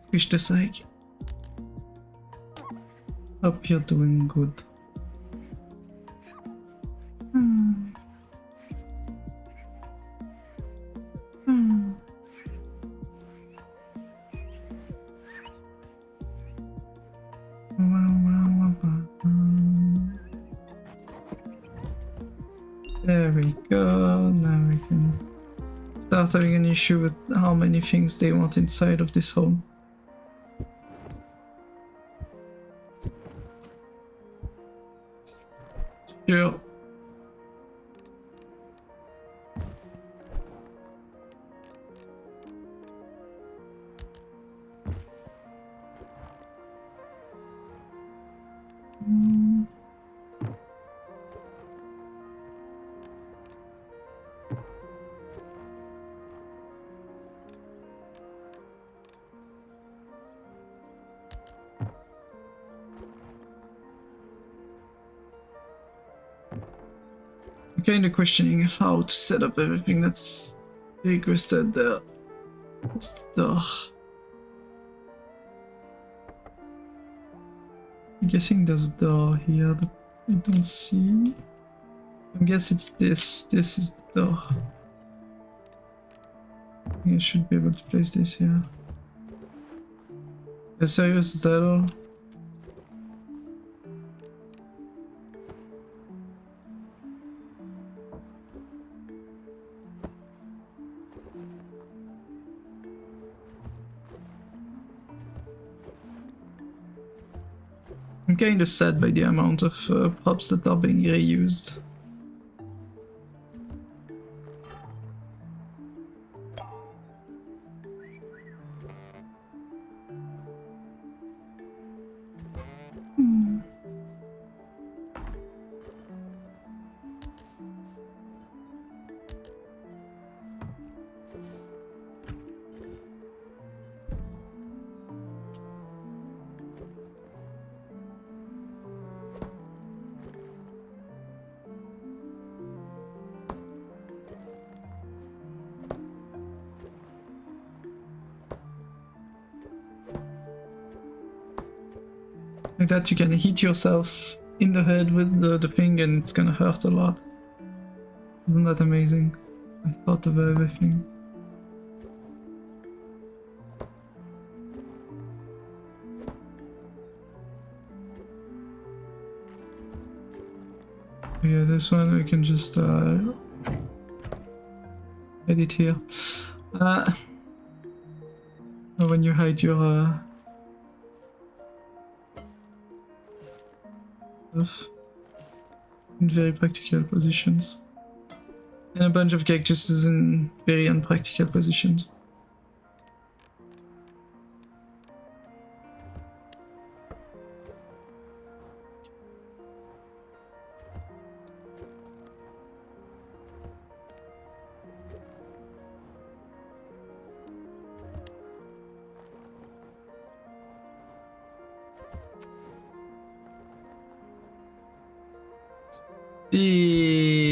Speaker 1: Squish the side. Hope you're doing good. There we go. Now we can start having an issue with how many things they want inside of this home. Sure. Kind of questioning how to set up everything that's requested there. What's the door? I'm guessing there's a door here that I don't see. I guess it's this. This is the door. I think I should be able to place this here. Are you serious? Is that all? I'm kind of sad by the amount of props that are being reused. Like that you can hit yourself in the head with the thing and it's gonna hurt a lot. Isn't that amazing? I thought of everything. Yeah, this one we can just edit here. When you hide your stuff in very practical positions, and a bunch of cactuses in very unpractical positions. Big.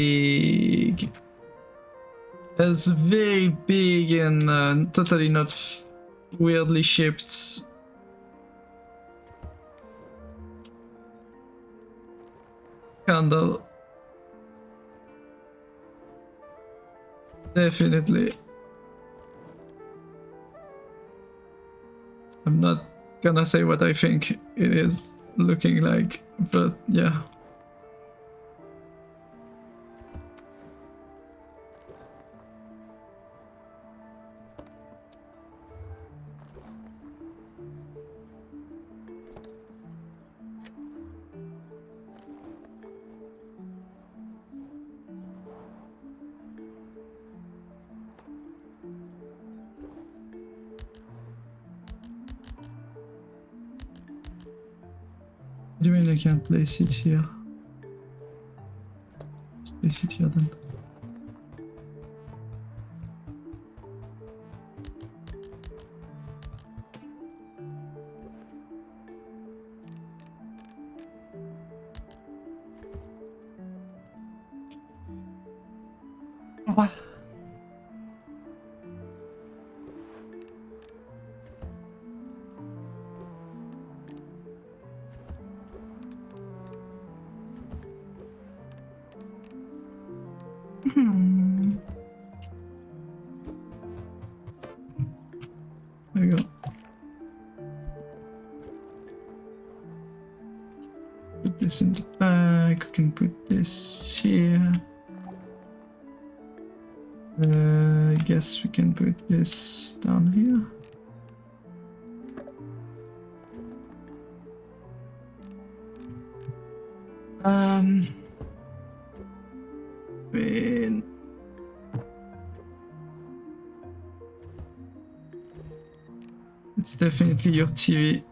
Speaker 1: That's very big and totally not weirdly shaped. Candle. Definitely. I'm not gonna say what I think it is looking like, but yeah. What do you mean I can't place it here? Just place it here then. What? There we go. Put this in the back. We can put this here. I guess we can put this down here. When it's definitely your TV.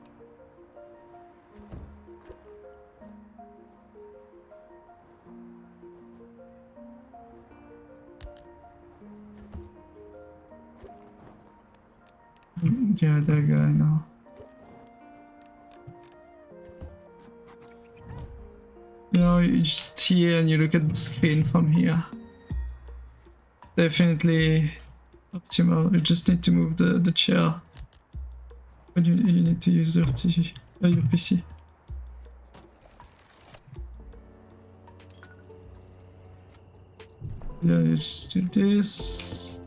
Speaker 1: Yeah, that guy now. You know, you just here and you look at the screen from here. It's definitely optimal. You just need to move the chair. But you need to use your TV, your PC. Yeah, you just do this.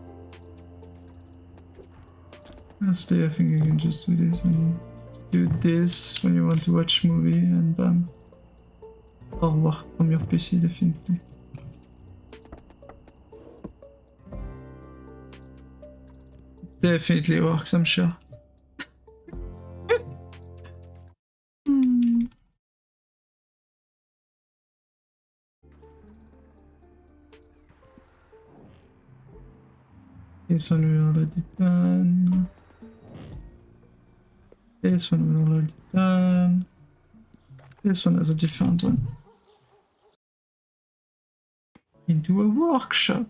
Speaker 1: Lastly, I think you can just do this and just do this when you want to watch movie and bam. Or work from your PC, definitely. Definitely works, I'm sure. This one we already done. This one we already done. This one is a different one. Into a workshop.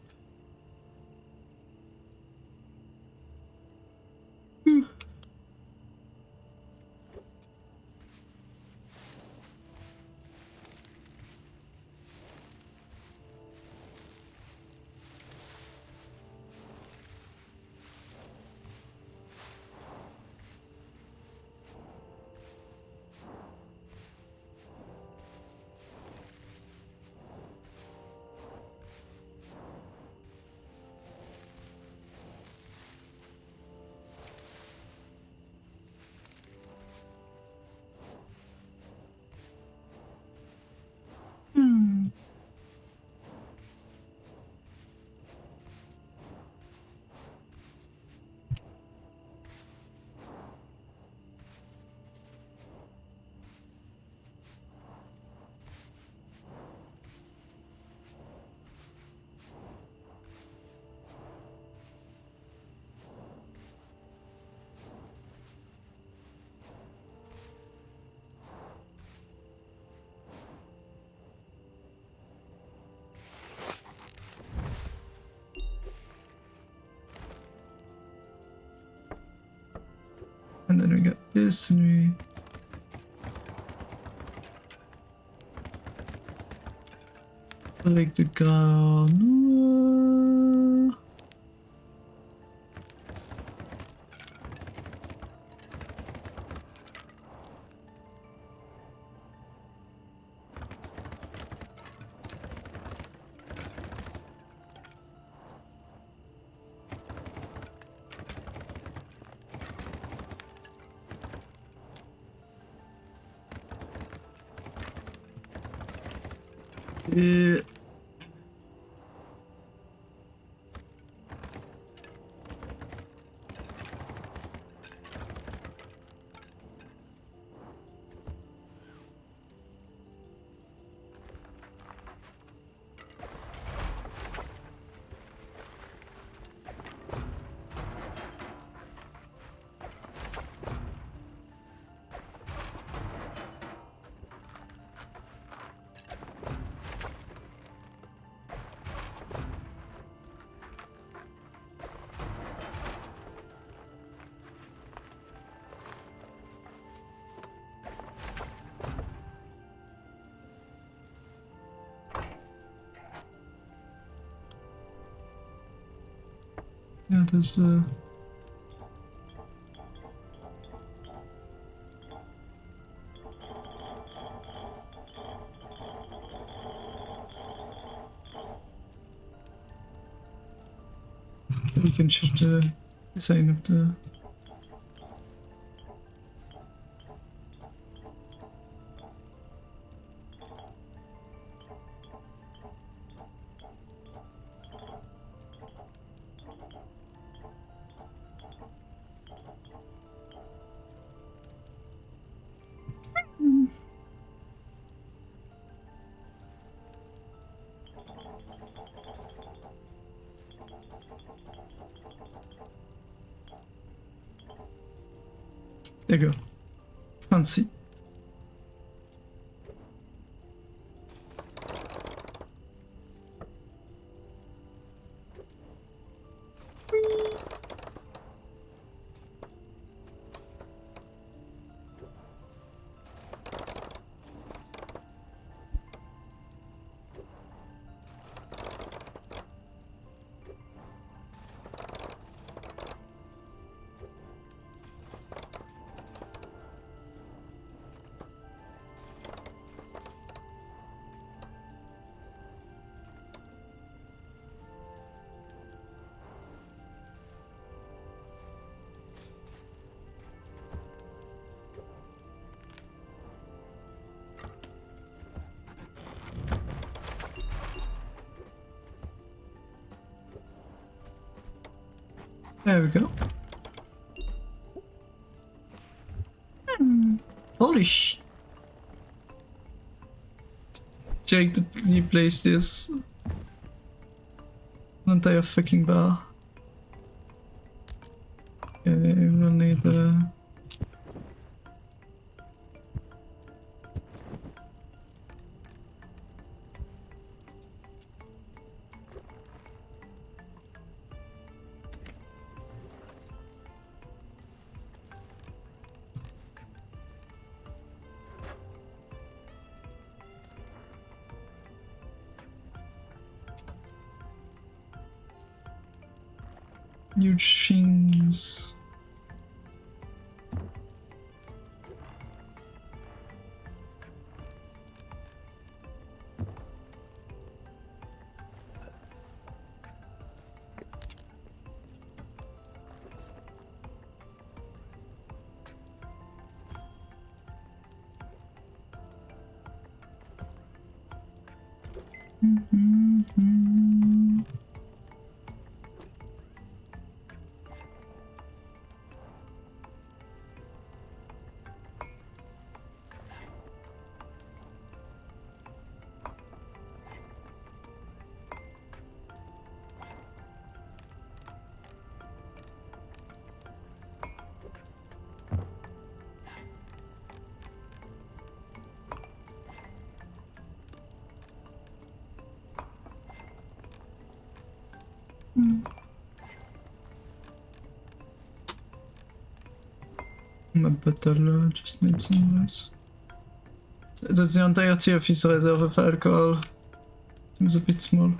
Speaker 1: And then we got this, and we. Avec de gras noir. Et... Yeah, there's we can shift the design of the there you go. Fancy. There we go. Holy sh! Jake, did you place this? An entire fucking bar. Okay, we'll need huge things. My bottle just made some noise. That's the entirety of his reserve of alcohol. Seems a bit small.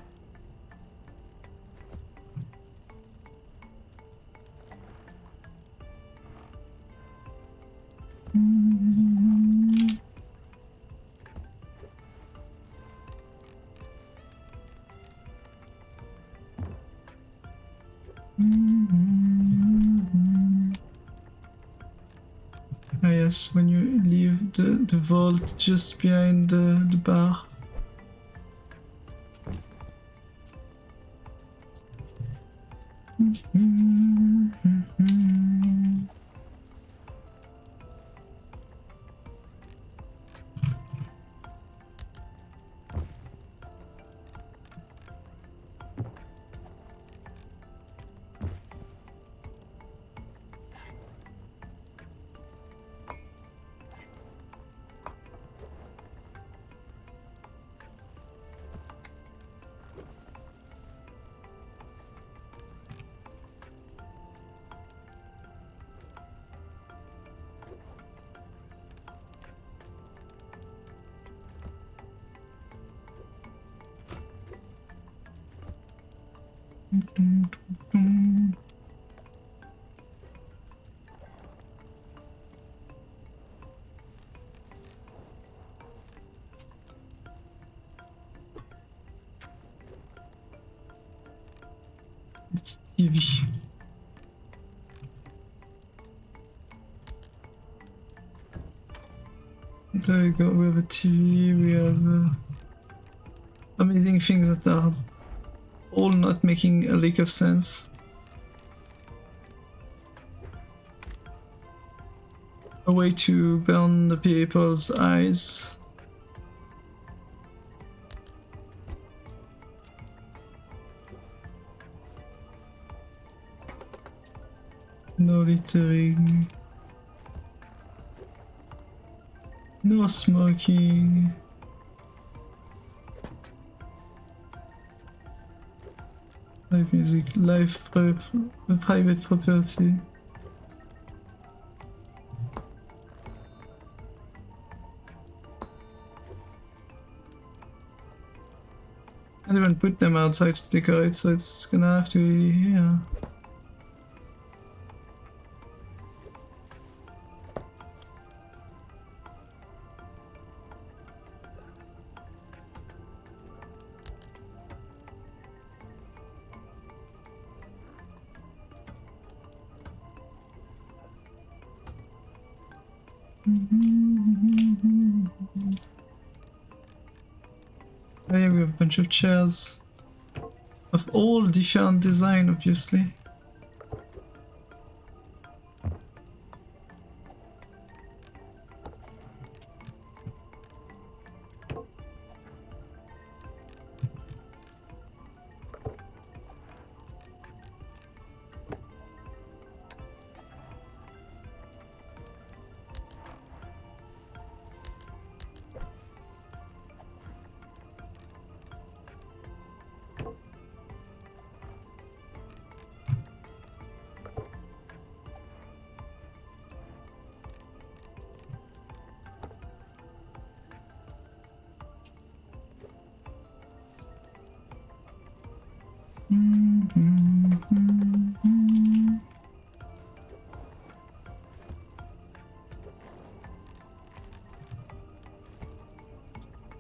Speaker 1: Ah yes, when you leave the vault just behind the bar. It's TV. There we go, we have a TV, we have amazing things that are all not making a lick of sense. A way to burn the people's eyes. No littering. No smoking. Live music, private property. I can't even put them outside to decorate, so it's gonna have to be here. Oh yeah, we have a bunch of chairs of all different design, obviously.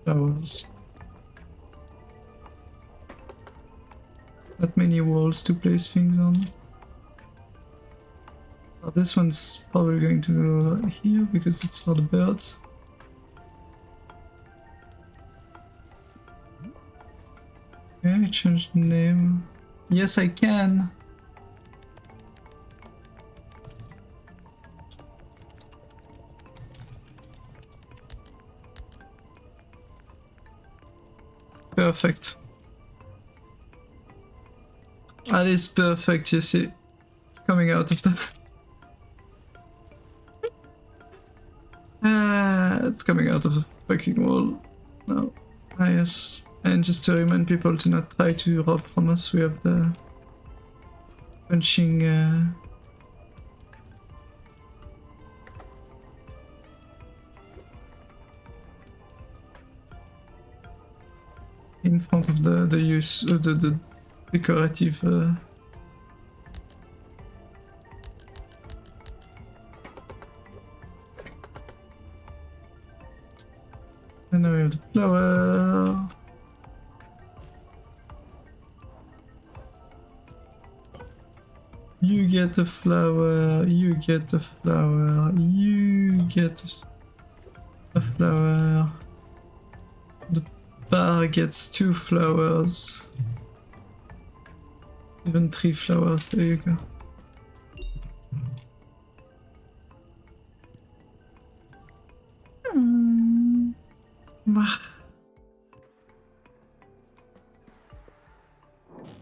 Speaker 1: Flowers. Not many walls to place things on. Oh, this one's probably going to go here because it's for the birds. Can I change the name? Yes, I can. Perfect. That is perfect, you see. It's coming out of the... it's coming out of the fucking wall. No. Ah, yes. And just to remind people to not try to rob from us, we have the punching in front of the use of the decorative. And now we have the flower. You get a flower, you get a flower, you get a flower. The bar gets 2 flowers. Even 3 flowers, there you go.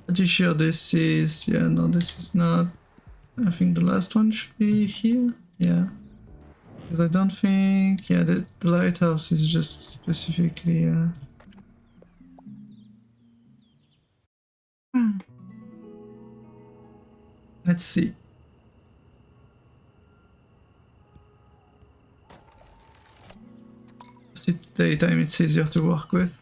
Speaker 1: Pretty sure this is, yeah, no, this is not. I think the last one should be here, yeah. Because I don't think, yeah, the lighthouse is just specifically, Let's see. Daytime it's easier to work with.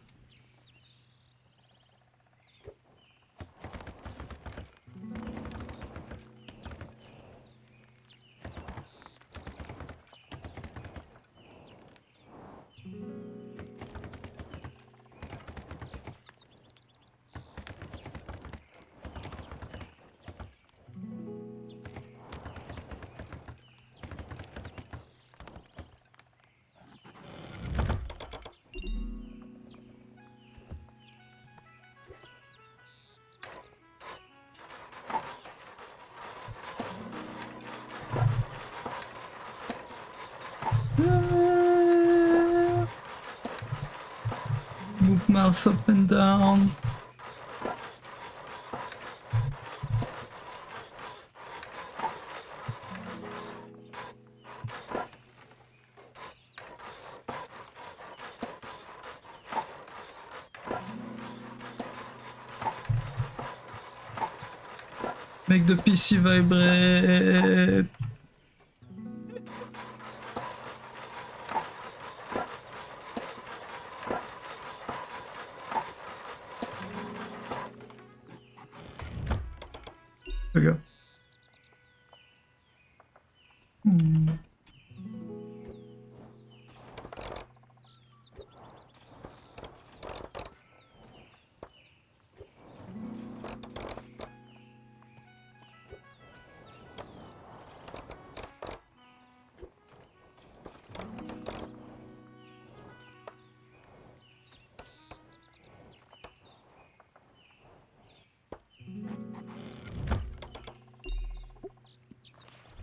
Speaker 1: Move mouse up and down. Make the PC vibrate. There we go.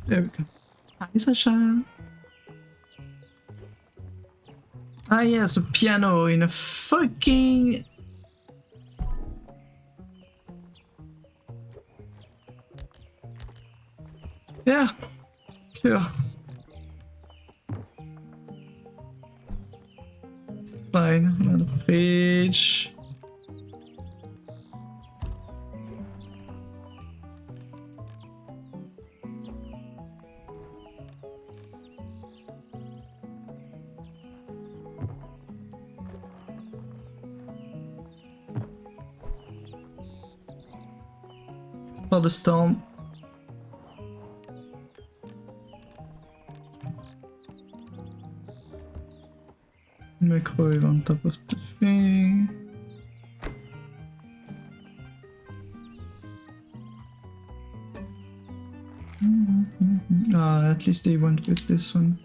Speaker 1: There we go. Hi, Sasha. Ah, yes, a piano in a fucking. Yeah, sure. It's fine. Another page. For the storm. Microwave on top of the thing. Ah, at least they went with this one.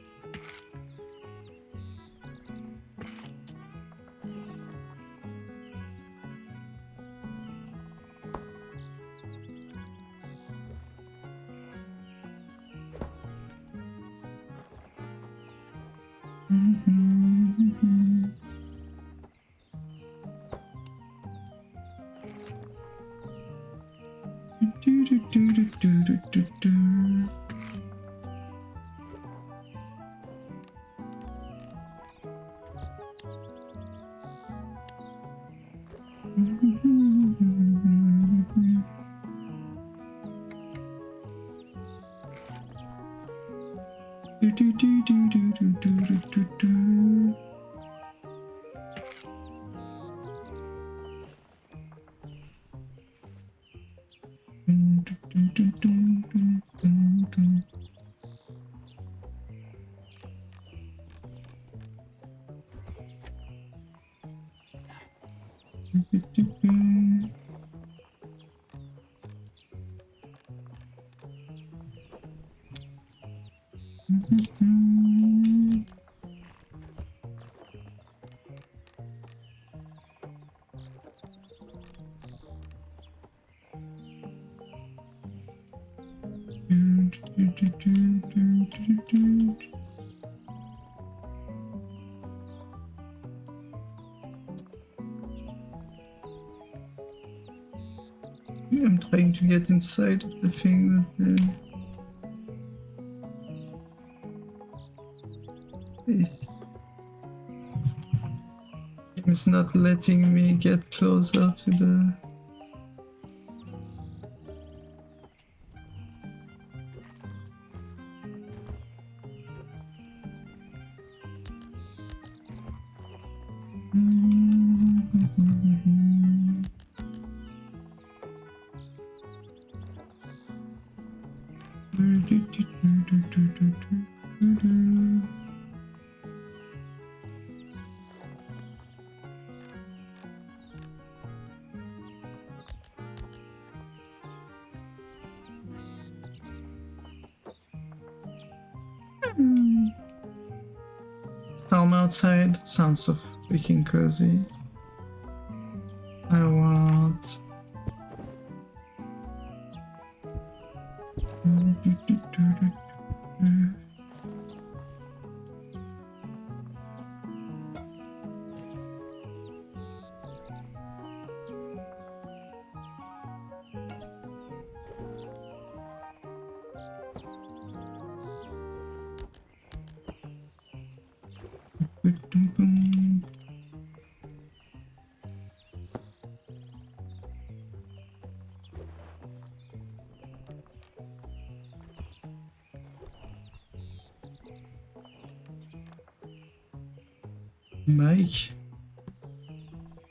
Speaker 1: I'm trying to get inside of the thing. It's not letting me get closer to the... Storm outside, it sounds so freaking cozy. I want... Mic?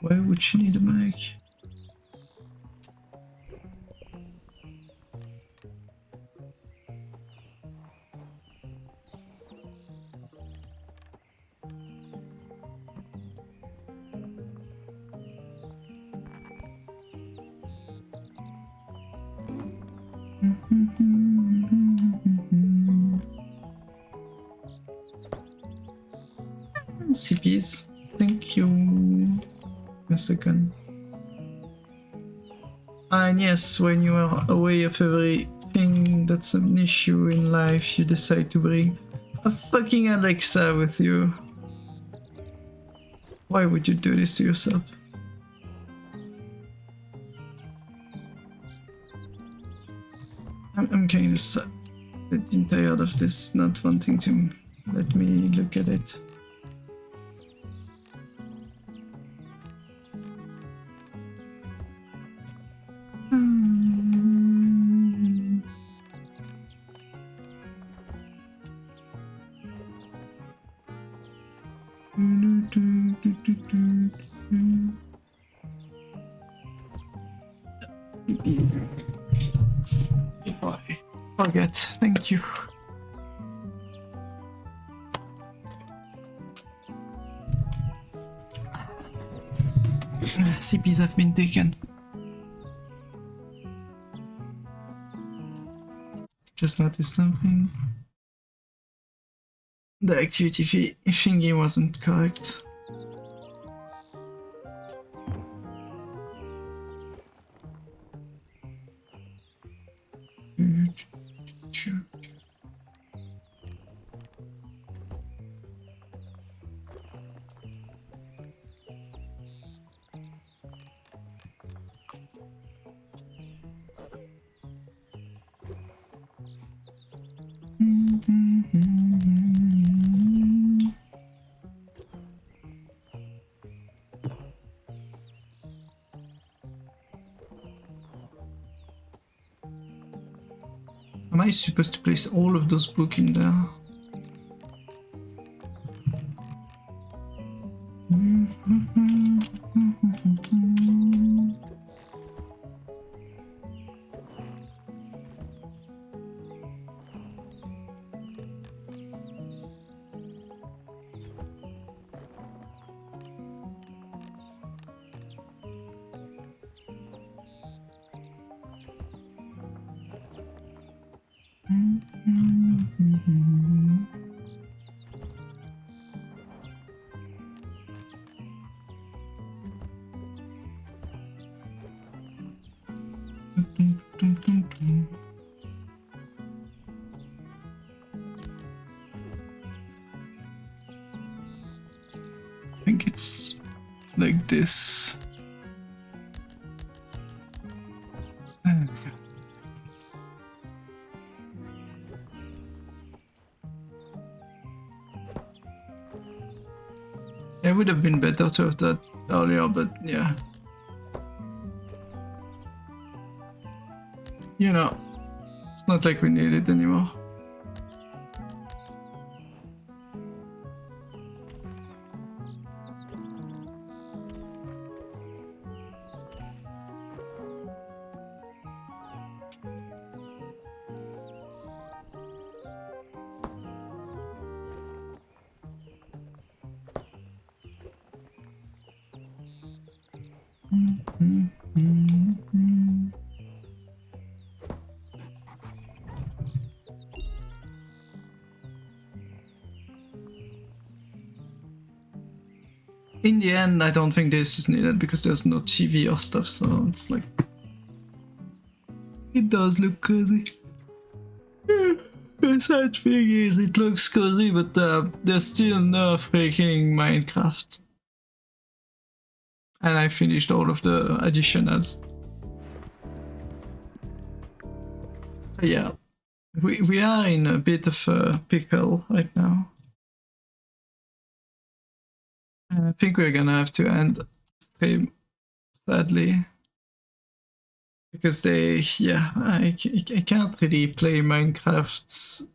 Speaker 1: Why would she need a mic? CPs, thank you. A second. And yes, when you are away of everything that's an issue in life, you decide to bring a fucking Alexa with you. Why would you do this to yourself? I'm kind of getting tired of this not wanting to let me look at it. Before I forget, thank you. CPs have been taken. Just noticed something. The activity thingy wasn't correct. Am I supposed to place all of those books in there? I think it's like this. It would have been better to have that earlier, but yeah. You know, it's not like we need it anymore. In the end, I don't think this is needed because there's no TV or stuff, so it's like... It does look cozy. The sad thing is, it looks cozy, but there's still no freaking Minecraft. And I finished all of the additionals. So yeah, we are in a bit of a pickle right now. I think we're gonna have to end stream, sadly. Because I can't really play Minecraft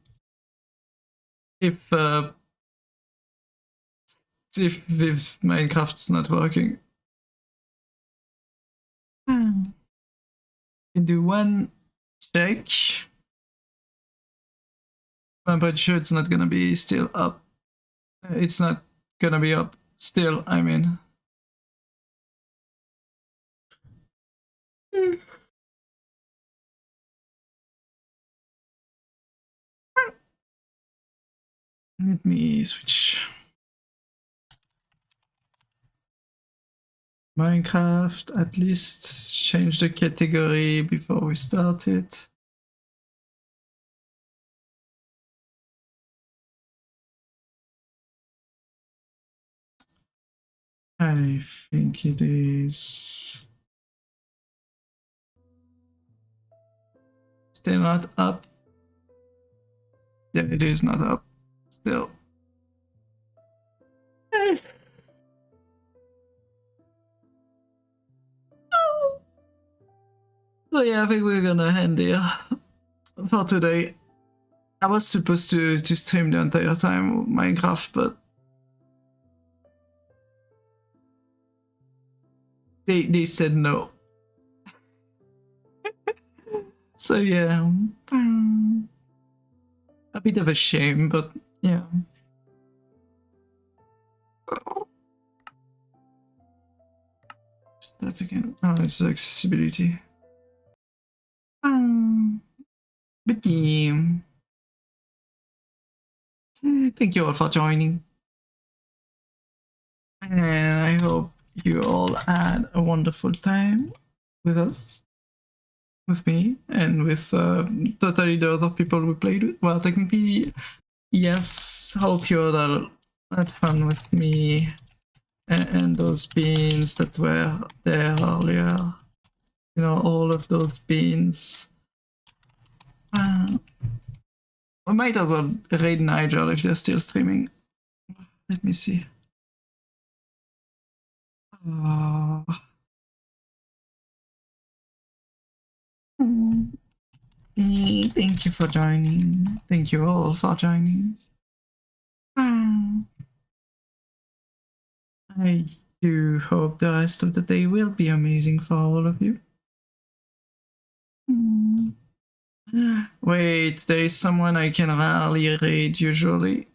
Speaker 1: if Minecraft's not working. Can do one check. I'm pretty sure it's not gonna be still up. It's not gonna be up still, I mean. Let me switch. Minecraft, at least change the category before we start it. I think it is still not up. Yeah, it is not up still. So yeah, I think we're gonna end here for today. I was supposed to stream the entire time Minecraft, but they said no. So yeah, a bit of a shame, but yeah. Start again. Oh, it's accessibility. But yeah. Thank you all for joining. And I hope you all had a wonderful time with us, with me, and with totally the other people we played with. Well, technically, yes, hope you all had fun with me and those beans that were there earlier. You know, all of those beans. I might as well raid Nigel if they're still streaming. Let me see. Thank you for joining. Thank you all for joining. I do hope the rest of the day will be amazing for all of you. Wait, there is someone I can rarely raid usually,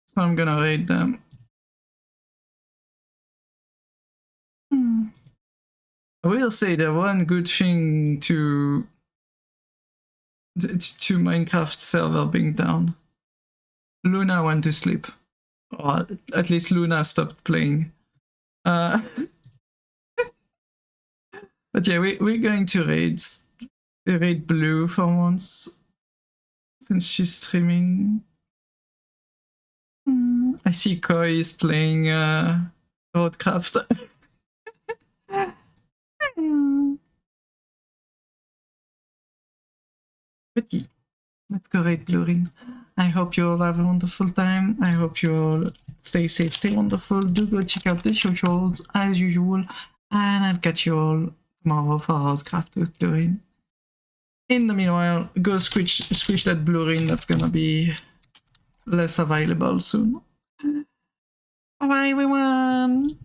Speaker 1: so I'm gonna raid them. I will say the one good thing to to Minecraft server being down. Luna went to sleep. Or at least Luna stopped playing. But yeah, we're going to raid Blue for once. Since she's streaming. I see Koi is playing Roadcraft. But yeah, let's go raid Blue Ring. I hope you all have a wonderful time. I hope you all stay safe, stay wonderful. Do go check out the socials as usual. And I'll catch you all tomorrow for Roadcraft with Blue Ring. In the meanwhile, go squish that Blue Ring that's gonna be less available soon. Bye everyone!